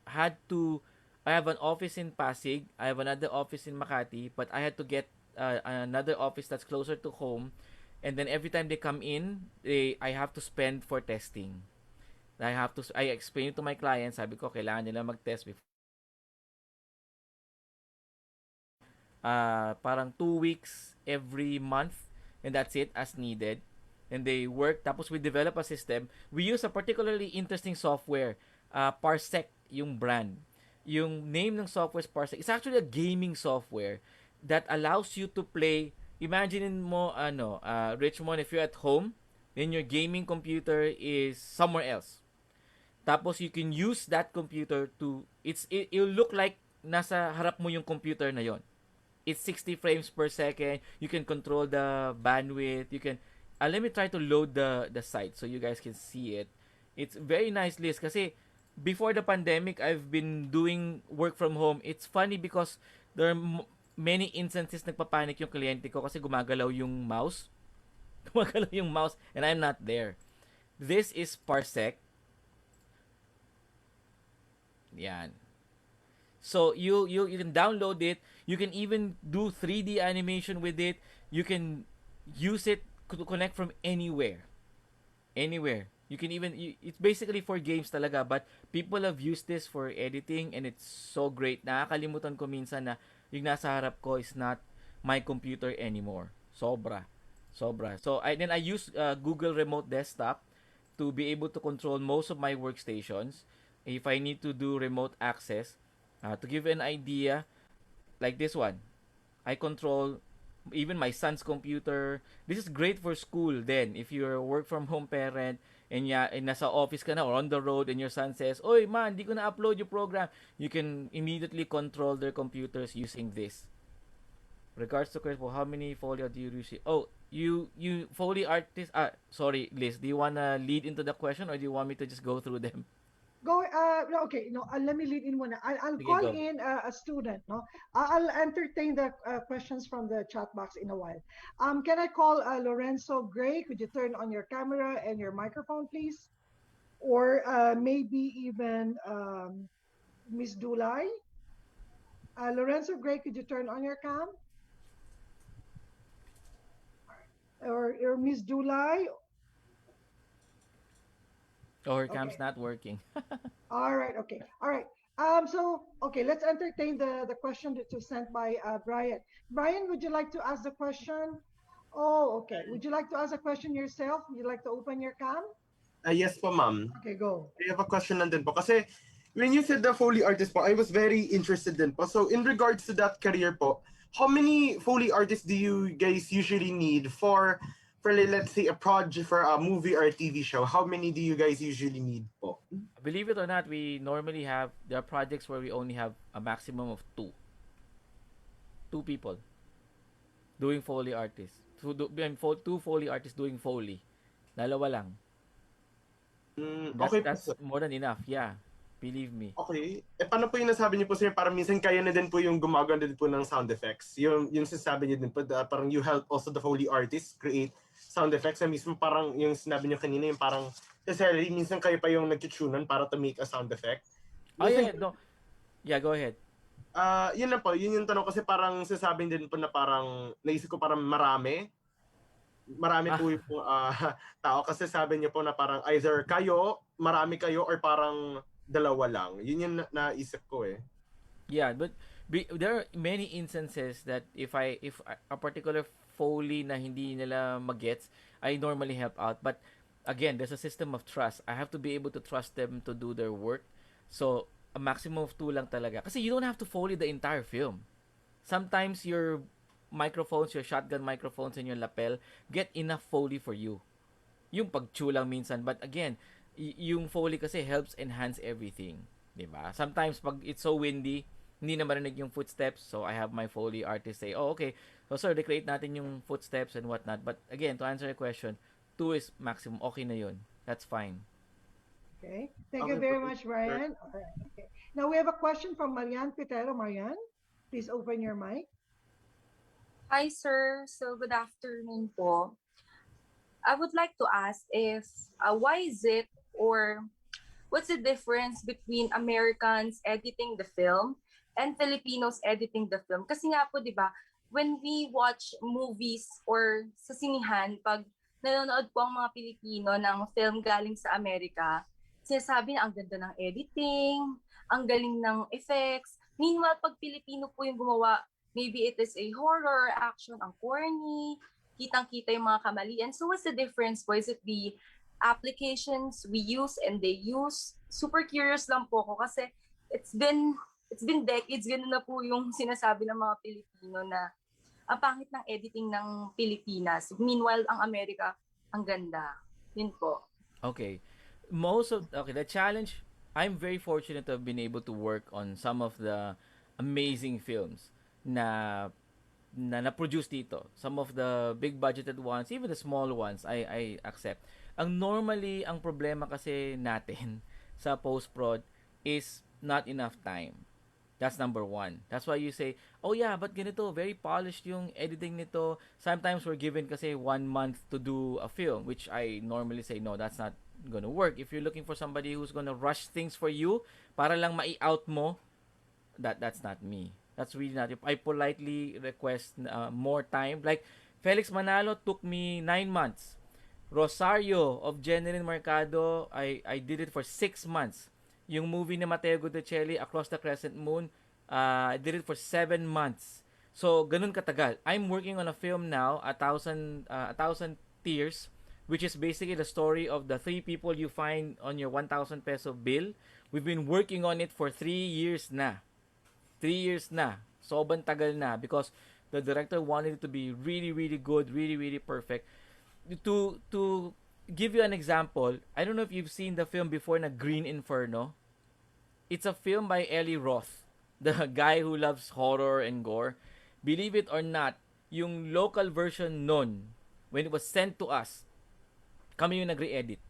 have an office in Pasig. I have another office in Makati, but I had to get another office that's closer to home. and then every time they come in, I have to spend for testing. I explain to my clients, sabi ko, kailangan nila mag-test before parang 2 weeks every month, and that's it, as needed. And they work. Tapos we develop a system. We use a particularly interesting software, Parsec yung brand. Yung name ng software is Parsec. It's actually a gaming software that allows you to play. Imagine mo Richmond, if you're at home, then your gaming computer is somewhere else. Tapos you can use that computer to it'll look like nasa harap mo yung computer na yon. It's 60 frames per second. You can control the bandwidth. You can let me try to load the site so you guys can see it. It's very nice list kasi before the pandemic I've been doing work from home. It's funny because there are many instances nagpapanik yung kliyente ko kasi gumagalaw yung mouse. Gumagalaw yung mouse and I'm not there. This is Parsec. Yan. So you can download it. You can even do 3D animation with it. You can use it to connect from anywhere. Anywhere. You can even it's basically for games talaga, but people have used this for editing and it's so great. Nakakalimutan ko minsan na yung nasa harap ko is not my computer anymore. Sobra. Sobra. So I use Google Remote Desktop to be able to control most of my workstations. If I need to do remote access, to give you an idea, like this one, I control even my son's computer. This is great for school then. If you're a work from home parent and nasa office ka na or on the road and your son says, "Oy man, di ko na upload yung program." You can immediately control their computers using this. Regards to question, how many folio do you receive? Oh, you Foley artist. Sorry, Liz. Do you wanna lead into the question or do you want me to just go through them?
Go, no, okay, no, let me lead in one. I'll
Sige,
call
go.
in a student, no? I'll entertain the questions from the chat box in a while. Can I call Lorenzo Gray? Could you turn on your camera and your microphone, please? Or maybe even Miss Dulay? Lorenzo Gray, could you turn on your cam? Or Miss Dulay?
Oh, her cam's
Okay.
not working.
All right. Okay. All right. Okay, let's entertain the question that was sent by Brian. Brian, would you like to ask the question? Oh, okay. Would you like to ask a question yourself? Would you like to open your cam?
Yes po, ma'am.
Okay, go.
I have a question nandun po. Kasi when you said the Foley artist po, I was very interested din po. So in regards to that career po, how many Foley artists do you guys usually need for let's say a project for a movie or a TV show? How many do you guys usually need po?
Believe it or not, we normally have there are projects where we only have a maximum of two people doing Foley artists. Two Foley artists doing Foley. Dalawa lang.
Okay po,
That's
sir.
more than enough. Yeah, believe me.
Okay. Paano po yung nasabi niyo po, sir? Parang minsan kaya na din po yung gumaganda din po ng sound effects. Yung sinasabi niyo din po, parang you help also the Foley artists create sound effects. Na mismo parang yung sinabi niyo kanina, yung parang necessarily, minsan kayo pa yung nagtutunan para to make a sound effect.
Oh
Minsan,
yeah, no. Yeah, go ahead.
yun lang po, yun yung tanong kasi parang sasabing din po na parang naisip ko parang marami
Ah,
po yung tao kasi sabi niyo po na parang either kayo, marami kayo or parang dalawa lang. Yun yung naisip ko eh.
yeah, but there are many instances that if a particular Foley na hindi nila magets, I normally help out. But again, there's a system of trust. I have to be able to trust them to do their work. So, a maximum of two lang talaga. Kasi you don't have to Foley the entire film. Sometimes your microphones, your shotgun microphones and your lapel get enough Foley for you. Yung pag-chew lang minsan. But again, yung Foley kasi helps enhance everything. 'Di ba? Sometimes pag it's so windy, hindi na marinig yung footsteps. So I have my Foley artist say, oh okay, so sir, recreate natin yung footsteps and whatnot. But again, to answer your question, two is maximum. Okay na yun. That's fine.
Okay. Thank you
Okay
very
po,
much,
sir.
Brian. All right. Okay. Now we have a question from Marian Pitero. Marian, please open your mic.
Hi, sir. So, good afternoon po. I would like to ask if why is it or what's the difference between Americans editing the film and Filipinos editing the film? Kasi nga po, di ba, when we watch movies or sa sinihan, pag nanonood po ang mga Pilipino ng film galing sa Amerika, sinasabi na ang ganda ng editing, ang galing ng effects. Meanwhile, pag Pilipino po yung gumawa, maybe it is a horror, action, ang corny, kitang-kita yung mga kamalian. So what's the difference po? Is it the applications we use and they use? Super curious lang po ako kasi it's been decades, ganun na po yung sinasabi ng mga Pilipino na ang pangit ng editing ng Pilipinas. Meanwhile, ang Amerika, ang ganda. Yun po.
Okay. The challenge, I'm very fortunate to have been able to work on some of the amazing films na na-produce dito. Some of the big budgeted ones, even the small ones, I accept. Ang problema kasi natin sa post-prod is not enough time. That's number one. That's why you say, oh yeah, but ganito, very polished yung editing nito. Sometimes we're given kasi 1 month to do a film, which I normally say, no, that's not gonna work. If you're looking for somebody who's gonna rush things for you, para lang mai-out mo, that's not me. That's really not. If I politely request more time, like Felix Manalo took me 9 months. Rosario of Jeneline Mercado, I did it for 6 months. Yung movie ni Mateo Guidicelli, Across the Crescent Moon, I did it for 7 months. So, ganun katagal. I'm working on a film now, A Thousand Tears, which is basically the story of the 3 people you find on your 1,000 peso bill. We've been working on it for 3 years na. 3 years na. Sobrang tagal na because the director wanted it to be really, really good, really, really perfect. To give you an example, I don't know if you've seen the film before na Green Inferno. It's a film by Eli Roth, the guy who loves horror and gore. Believe it or not, yung local version nun, when it was sent to us, kami yung nagre-edit.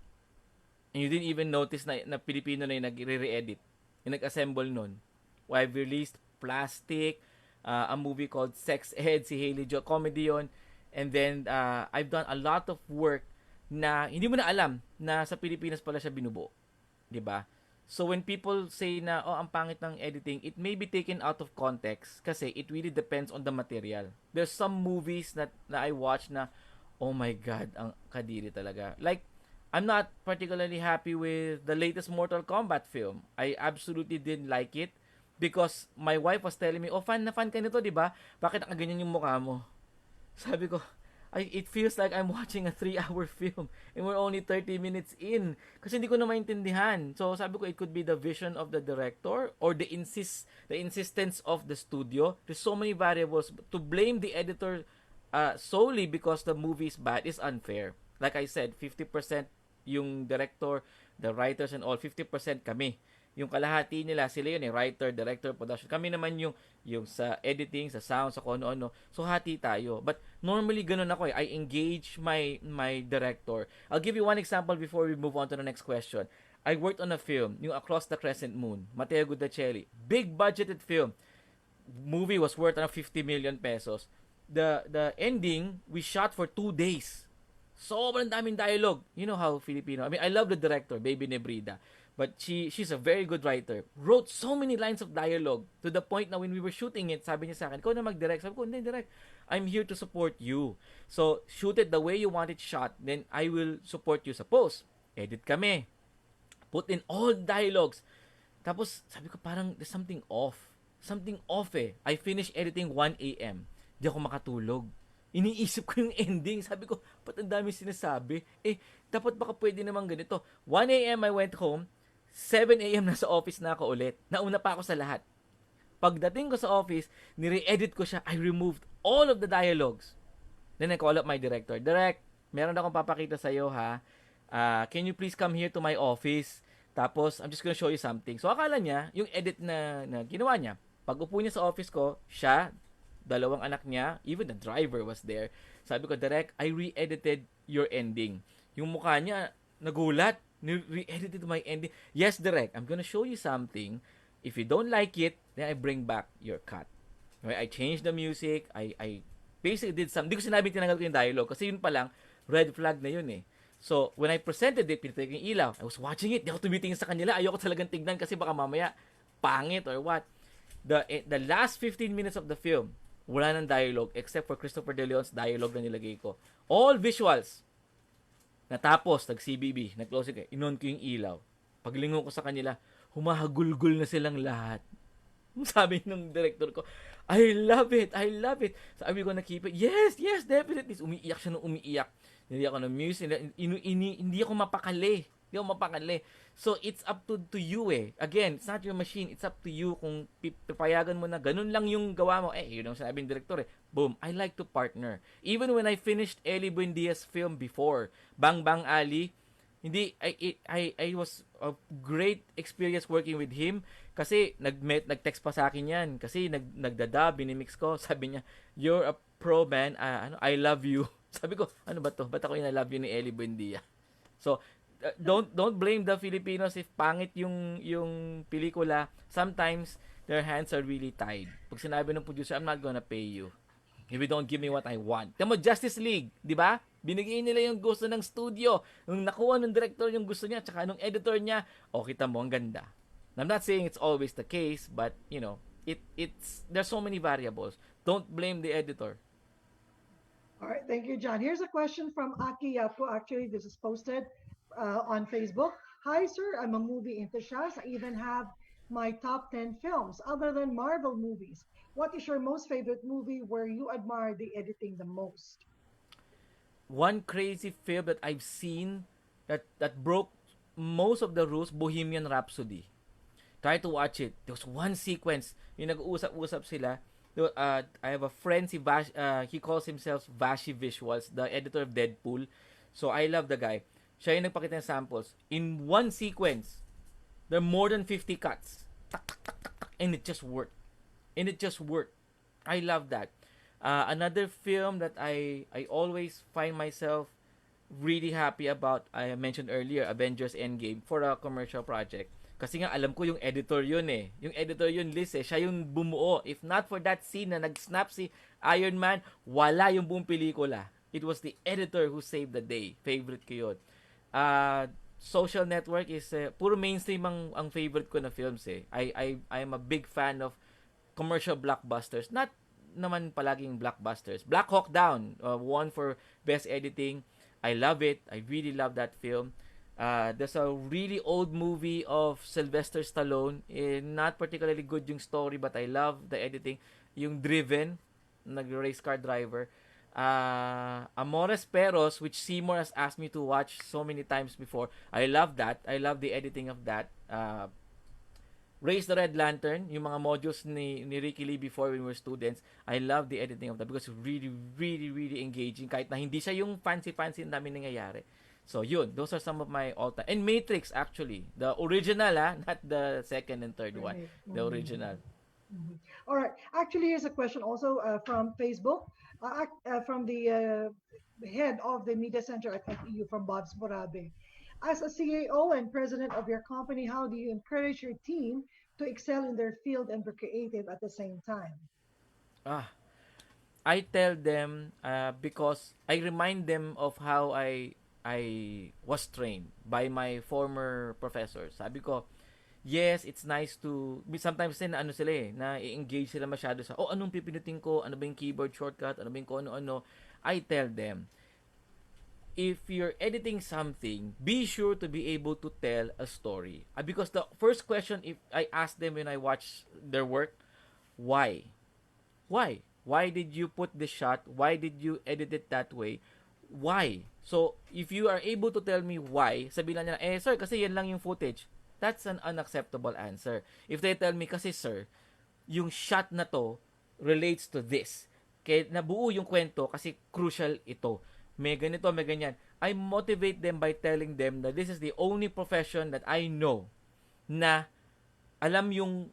And you didn't even notice na Pilipino na yung nagre-edit. Yung nag-assemble nun. I've released Plastic, a movie called Sex Ed, si Hailey Jo, comedy yun. And then, I've done a lot of work na hindi mo na alam na sa Pilipinas pala siya binubuo. 'Di ba? So when people say na ang pangit ng editing, it may be taken out of context kasi it really depends on the material. There's some movies na I watch na oh my god, ang kadiri talaga. Like I'm not particularly happy with the latest Mortal Kombat film. I absolutely didn't like it because my wife was telling me, "Oh, fan na fan ka nito, 'di ba? Bakit ang ganyan yung mukha mo?" Sabi ko, it feels like I'm watching a 3-hour film and we're only 30 minutes in. Kasi hindi ko na maintindihan. So sabi ko, it could be the vision of the director or the insistence of the studio. There's so many variables. To blame the editor solely because the movie is bad is unfair. Like I said, 50% yung director, the writers and all, 50% kami. Yung kalahati nila, sila yun writer, director, production. Kami naman yung sa editing, sa sound, sa kung ano-ano. So, hati tayo. But, normally, ganun ako I engage my director. I'll give you one example before we move on to the next question. I worked on a film, yung Across the Crescent Moon, Mateo Guidicelli. Big budgeted film. Movie was worth 50 million pesos. The ending, we shot for 2 days. Sobrang daming dialogue. You know how Filipino, I love the director, Baby Nebrida. But she's a very good writer. Wrote so many lines of dialogue to the point na when we were shooting it, sabi niya sa akin, ikaw na mag-direct. Sabi ko, hindi, direct. I'm here to support you. So, shoot it the way you want it shot. Then, I will support you sa post. Edit kami. Put in all dialogues. Tapos, sabi ko, parang there's something off. Something off eh. I finished editing 1 a.m. Di ako makatulog. Iniisip ko yung ending. Sabi ko, ba't ang dami sinasabi? Dapat baka pwede naman ganito. 1 a.m. I went home. 7 a.m. nasa office na ako ulit. Nauna pa ako sa lahat. Pagdating ko sa office, nire-edit ko siya. I removed all of the dialogues. Then I call up my director. Direct, meron akong papakita sa'yo ha. Can you please come here to my office? Tapos, I'm just gonna show you something. So, akala niya, yung edit na ginawa niya. Pag upo niya sa office ko, siya, 2 anak niya, even the driver was there. Sabi ko, Direct, I re-edited your ending. Yung mukha niya, nagulat. Re-edited my ending. Yes, Direct, I'm gonna show you something. If you don't like it, then I bring back your cut. Okay, I changed the music. I basically did some. Hindi ko sinabing tinanggal ko yung dialogue kasi yun pa lang, red flag na yun eh. So, when I presented it, pinatay ko yung ilaw. I was watching it. Di ako tumitingin sa kanila. Ayoko talagang tignan kasi baka mamaya pangit or what. The last 15 minutes of the film, Wala nang dialogue except for Christopher De Leon's dialogue na nilagay ko. All visuals. Natapos, nag-CBB, nag-closing ko, inon ko yung ilaw. Paglingon ko sa kanila, humahagulgol na silang lahat. Sabi ng director ko, I love it, I love it. Sabi ko na keep it, yes, yes, definitely. Umiiyak siya nung umiiyak. Hindi ako ng music, hindi ako mapakali. Hindi ako mapakali. So, it's up to you eh. Again, it's not your machine. It's up to you kung papayagan mo na ganun lang yung gawa mo. Yun ang sabi ng director eh. Boom, I like to partner. Even when I finished Eli Buendia's film before, Bang Bang Ali, hindi, I was a great experience working with him kasi nag-text pa sa akin yan. Kasi nagdadab, binimix ko. Sabi niya, you're a pro man, I love you. Sabi ko, ano ba to? Ba't ako yung I love you ni Eli Buendia? So, don't blame the Filipinos if pangit yung pelikula. Sometimes their hands are really tied. Pag sinabi ng producer, I'm not gonna pay you if you don't give me what I want. Tama, Justice League, di ba? Binigay nila yung gusto ng studio. Nung nakuha ng director yung gusto niya, tsaka nung editor niya, kita mo, ang ganda. I'm not saying it's always the case, but, it's there's so many variables. Don't blame the editor.
All right, thank you, John. Here's a question from Aki Yapo. Actually, this is posted on Facebook. Hi, sir. I'm a movie enthusiast. I even have my top 10 films other than Marvel movies. What is your most favorite movie where you admire the editing the most?
One crazy film that I've seen that broke most of the rules, Bohemian Rhapsody. Try to watch it. There was one sequence, yung nag-uusap-usap sila. I have a friend, he calls himself Vashi Visuals, the editor of Deadpool. So I love the guy. Siya yung nagpakita ng samples. In one sequence, there are more than 50 cuts. Tak, tak, tak, tak, tak, and it just worked. I love that. Another film that I always find myself really happy about, I mentioned earlier, Avengers Endgame, for a commercial project. Kasi nga, alam ko yung editor yun eh. Yung editor yun, Liz eh. Siya yung bumuo. If not for that scene na nag-snap si Iron Man, wala yung buong pelikula. It was the editor who saved the day. Favorite ko yun. Social Network is, puro mainstream ang favorite ko na films eh. I'm a big fan of commercial blockbusters. Not naman palaging blockbusters. Black Hawk Down, won for Best Editing. I love it. I really love that film. There's a really old movie of Sylvester Stallone. Not particularly good yung story, but I love the editing. Yung Driven, nag-race car driver. Amores Perros, which Seymour has asked me to watch so many times before. I love that. I love the editing of that. Raise the Red Lantern, yung mga modules ni Ricky Lee before when we were students. I love the editing of that because it's really, really, really engaging. Kahit na hindi siya yung fancy-fancy na namin nangyayari. So, yun. Those are some of my all-time. And Matrix, actually. The original, not the second and third one. The original.
Mm-hmm. All right. Actually, here's a question also from Facebook, from the head of the media center at FEU, from Bob Sporabe. As a CAO and president of your company, how do you encourage your team to excel in their field and be creative at the same time?
I tell them because I remind them of how I was trained by my former professors. Sabi ko, yes, it's nice to, sometimes din ano sila na i-engage sila masyado sa, anong pipinutin ko, ano ba yung keyboard shortcut, ano ba yung ano-ano. I tell them, if you're editing something, be sure to be able to tell a story. Because the first question if I ask them when I watch their work, why? Why? Why did you put the shot? Why did you edit it that way? Why? So, if you are able to tell me why, sabihin lang nila, sir, kasi yan lang yung footage. That's an unacceptable answer. If they tell me, kasi sir, yung shot na to relates to this. Kaya nabuo yung kwento kasi crucial ito. May ganito, may ganyan. I motivate them by telling them that this is the only profession that I know na alam yung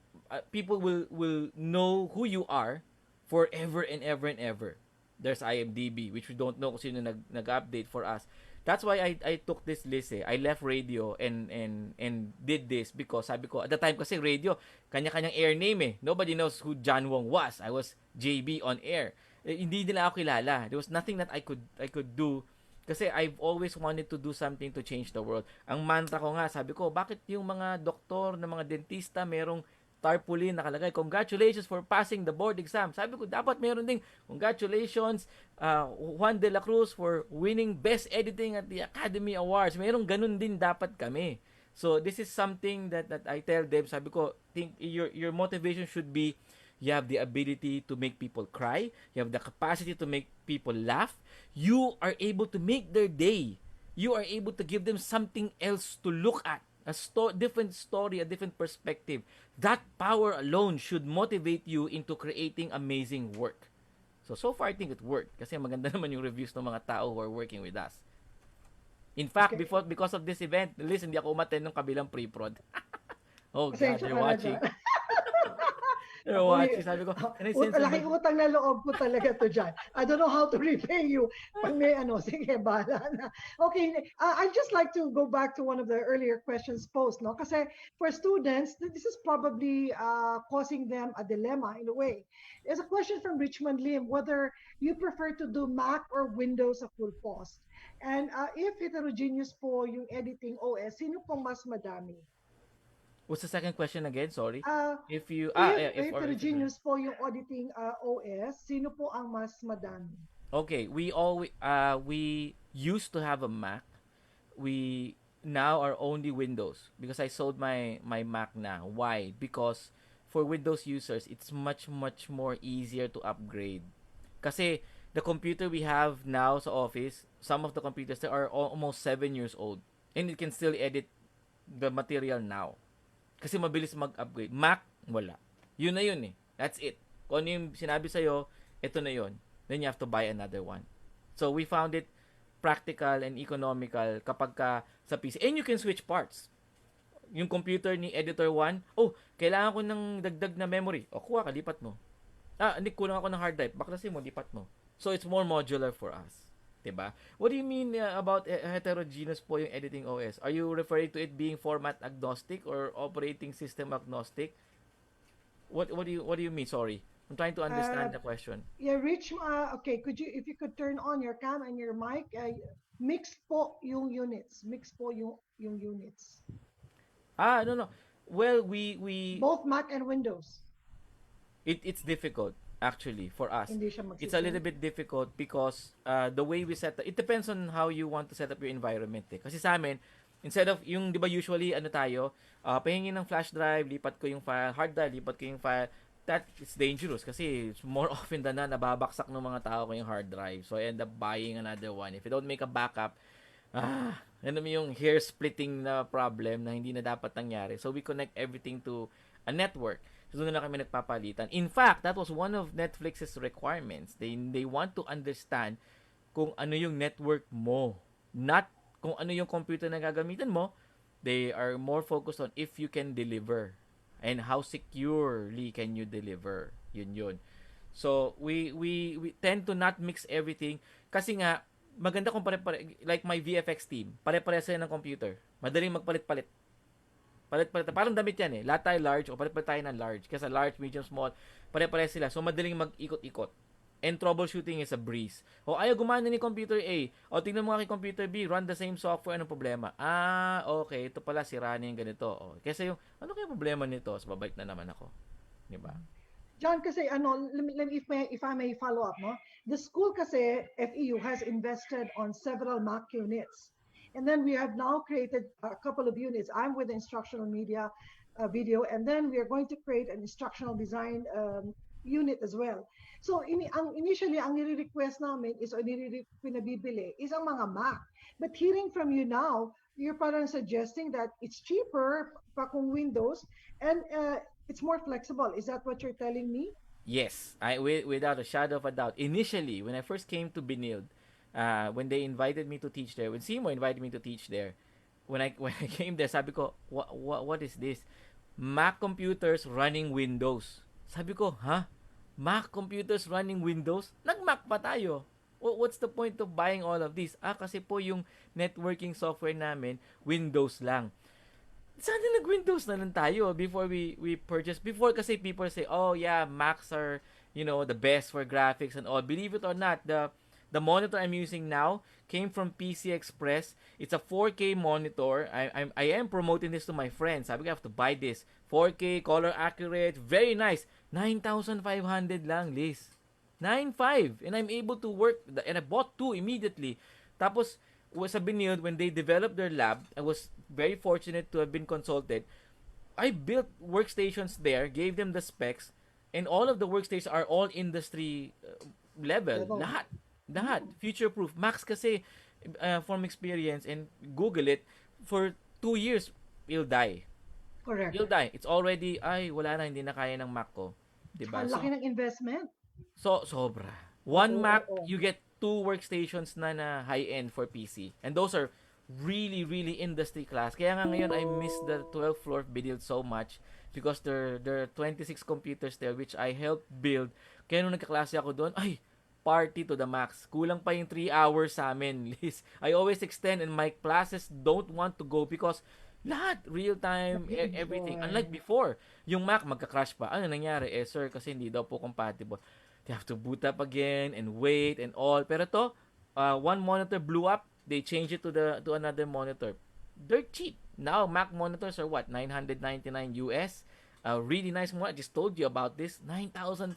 people will know who you are forever and ever and ever. There's IMDb, which we don't know kung sino nag-update for us. That's why I took this list I left radio and did this because sabi ko, at the time kasi radio, kanya-kanyang air name Nobody knows who John Wong was. I was JB on air. Hindi nila ako kilala. There was nothing that I could do kasi I've always wanted to do something to change the world. Ang mantra ko nga, sabi ko, bakit yung mga doktor, na mga dentista, merong tarpaulin nakalagay, congratulations for passing the board exam. Sabi ko, dapat meron ding, congratulations, Juan de la Cruz for winning Best Editing at the Academy Awards. Meron ganun din dapat kami. So, this is something that I tell them. Sabi ko, think your motivation should be, you have the ability to make people cry. You have the capacity to make people laugh. You are able to make their day. You are able to give them something else to look at. Different story, a different perspective. That power alone should motivate you into creating amazing work. So far, I think it worked. Kasi maganda naman yung reviews ng mga tao who are working with us. In fact,
Okay.
because of this event, listen, hindi ako umattend ng kabilang pre-prod. Oh God,
Pasensya
they're
ka na
watching.
dyan.
They're
Ako,
watching. Sabi ko, can I send
laking
some...
utang na loob ko talaga to dyan. I don't know how to repay you. Pag may sige, bahala na. Okay, I'd just like to go back to one of the earlier questions posed, no? Kasi for students, this is probably causing them a dilemma in a way. There's a question from Richmond Lim, whether you prefer to do Mac or Windows sa full post. And if heterogeneous po yung editing OS, sino pong mas madami?
What's the second question again? Sorry.
Uh,
If you...
if
or
heterogeneous po yung auditing OS, sino po ang mas madami?
Okay, we used to have a Mac. We now are only Windows because I sold my Mac now. Why? Because for Windows users, it's much more easier to upgrade. Kasi the computer we have now sa office, some of the computers that are almost 7 years old, and it can still edit the material now. Kasi mabilis mag-upgrade. Mac, wala. Yun na yun eh. That's it. Kung ano yung sinabi sa'yo, ito na yun. Then you have to buy another one. So we found it practical and economical kapag ka sa PC. And you can switch parts. Yung computer ni Editor 1, kailangan ko ng dagdag na memory. Kuha ka, lipat mo. Hindi, kulang ako ng hard drive. Baklasin mo, lipat mo. So it's more modular for us. Diba? What do you mean about heterogeneous po yung editing OS? Are you referring to it being format agnostic or operating system agnostic? What do you mean? Sorry. I'm trying to understand the question.
Yeah, Rich, okay, if you could turn on your cam and your mic, mix po yung units. Mix po yung units.
No. Well, we
Both Mac and Windows.
it's difficult actually for us.
Hindi siya
It's a
magsisync.
little bit difficult because the way we set up, it depends on how you want to set up your environment eh. Kasi sa amin, instead of yung 'di ba usually pahingin ng flash drive, lipat ko yung file, hard drive, lipat ko yung file. That is dangerous kasi it's more often than not nababaksak ng mga tao ko yung hard drive. So I end up buying another one. If you don't make a backup, ano yung hair splitting na problem na hindi na dapat nangyari. So we connect everything to a network. So doon na kami nagpapalitan. In fact, that was one of Netflix's requirements. They want to understand kung ano yung network mo. Not kung ano yung computer na gagamitin mo. They are more focused on if you can deliver and how securely can you deliver. Yun. So we tend to not mix everything kasi nga maganda kung pare-pare, like my VFX team, pare-pare sila ng computer. Madaling magpalit-palit. Palit-palit. Parang damit yan eh. Lahat tayo large o palit-palit tayo ng large. Kasi large, medium, small, pare-pare sila. So, madaling mag-ikot-ikot. And troubleshooting is a breeze. Ayaw gumana ni computer A. Tingnan mo nga kay computer B, run the same software, anong problema? Okay, ito pala, sira na yung ganito. Kasi yung, ano kaya problema nito? So, babalik na naman ako. Diba?
John, kasi if I may follow up, no? The school kasi, FEU, has invested on several Mac units. And then we have now created a couple of units. I'm with the instructional media video, and then we are going to create an instructional design unit as well. So initially, ang nire-request namin is, o pinabibili, is ang mga Mac. But hearing from you now, you're parang suggesting that it's cheaper pa kung Windows, and it's more flexible. Is that what you're telling me?
Yes, without a shadow of a doubt. Initially, when I first came to Binild, when they invited me to teach there, when Seymour invited me to teach there, when I came there, sabi ko, what is this? Mac computers running Windows. Sabi ko, Mac computers running Windows? Nag-Mac pa tayo. What's the point of buying all of this? Kasi po yung networking software namin, Windows lang. Sana nag-Windows na lang tayo before we purchase. Before kasi people say, Macs are, the best for graphics and all. Believe it or not, the monitor I'm using now came from PC Express. It's a 4K monitor. I am promoting this to my friends. Sabi ko, I have to buy this. 4K, color accurate, very nice. 9,500 lang, Liz. 9,500. And I'm able to work, and I bought two immediately. Tapos, was sa Binild, when they developed their lab, I was very fortunate to have been consulted. I built workstations there, gave them the specs, and all of the workstations are all industry level.
Level.
Lahat. Lahat. Future proof. Max kasi, from experience, and Google it, for 2 years, it'll die.
Correct.
You'll die. It's already, ay, wala na, hindi na kaya ng Mac ko. Diba?
Ang laki ng investment.
Sobra. One
Oo,
Mac,
oo.
you get two workstations na high-end for PC. And those are really, really industry class. Kaya nga ngayon, I miss the 12th floor build so much because there are 26 computers there which I helped build. Kaya nung nagkaklase ako doon, ay, party to the max. Kulang pa yung 3 hours sa amin, Liz. I always extend and my classes don't want to go because lahat, real time, everything. Unlike before, yung Mac magka-crash pa. Ano nangyari? Sir, kasi hindi daw po compatible. They have to boot up again and wait and all. Pero to, one monitor blew up, they changed it to another monitor. They're cheap. Now, Mac monitors are what? $999 US. Really nice one. I just told you about this. 9,500.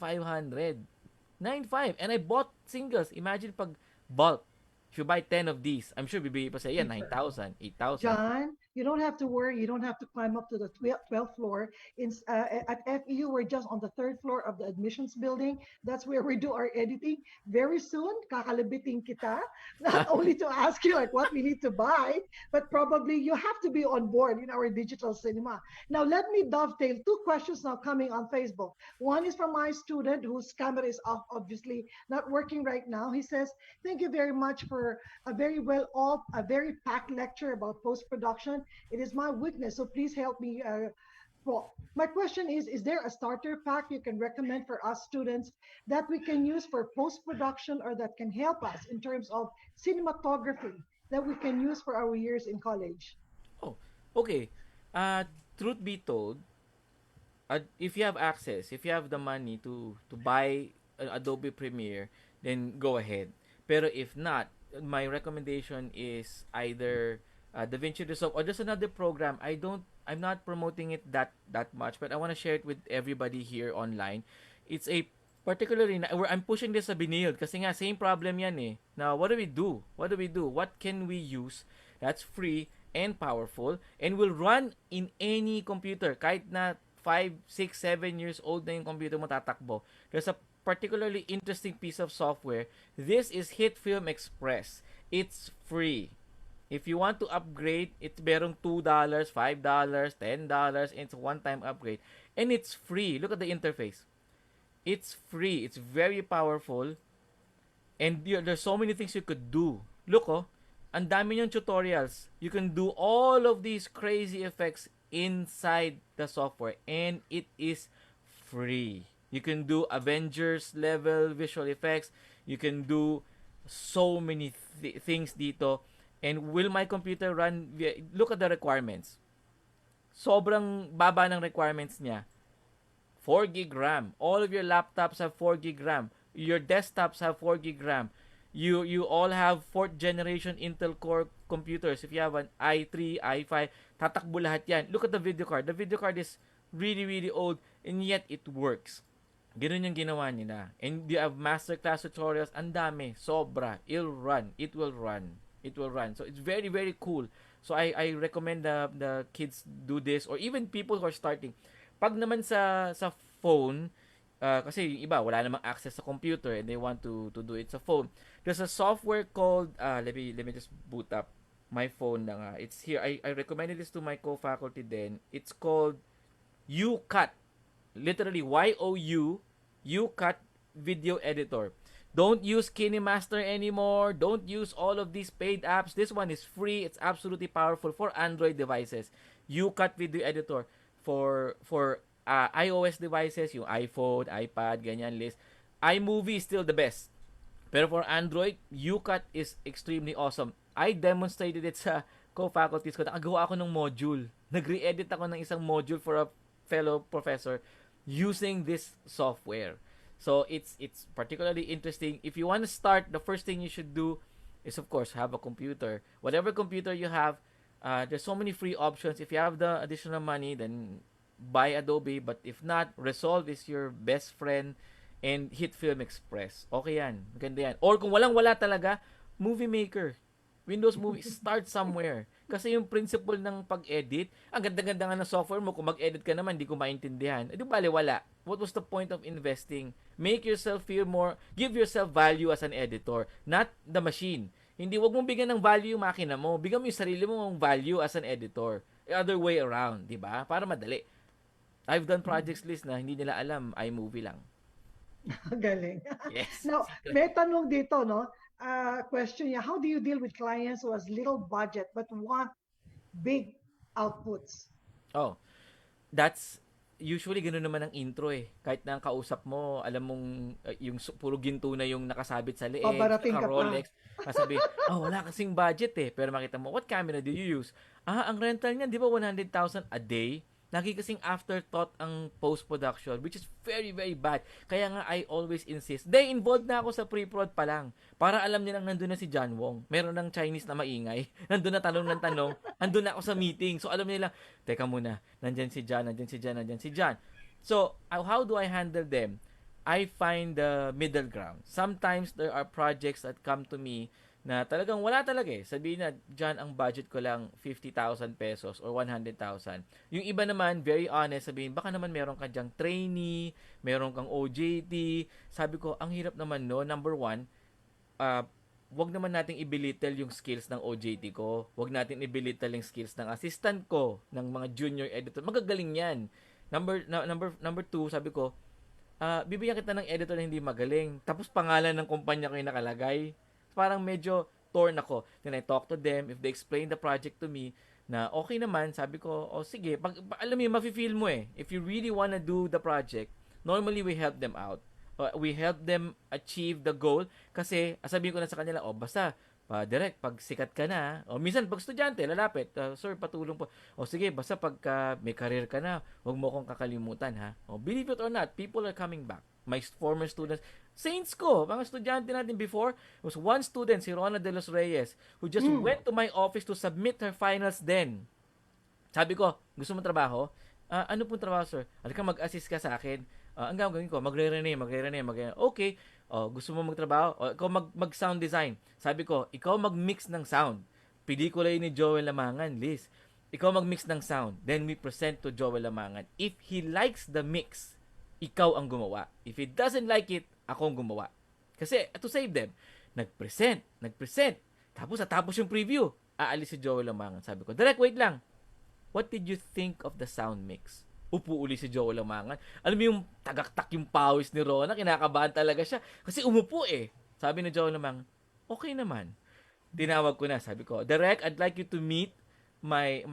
9,500. And I bought singles. Imagine pag bulk. If you buy 10 of these, I'm sure bibigay pa sa yan 9,000, 8,000.
John, you don't have to worry. You don't have to climb up to the 12th floor. At FEU, we're just on the third floor of the admissions building. That's where we do our editing. Very soon, kakalabitin kita. Not only to ask you like what we need to buy, but probably you have to be on board in our digital cinema. Now, let me dovetail. Two questions now coming on Facebook. One is from my student whose camera is off, obviously not working right now. He says, thank you very much for a very packed lecture about post-production. It is my weakness, so please help me. Well, my question is there a starter pack you can recommend for us students that we can use for post-production or that can help us in terms of cinematography that we can use for our years in college?
Oh, okay. Truth be told, if you have access, if you have the money to buy Adobe Premiere, then go ahead. Pero if not, my recommendation is either DaVinci Resolve or there's another program. I'm not promoting it that much, but I want to share it with everybody here online. It's a particularly where I'm pushing this sa Binild kasi nga same problem yan eh. Now, what do we do? What can we use that's free and powerful and will run in any computer kahit na 5, 6, 7 years old na yung computer mo tatakbo. There's a particularly interesting piece of software. This is Hit Film Express. It's free. If you want to upgrade, it's merong $2, $5, $10. It's a one-time upgrade. And it's free. Look at the interface. It's free. It's very powerful. And there's so many things you could do. Look, ang dami yung tutorials. You can do all of these crazy effects inside the software. And it is free. You can do Avengers level visual effects. You can do so many things dito. And will my computer run? Look at the requirements. Sobrang baba ng requirements niya. 4 gig RAM. All of your laptops have 4 gig RAM. Your desktops have 4 gig RAM. You all have 4th generation Intel Core computers. If you have an i3, i5, tatakbo lahat yan. Look at the video card. The video card is really, really old and yet it works. Ganun yung ginawa nila. And you have masterclass tutorials. Ang dami. Sobra. It'll run. It will run. So it's very, very cool. So I recommend the kids do this or even people who are starting. Pag naman sa phone, kasi yung iba wala namang access sa computer and they want to do it sa phone. There's a software called let me just boot up my phone na nga. It's here. I recommended this to my co-faculty then. It's called UCut. Literally UCut video editor. Don't use KineMaster anymore. Don't use all of these paid apps. This one is free. It's absolutely powerful for Android devices. UCut video editor for iOS devices, yung iPhone, iPad, ganyan list. iMovie is still the best. Pero for Android, UCut is extremely awesome. I demonstrated it sa co-faculties ko. Nakagawa ako ng module. Nag-re-edit ako ng isang module for a fellow professor using this software. So it's particularly interesting. If you want to start, the first thing you should do is of course have a computer. Whatever computer you have, there's so many free options. If you have the additional money, then buy Adobe. But if not, Resolve is your best friend, and hit Film Express. Okay yan. Maganda yan. Or kung walang-wala talaga, Movie Maker. Windows Movie, start somewhere. Kasi yung principle ng pag-edit, ang ganda-ganda nga ng software mo, kung mag-edit ka naman, hindi ko maintindihan. Di bale, wala. What was the point of investing? Make yourself feel more, give yourself value as an editor, not the machine. Hindi, wag mong bigyan ng value yung makina mo. Bigyan mo yung sarili mo ng value as an editor. The other way around, di ba? Para madali. I've done projects list na hindi nila alam, iMovie lang.
Galing.
Yes.
Now, may tanong dito, no? Question niya, how do you deal with clients who has little budget but want big outputs?
Oh, that's usually ganoon naman ang intro eh. Kahit na ang kausap mo, alam mong yung puro ginto na yung nakasabit sa leeg,
Pabarating ka pa.
Rolex. Masabi, wala kasing budget eh. Pero makita mo, what camera do you use? Ang rental niyan, di ba 100,000 a day? Lagi kasing afterthought ang post-production, which is very, very bad. Kaya nga, I always insist. Involved na ako sa pre-prod pa lang. Para alam nilang nandun na si John Wong. Meron ng Chinese na maingay. Nandun na tanong ng tanong. Nandun na ako sa meeting. So, alam nila, teka muna, nandyan si John, nandyan si John, nandyan si John. So, how do I handle them? I find the middle ground. Sometimes, there are projects that come to me na talagang wala talaga eh. Sabihin na, John, ang budget ko lang 50,000 pesos or 100,000. Yung iba naman, very honest, sabihin, baka naman meron ka dyang trainee, meron kang OJT. Sabi ko, ang hirap naman no. Number one, wag naman nating i-belittle yung skills ng OJT ko. Wag natin i-belittle yung skills ng assistant ko, ng mga junior editor. Magagaling yan. Number two, sabi ko, bibigyan kita ng editor na hindi magaling. Tapos pangalan ng kumpanya ko yung nakalagay. Parang medyo torn ako. Then I talk to them. If they explain the project to me, na okay naman, sabi ko, sige, alam mo, mafe-feel mo eh. If you really wanna do the project, normally we help them out. We help them achieve the goal. Kasi, sabihin ko na sa kanila, basta, direct, pag sikat ka na, minsan, pag estudyante, lalapit, sir, patulong po. Sige, basta pagka may career ka na, huwag mo akong kakalimutan, ha? Believe it or not, people are coming back. My former students, saints ko, mga estudyante natin before, was one student, si Rona de los Reyes, who just went to my office to submit her finals then. Sabi ko, gusto mo trabaho? Ano pong trabaho, sir? Halika mag-assist ka sa akin. Ang gagawin ko, magre-rename. Okay, gusto mo magtrabaho? Ikaw mag-sound design. Sabi ko, ikaw mag-mix ng sound. Pelikula yun ni Joel Lamangan, Liz. Ikaw mag-mix ng sound. Then we present to Joel Lamangan. If he likes the mix, ikaw ang gumawa. If he doesn't like it, ako ang gumawa. Kasi, to save them, nag-present. Tapos yung preview, aalis si Joel Lamangan. Sabi ko, direct, wait lang. What did you think of the sound mix? Upo uli si Joel Lamangan. Alam mo yung tagaktak yung pawis ni Rona, kinakabahan talaga siya. Kasi umupo eh. Sabi ni Joel Lamangan, okay naman. Tinawag ko na, sabi ko, direct, I'd like you to meet my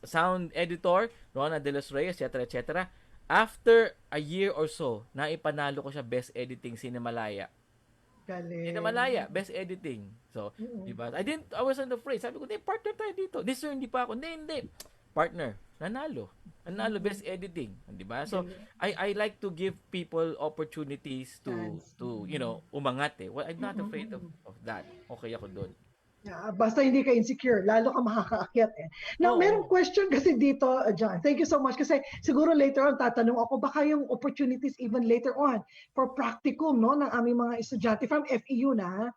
sound editor, Rona de los Reyes, etc. After a year or so, naipanalo ko siya Best Editing Cinemalaya.
Galing.
Cinemalaya, Best Editing. So, diba? I wasn't afraid. Sabi ko, partner tayo dito. This sir, hindi pa ako. Hindi. Partner, nanalo, Best Editing. Diba? So, I like to give people opportunities to umangat eh. Well, I'm not afraid of that. Okay ako doon.
Yeah, basta hindi ka insecure, lalo ka makakaakyat eh. Now, merong question kasi dito, John. Thank you so much. Kasi siguro later on, tatanong ako, baka yung opportunities even later on for practicum, no, ng aming mga estudyante from FEU na,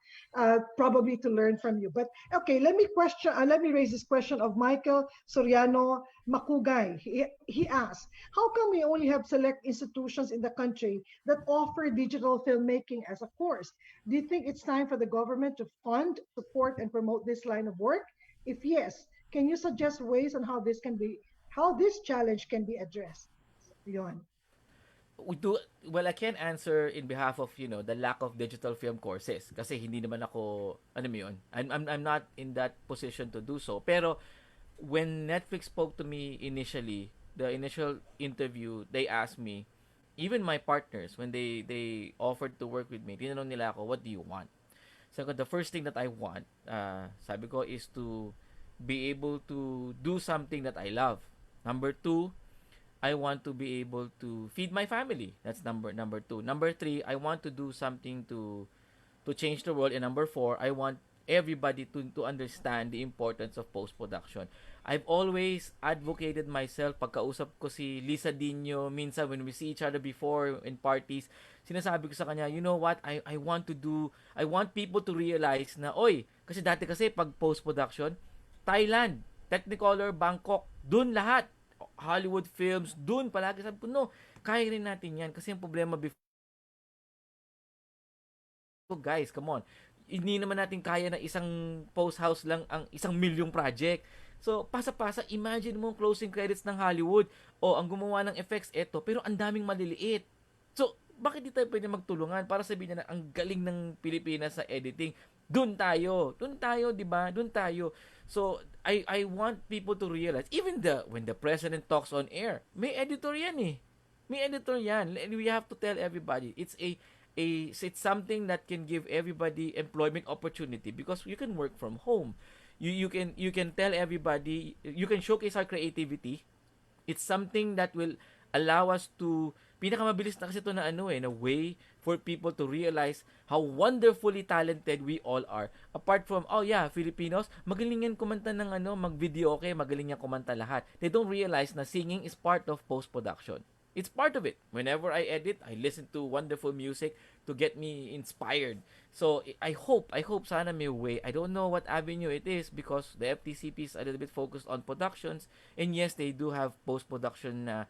probably to learn from you. But okay, let me raise this question of Michael Soriano Makugay. He asked, how come we only have select institutions in the country that offer digital filmmaking as a course? Do you think it's time for the government to fund, support, and promote this line of work? If yes, can you suggest ways on how this challenge can be addressed? Yon.
I can't answer in behalf of, the lack of digital film courses kasi hindi naman ako, ano mo yun, I'm not in that position to do so. Pero when Netflix spoke to me initially, the initial interview, they asked me, even my partners, when they offered to work with me, tinanong nila ako, what do you want? So, the first thing that I want, sabi ko, is to be able to do something that I love. Number two, I want to be able to feed my family. That's number two. Number three, I want to do something to change the world. And number four, I want everybody to understand the importance of post-production. I've always advocated myself, pagkausap ko si Lisa Dino, minsan when we see each other before in parties, sinasabi ko sa kanya, you know what, I want people to realize na, oy, kasi dati kasi pag post-production, Thailand, Technicolor, Bangkok, dun lahat, Hollywood films, dun palagi. Sabi ko, no, kaya rin natin yan. Kasi yung problema before, guys, come on. Hindi naman natin kaya na isang post house lang ang 1 milyong project. So, pasa-pasa, imagine mo closing credits ng Hollywood. O, ang gumawa ng effects, eto. Pero ang daming maliliit. So, bakit di tayo pwede magtulungan para sabihin na ang galing ng Pilipinas sa editing? Doon tayo. Doon tayo, di ba? Doon tayo. So, I want people to realize, even when the president talks on air, may editor yan eh. May editor yan. And we have to tell everybody, it's something that can give everybody employment opportunity because you can work from home. You can tell everybody, you can showcase our creativity. It's something that will allow us to, pinakamabilis na kasi ito na na way for people to realize how wonderfully talented we all are. Apart from, oh yeah, Filipinos, magaling yan kumanta ng mag-video, okay, magaling yan kumanta lahat. They don't realize na singing is part of post-production. It's part of it. Whenever I edit, I listen to wonderful music to get me inspired. So, I hope sana may way. I don't know what avenue it is because the FTCP is a little bit focused on productions. And yes, they do have post-production na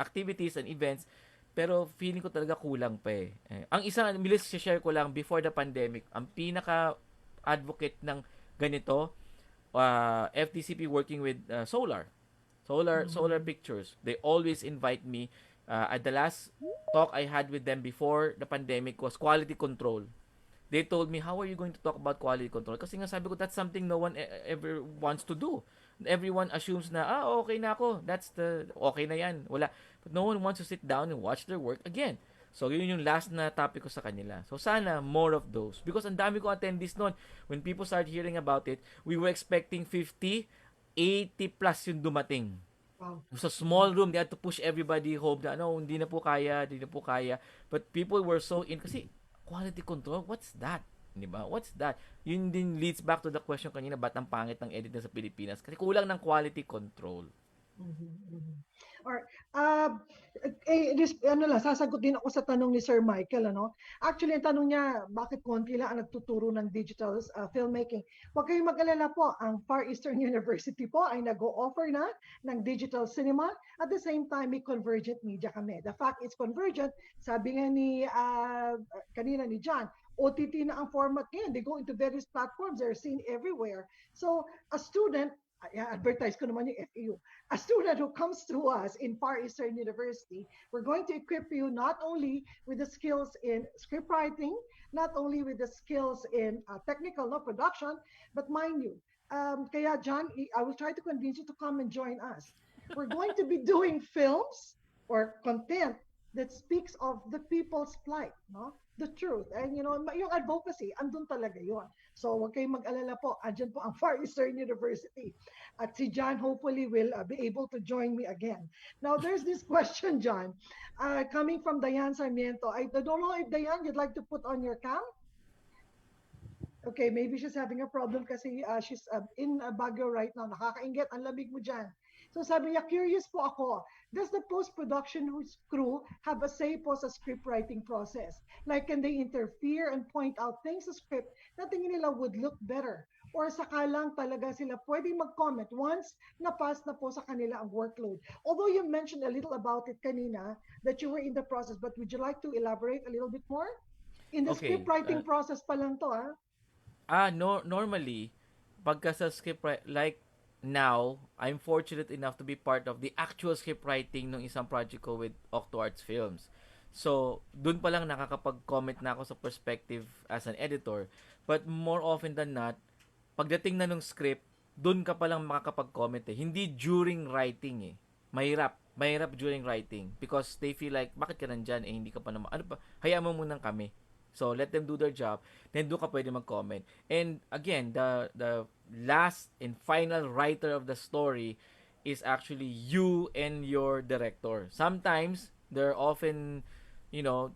activities and events. Pero feeling ko talaga kulang pa eh. Ang isang, bilis share ko lang, before the pandemic, ang pinaka-advocate ng ganito, FTCP working with Solar Pictures. They always invite me. At the last talk I had with them before the pandemic was quality control. They told me, how are you going to talk about quality control? Kasi nga sabi ko, that's something no one ever wants to do. Everyone assumes na, okay na ako. Okay na yan. Wala. But no one wants to sit down and watch their work again. So, yun yung last na topic ko sa kanila. So, sana more of those. Because ang dami ko attendees noon. When people start hearing about it, we were expecting 50, 80 plus yung dumating.
Wow.
Sa small room, they had to push everybody home na, hindi na po kaya. But people were so in, kasi quality control, what's that? Diba? What's that? Yun din leads back to the question kanina, ba't ang pangit ng edit na sa Pilipinas? Kasi kulang ng quality control.
Or sasagot din ako sa tanong ni Sir Michael, Actually, ang tanong niya, bakit konti lang ang nagtuturo ng digital filmmaking? Huwag kayong mag-alala po, ang Far Eastern University po ay nag-o-offer na ng digital cinema. At the same time, may convergent media kami. The fact it's convergent, sabi nga kanina ni John, OTT na ang format ngayon. They go into various platforms. They're seen everywhere. So, a student, advertise ko naman yung FEU. A student who comes to us in Far Eastern University, we're going to equip you not only with the skills in script writing, not only with the skills in technical production, but mind you, kaya John, I will try to convince you to come and join us. We're going to be doing films or content that speaks of the people's plight, the truth. And yung advocacy, andun talaga yun. So huwag kayong mag-alala po, andyan po ang Far Eastern University. At si John hopefully will be able to join me again. Now there's this question, John, coming from Diane Sarmiento. I don't know if Diane, you'd like to put on your cam? Okay, maybe she's having a problem kasi she's in Baguio right now. Nakakainggit, ang lamig mo dyan. So sabi niya, curious po ako, does the post-production crew have a say po sa script writing process? Like, can they interfere and point out things sa script na tingin nila would look better? Or saka lang talaga sila pwedeng mag-comment once na-pass na po sa kanila ang workload? Although you mentioned a little about it kanina, that you were in the process, but would you like to elaborate a little bit more? In the script writing process pa lang to,
Normally, pagka sa script like now, I'm fortunate enough to be part of the actual script writing ng isang project ko with Octo Arts Films. So, dun pa lang nakakapag-comment na ako sa perspective as an editor. But more often than not, pagdating na ng script, dun ka pa lang makakapag-comment eh. Hindi during writing eh. Mahirap during writing. Because they feel like, bakit ka nandyan eh, hindi ka pa naman, hayaan mo munang kami. So, let them do their job. Then, doon ka pwede mag-comment. And, again, the last and final writer of the story is actually you and your director. Sometimes, there are often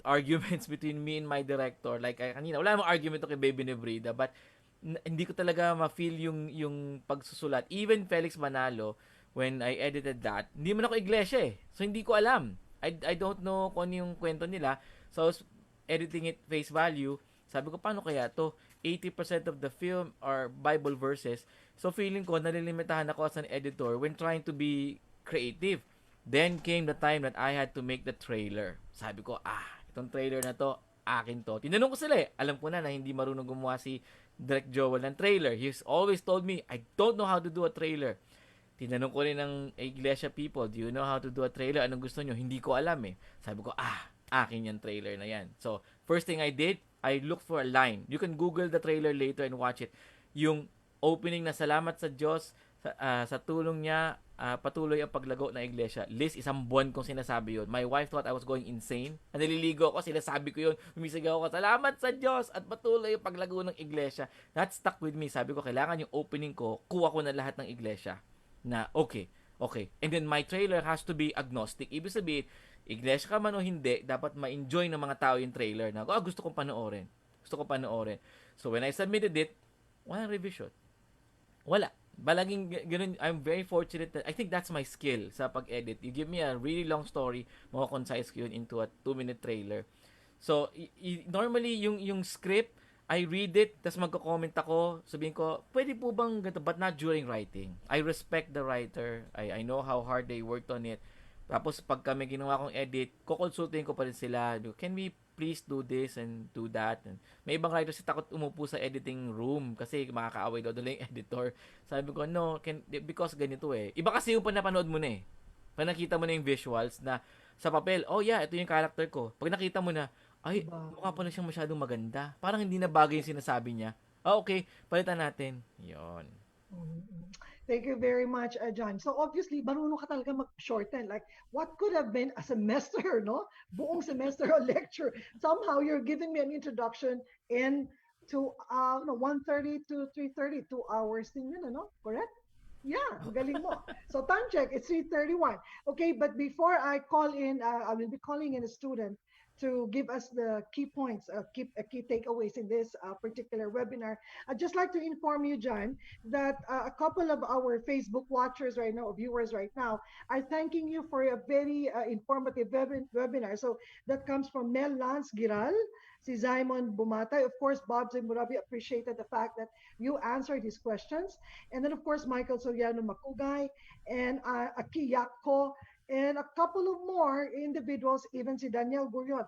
arguments between me and my director. Like, kanina, wala namang argument to kay Baby Nebrida, but hindi ko talaga ma-feel yung pagsusulat. Even Felix Manalo, when I edited that, hindi man ako iglesia eh. So, hindi ko alam. I don't know kung ano yung kwento nila. So, I was editing it face value. Sabi ko, paano kaya to? 80% of the film are Bible verses. So, feeling ko, nalilimitahan ako as an editor when trying to be creative. Then came the time that I had to make the trailer. Sabi ko, itong trailer na to, akin to. Tinanong ko sila eh. Alam ko na hindi marunong gumawa si Direct Joel ng trailer. He's always told me, I don't know how to do a trailer. Tinanong ko rin ng Iglesia people, do you know how to do a trailer? Anong gusto nyo? Hindi ko alam eh. Sabi ko, akin yung trailer na yan. So, first thing I did, I looked for a line. You can Google the trailer later and watch it. Yung opening na salamat sa Diyos, sa tulong niya, patuloy ang paglago ng iglesia. Liz, isang buwan kong sinasabi yun. My wife thought I was going insane. Naliligo ako, sinasabi ko yun. Humisigaw ako, salamat sa Diyos at patuloy ang paglago ng iglesia. That stuck with me. Sabi ko, kailangan yung opening ko, kuha ko na lahat ng iglesia. Na, okay. And then my trailer has to be agnostic. Ibig sabihin, iglesia ka man o hindi, dapat ma-enjoy ng mga tao yung trailer. Na, gusto kong panoorin. So when I submitted it, walang revision. Wala. Balaging ganun, I'm very fortunate that I think that's my skill sa pag-edit. You give me a really long story, concise ko yun into a 2-minute trailer. So, normally, yung script, I read it, tas magko-comment ako, sabihin ko, pwede po bang ganito, but not during writing. I respect the writer. I know how hard they worked on it. Tapos, pag kami ginawa kong edit, kukonsultin ko pa rin sila. Can we please do this and do that? And may ibang writers si takot umupo sa editing room kasi makakaaway daw doon yung editor. Sabi ko, no, because ganito eh. Iba kasi yung panapanood mo na eh. Pag nakita mo na yung visuals na sa papel, oh yeah, ito yung character ko. Pag nakita mo na, ay, mukha pa na siyang masyadong maganda. Parang hindi na bagay yung sinasabi niya. Okay, palitan natin. Yon.
Thank you very much, John. So obviously, marunong ka talaga mag-shorten. Like, what could have been a semester, no? Buong semester o lecture. Somehow, you're giving me an introduction in to 1:30 to 3:30, 2 hours din yun, ano? Correct? Yeah, galing mo. So time check, it's 3:31. Okay, but before I call in, I will be calling in a student to give us the key points, key takeaways in this particular webinar. I'd just like to inform you, John, that a couple of our Facebook watchers right now, viewers right now, are thanking you for a very informative webinar. So that comes from Mel Lance Giral, si Simon Bumatay. Of course, Bob Zimurabi appreciated the fact that you answered his questions. And then, of course, Michael Soriano Makugay and Aki Yakko, and a couple of more individuals, even si Daniel Gurion.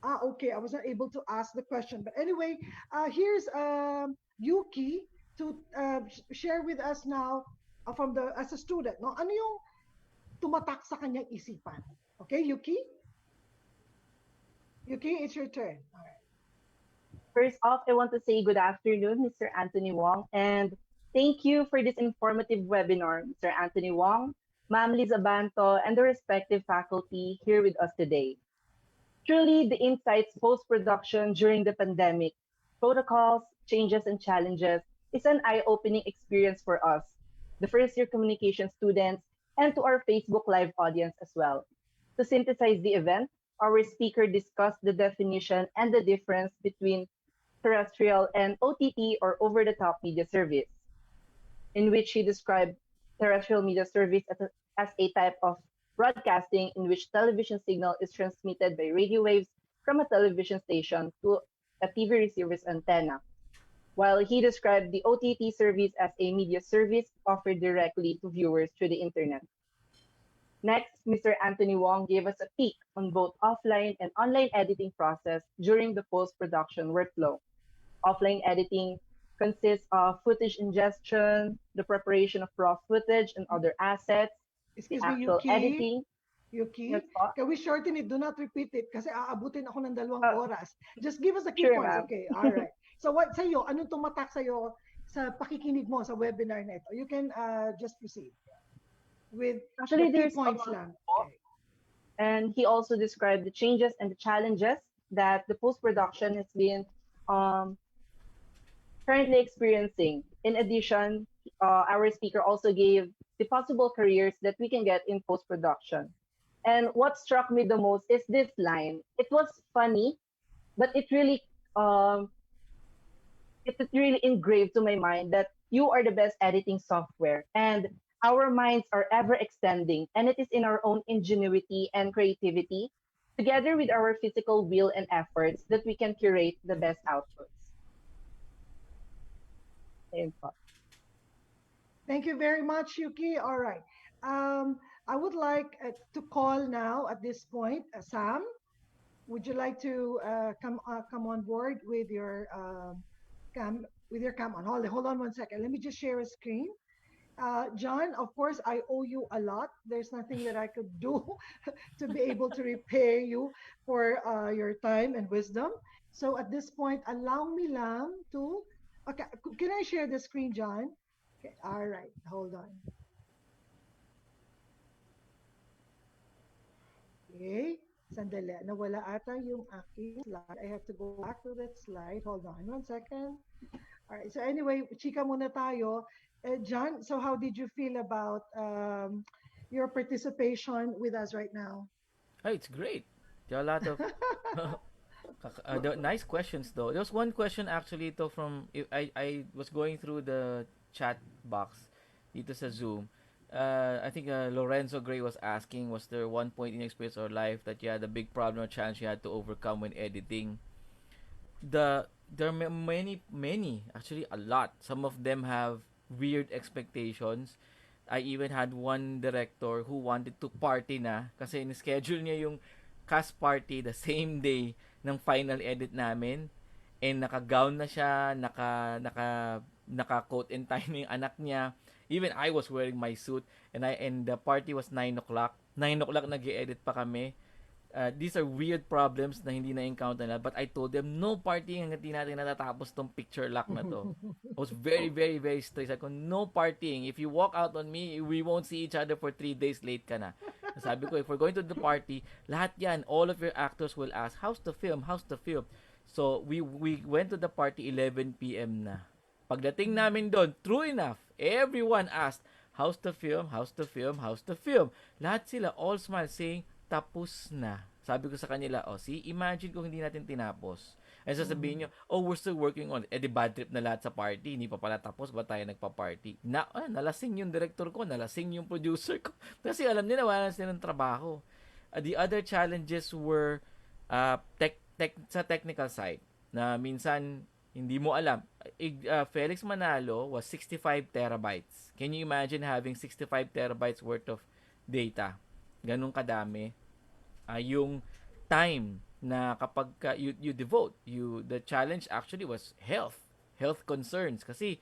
Okay, I was not able to ask the question. But anyway, here's Yuki to share with us now as a student. No? Ano yung tumatak sa kanyang isipan? Okay, Yuki? Yuki, it's your turn. All right.
First off, I want to say good afternoon, Mr. Anthony Wong, and thank you for this informative webinar, Mr. Anthony Wong, Ma'am Liza Banto, and the respective faculty here with us today. Truly, the insights post-production during the pandemic, protocols, changes, and challenges is an eye-opening experience for us, the first-year communication students, and to our Facebook Live audience as well. To synthesize the event, our speaker discussed the definition and the difference between terrestrial and OTT or over-the-top media service, in which he described terrestrial media service as a type of broadcasting in which television signal is transmitted by radio waves from a television station to a TV receiver's antenna, while he described the OTT service as a media service offered directly to viewers through the internet. Next, Mr. Anthony Wong gave us a peek on both offline and online editing process during the post-production workflow. Offline editing consists of footage ingestion, the preparation of raw footage and other assets,
Excuse
the
me,
actual
Yuki.
editing.
Yuki,
Yes, po.
can we shorten it? Do not repeat it kasi aabutin ako ng 2 oras. Just give us the key
Sure,
points.
ma'am.
Okay, all right. So what sa'yo, anong tumatak sa'yo sa pakikinig mo sa webinar na ito? You can just proceed with
Actually,
the key
there's a
points
lot
lang.
po.
Okay.
And he also described the changes and the challenges that the post-production has been currently experiencing. In addition, our speaker also gave the possible careers that we can get in post-production. And what struck me the most is this line. It was funny, but um it really engraved to my mind that you are the best editing software and our minds are ever extending, and it is in our own ingenuity and creativity together with our physical will and efforts that we can curate the best outputs. Ayun po.
Thank you very much, Yuki. All right. I would like to call now at this point, Sam. Would you like to come on board with your cam on? Hold on 1 second. Let me just share a screen. John, of course, I owe you a lot. There's nothing that I could do to be able to repay you for your time and wisdom. So at this point, allow me lang to. Okay, can I share the screen, John? Okay, all right, hold on. Okay, sandali. Nawala ata yung aking slide. I have to go back to that slide. Hold on 1 second. All right, so anyway, chika muna tayo. John, so how did you feel about your participation with us right now?
Oh, it's great. There are a lot of nice questions though. There was one question actually to from if I was going through the chat box dito sa Zoom. I think Lorenzo Gray was asking, was there one point in your experience or life that you had a big problem or challenge you had to overcome when editing? There are many, actually a lot. Some of them have weird expectations. I even had one director who wanted to party na kasi in-schedule niya yung cast party the same day ng final edit namin, and naka-gown na siya, naka coat and tie na yung anak niya. Even I was wearing my suit, and the party was 9 o'clock. 9 o'clock nag-edit pa kami. These are weird problems na hindi na-encounter na, but I told them no partying hanggang di natin natatapos tong picture lock na to. I was very very very strict. Sabi ko, no partying. If you walk out on me, we won't see each other for 3 days, late ka na. Sabi ko, if we're going to the party, lahat yan, all of your actors will ask, how's the film, how's the film? So we went to the party 11 p.m. na. Pagdating namin doon, true enough, everyone asked, how's the film, how's the film, how's the film? Lahat sila all smile saying, tapos na. Sabi ko sa kanila, oh, see, imagine kung hindi natin tinapos. Ay sasabihin nyo, oh, we're still working on it. Eh, di bad trip na lahat sa party. Hindi pa pala tapos, ba tayo nagpa-party? Nalasing yung director ko, nalasing yung producer ko. Kasi alam nila, wala na silang trabaho. The other challenges were sa technical side. Na minsan, hindi mo alam. Felix Manalo was 65 terabytes. Can you imagine having 65 terabytes worth of data? Ganun kadami. Yung time na kapag you devote, the challenge actually was health concerns, kasi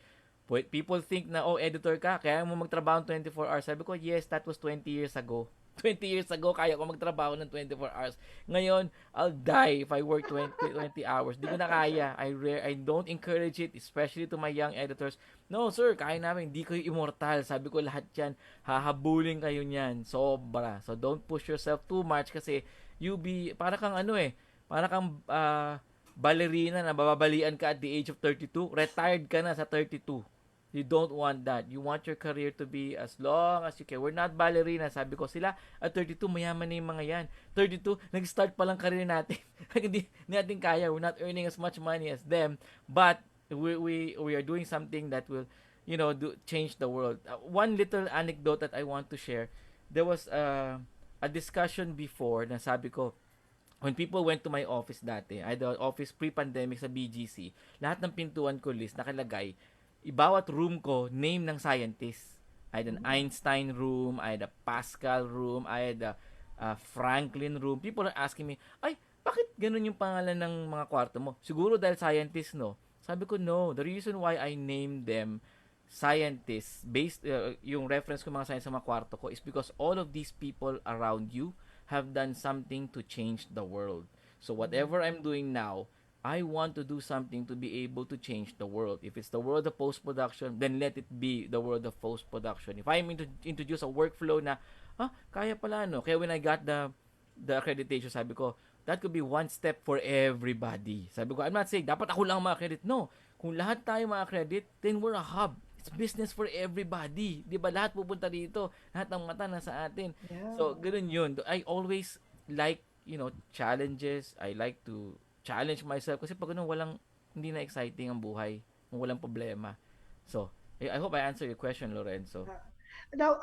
people think na, oh, editor ka kaya mo magtrabaho ng 24 hours. Sabi ko, yes, that was 20 years ago. 20 years ago kaya ko magtrabaho ng 24 hours. Ngayon, I'll die if I work 20 hours. Di ko na kaya. I don't encourage it, especially to my young editors. No, sir, kaya namin. Di kayo immortal. Sabi ko, lahat yan, hahabulin kayo niyan. Sobra. So, don't push yourself too much kasi para kang para kang ballerina na bababalian ka at the age of 32. Retired ka na sa 32. You don't want that. You want your career to be as long as you can. We're not ballerina. Sabi ko, sila at 32, mayaman na yung mga yan. 32, nag-start pa lang career natin. Hindi natin kaya. We're not earning as much money as them. But we are doing something that will, change the world. One little anecdote that I want to share. There was a discussion before na sabi ko, when people went to my office dati, I had the office pre-pandemic sa BGC, lahat ng pintuan ko list, nakalagay, ibawat room ko, name ng scientist. I had an Einstein room, I had a Pascal room, I had a Franklin room. People are asking me, ay, bakit ganun yung pangalan ng mga kwarto mo? Siguro dahil scientist, no? Sabi ko, no. The reason why I named them scientists, based, yung reference ko mga science sa mga kwarto ko, is because all of these people around you have done something to change the world. So whatever I'm doing now, I want to do something to be able to change the world. If it's the world of post-production, then let it be the world of post-production. If I'm introduce a workflow na, kaya pala, no? Kaya when I got the accreditation, sabi ko, that could be one step for everybody. Sabi ko, I'm not saying, dapat ako lang ma-accredit. No. Kung lahat tayo ma-accredit, then we're a hub. it's business for everybody. 'Di ba? Lahat pupunta dito. Lahat ng mata nasa atin. So,
Yeah.
ganoon 'yun. I always like, challenges. I like to challenge myself kasi pag ganun walang hindi na exciting ang buhay, kung walang problema. So, I hope I answer your question, Lorenzo.
Now,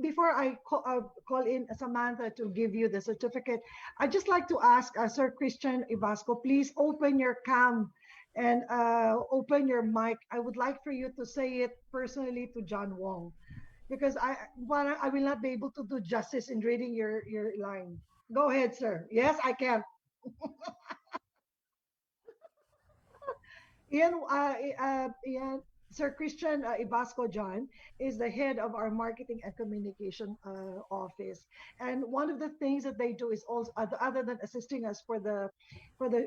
before I call in Samantha to give you the certificate, I'd just like to ask Sir Christian Ibasco, please open your cam and open your mic. I would like for you to say it personally to John Wong, because I will not be able to do justice in reading your line. Go ahead, sir. Yes, I can. Ian, Sir Christian Ibasco John is the head of our marketing and communication office, and one of the things that they do is also other than assisting us for the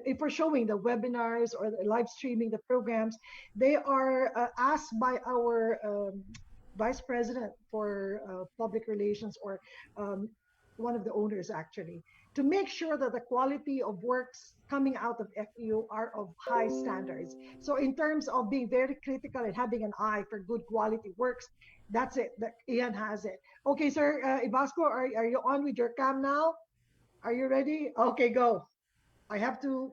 if we're showing the webinars or the live streaming the programs, they are asked by our vice president for public relations or um, one of the owners actually to make sure that the quality of works coming out of FEU are of high standards. So in terms of being very critical and having an eye for good quality works, that's it. That Ian has it. Okay, sir Ibasco, are you on with your cam now? Are you ready? Okay, go. I have to.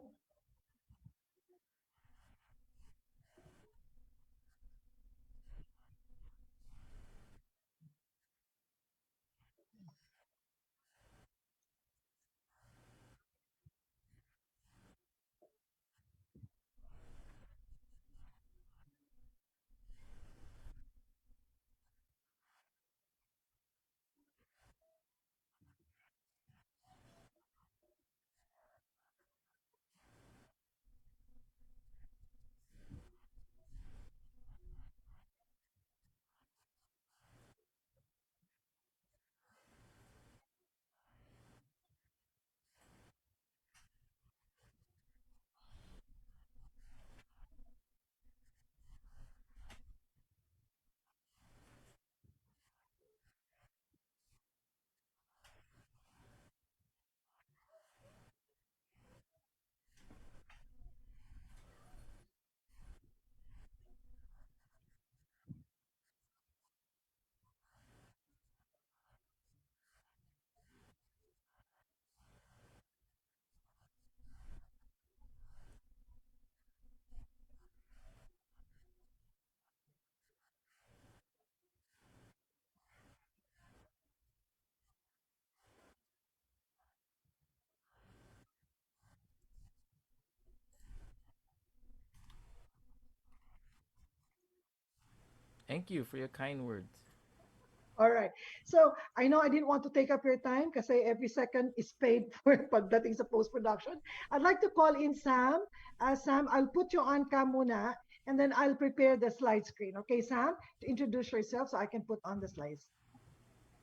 Thank you for your kind words.
All right. So I know I didn't want to take up your time because every second is paid for pagdating sa post-production. I'd like to call in Sam. Sam, I'll put you on cam muna and then I'll prepare the slide screen. Okay, Sam, to introduce yourself so I can put on the slides.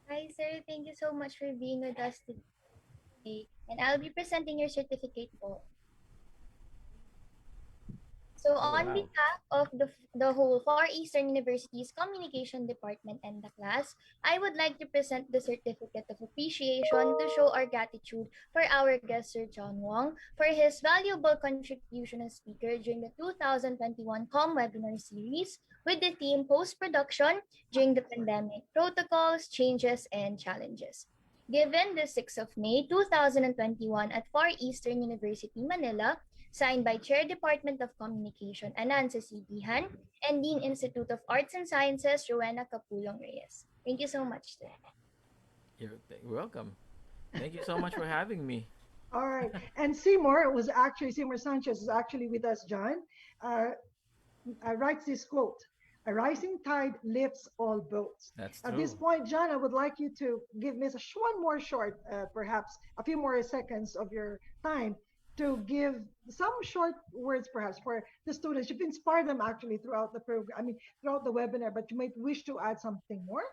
Hi, sir. Thank you so much for being with us today. And I'll be presenting your certificate po. So
Oh,
on
wow.
behalf of the whole Far Eastern University's Communication Department and the class, I would like to present the Certificate of Appreciation to show our gratitude for our guest Sir John Wong for his valuable contribution as speaker during the 2021 COM webinar series with the theme Post-Production during the Pandemic, Protocols, Changes, and Challenges. Given the 6th of May 2021 at Far Eastern University, Manila, signed by Chair Department of Communication Anansa Sibihan and Dean Institute of Arts and Sciences Rowena Capulong Reyes. Thank you so much, sir.
You're welcome. Thank you so much for having me.
All right. And Seymour Sanchez is actually with us, John. Uh, writes this quote: "A rising tide lifts all boats."
That's
At this
true.
point, John, I would like you to give me one more short, perhaps a few more seconds of your time to give some short words, perhaps, for the students. You've inspired them actually throughout the program, I mean, throughout the webinar, but you might wish to add something more.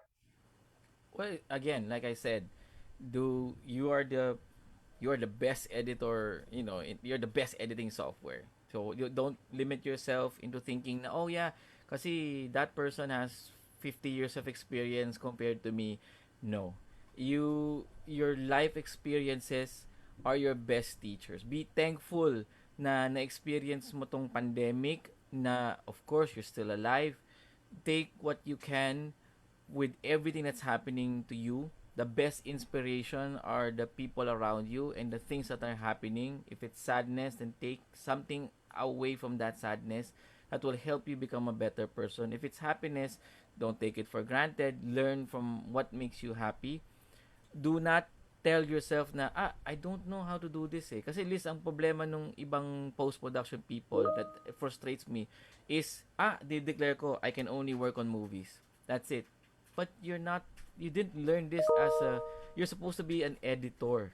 Well, again, like I said, do you are the best editor, you're the best editing software. So you don't limit yourself into thinking na, oh yeah, kasi that person has 50 years of experience compared to me. No. Your life experiences are your best teachers. Be thankful na na-experience mo tong pandemic na of course you're still alive. take what you can with everything that's happening to you. The best inspiration are the people around you and the things that are happening. If it's sadness, then take something away from that sadness that will help you become a better person. If it's happiness, don't take it for granted. Learn from what makes you happy. Do not tell yourself na, I don't know how to do this eh. Kasi Liz, ang problema nung ibang post-production people that frustrates me is, they declare ko, I can only work on movies. That's it. But you didn't learn this as you're supposed to be an editor.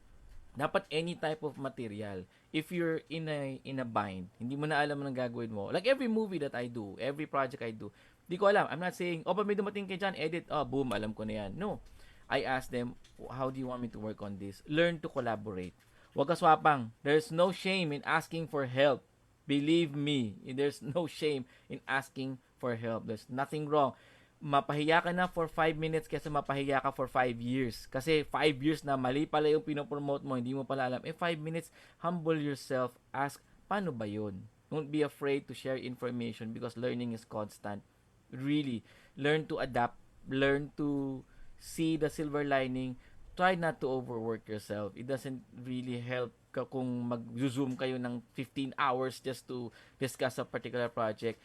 Dapat any type of material. If you're in a bind, hindi mo na alam ang gagawin mo. Like every movie that I do, every project I do, di ko alam. I'm not saying, pag may dumating kay John, edit, boom, alam ko na yan. No. I ask them, how do you want me to work on this? Learn to collaborate. Huwag ka swapang. There's no shame in asking for help. Believe me, there's no shame in asking for help. There's nothing wrong. Mapahiya ka na for 5 minutes kaysa mapahiya ka for 5 years. Kasi 5 years na mali pala yung pinopromote mo, hindi mo pala alam. 5 minutes, humble yourself. Ask, paano ba yun? Don't be afraid to share information because learning is constant. Really, learn to adapt. Learn to see the silver lining. Try not to overwork yourself. It doesn't really help kung mag-zoom kayo ng 15 hours just to discuss a particular project.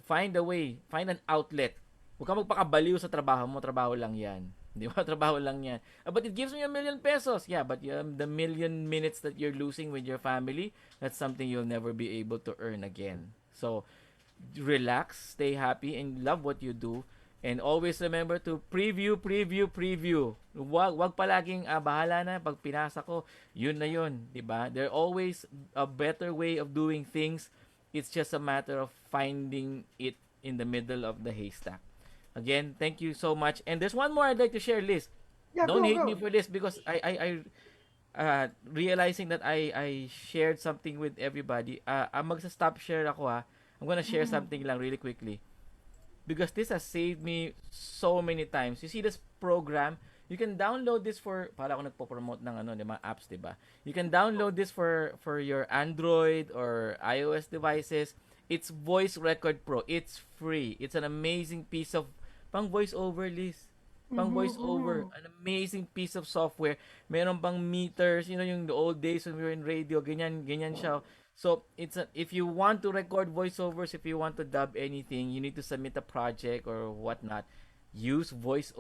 Find a way, find an outlet. Huwag ka magpakabaliw sa trabaho lang yan. Di ba? Trabaho lang yan. But it gives me ₱1,000,000. Yeah, but the million minutes that you're losing with your family, that's something you'll never be able to earn again. So, relax, stay happy, and love what you do. And always remember to preview, preview, preview. Wag palaging, bahala na, pag pinasa ko, yun na yun. Diba? There always a better way of doing things. It's just a matter of finding it in the middle of the haystack. Again, thank you so much. And there's one more I'd like to share, Liz.
Yeah,
Don't
go,
hate me
go.
for this because I realizing that I shared something with everybody. Magsa-stop share ako ha. I'm gonna share
Mhm.
something lang really quickly because this has saved me so many times. You see this program, you can download this for para ako nagpo-promote ng ano, ng mga apps, 'di ba? You can download this for your Android or iOS devices. It's Voice Record Pro. It's free. It's an amazing piece of pang voice over, Liz. Pang
Mhm,
voice over,
mhm.
an amazing piece of software. Meron pang meters, yung the old days when we were in radio, ganyan, ganyan siya. So, if you want to record voiceovers, if you want to dub anything, you need to submit a project or whatnot. Use Voice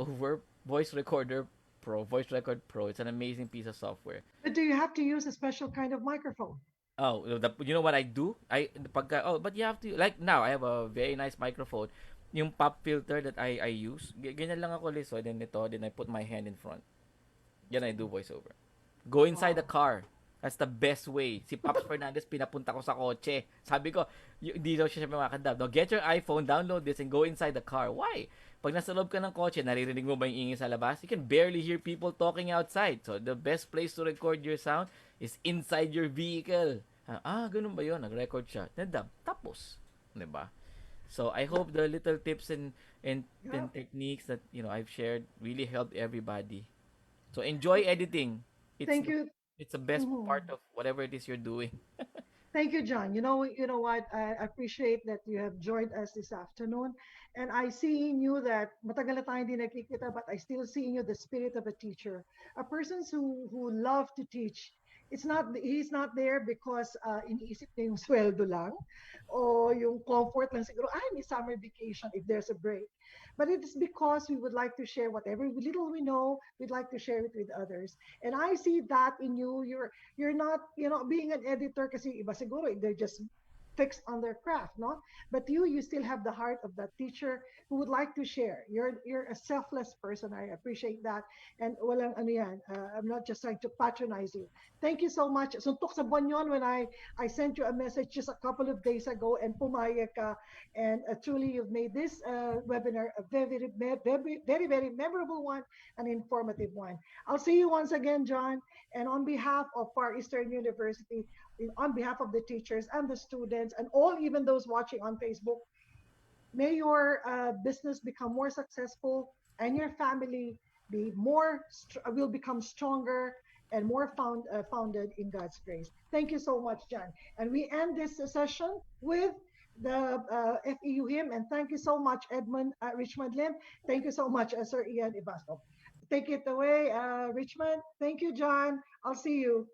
Recorder Pro, Voice Record Pro. It's an amazing piece of software.
But do you have to use a special kind of microphone?
Oh, you know what I do? But you have to, like now, I have a very nice microphone. Yung pop filter that I use, ganyan lang ako, Liz. So, then I put my hand in front. Yan I do voiceover. Go inside the
Wow.
car. That's the best way. Si Pops Fernandez, pinapunta ko sa kotse. Sabi ko, hindi daw siya makakadab. No, get your iPhone, download this, and go inside the car. Why? Pag nasa loob ka ng kotse, naririnig mo ba yung ingay sa labas? You can barely hear people talking outside. So, the best place to record your sound is inside your vehicle. Ganun ba yun? Nag-record siya. Nadab. Tapos. Diba? So, I hope the little tips and
Yeah.
techniques that, I've shared really helped everybody. So, enjoy editing. It's
Thank
the
you.
it's the best part
Mhm.
of whatever it is you're doing.
Thank you, John. You know what? I appreciate that you have joined us this afternoon. And I see in you that matagal na tayo hindi nakikita, but I still see in you the spirit of a teacher, a person who love to teach. He's not there because iniisip niya yung sweldo lang o yung comfort lang siguro, may summer vacation if there's a break. But it is because we would like to share whatever little we know, we'd like to share it with others. And I see that in you. You're not, being an editor kasi iba siguro they're just fixed on their craft, no? But you still have the heart of that teacher who would like to share. You're a selfless person. I appreciate that. And walang ano yan, I'm not just trying to patronize you. Thank you so much. Suntok sa buwan yun when I sent you a message just a couple of days ago and pumayag ka. And truly you've made this webinar a very memorable one, an informative one. I'll see you once again, John. And on behalf of Far Eastern University, on behalf of the teachers and the students, and all even those watching on Facebook, may your business become more successful and your family will become stronger and more founded in God's grace. Thank you so much, John. And we end this session with FEU him. And thank you so much, Edmund Richmond Lim. Thank you so much, Sir Ian Ibasco. Take it away, Richmond. Thank you, John. I'll see you.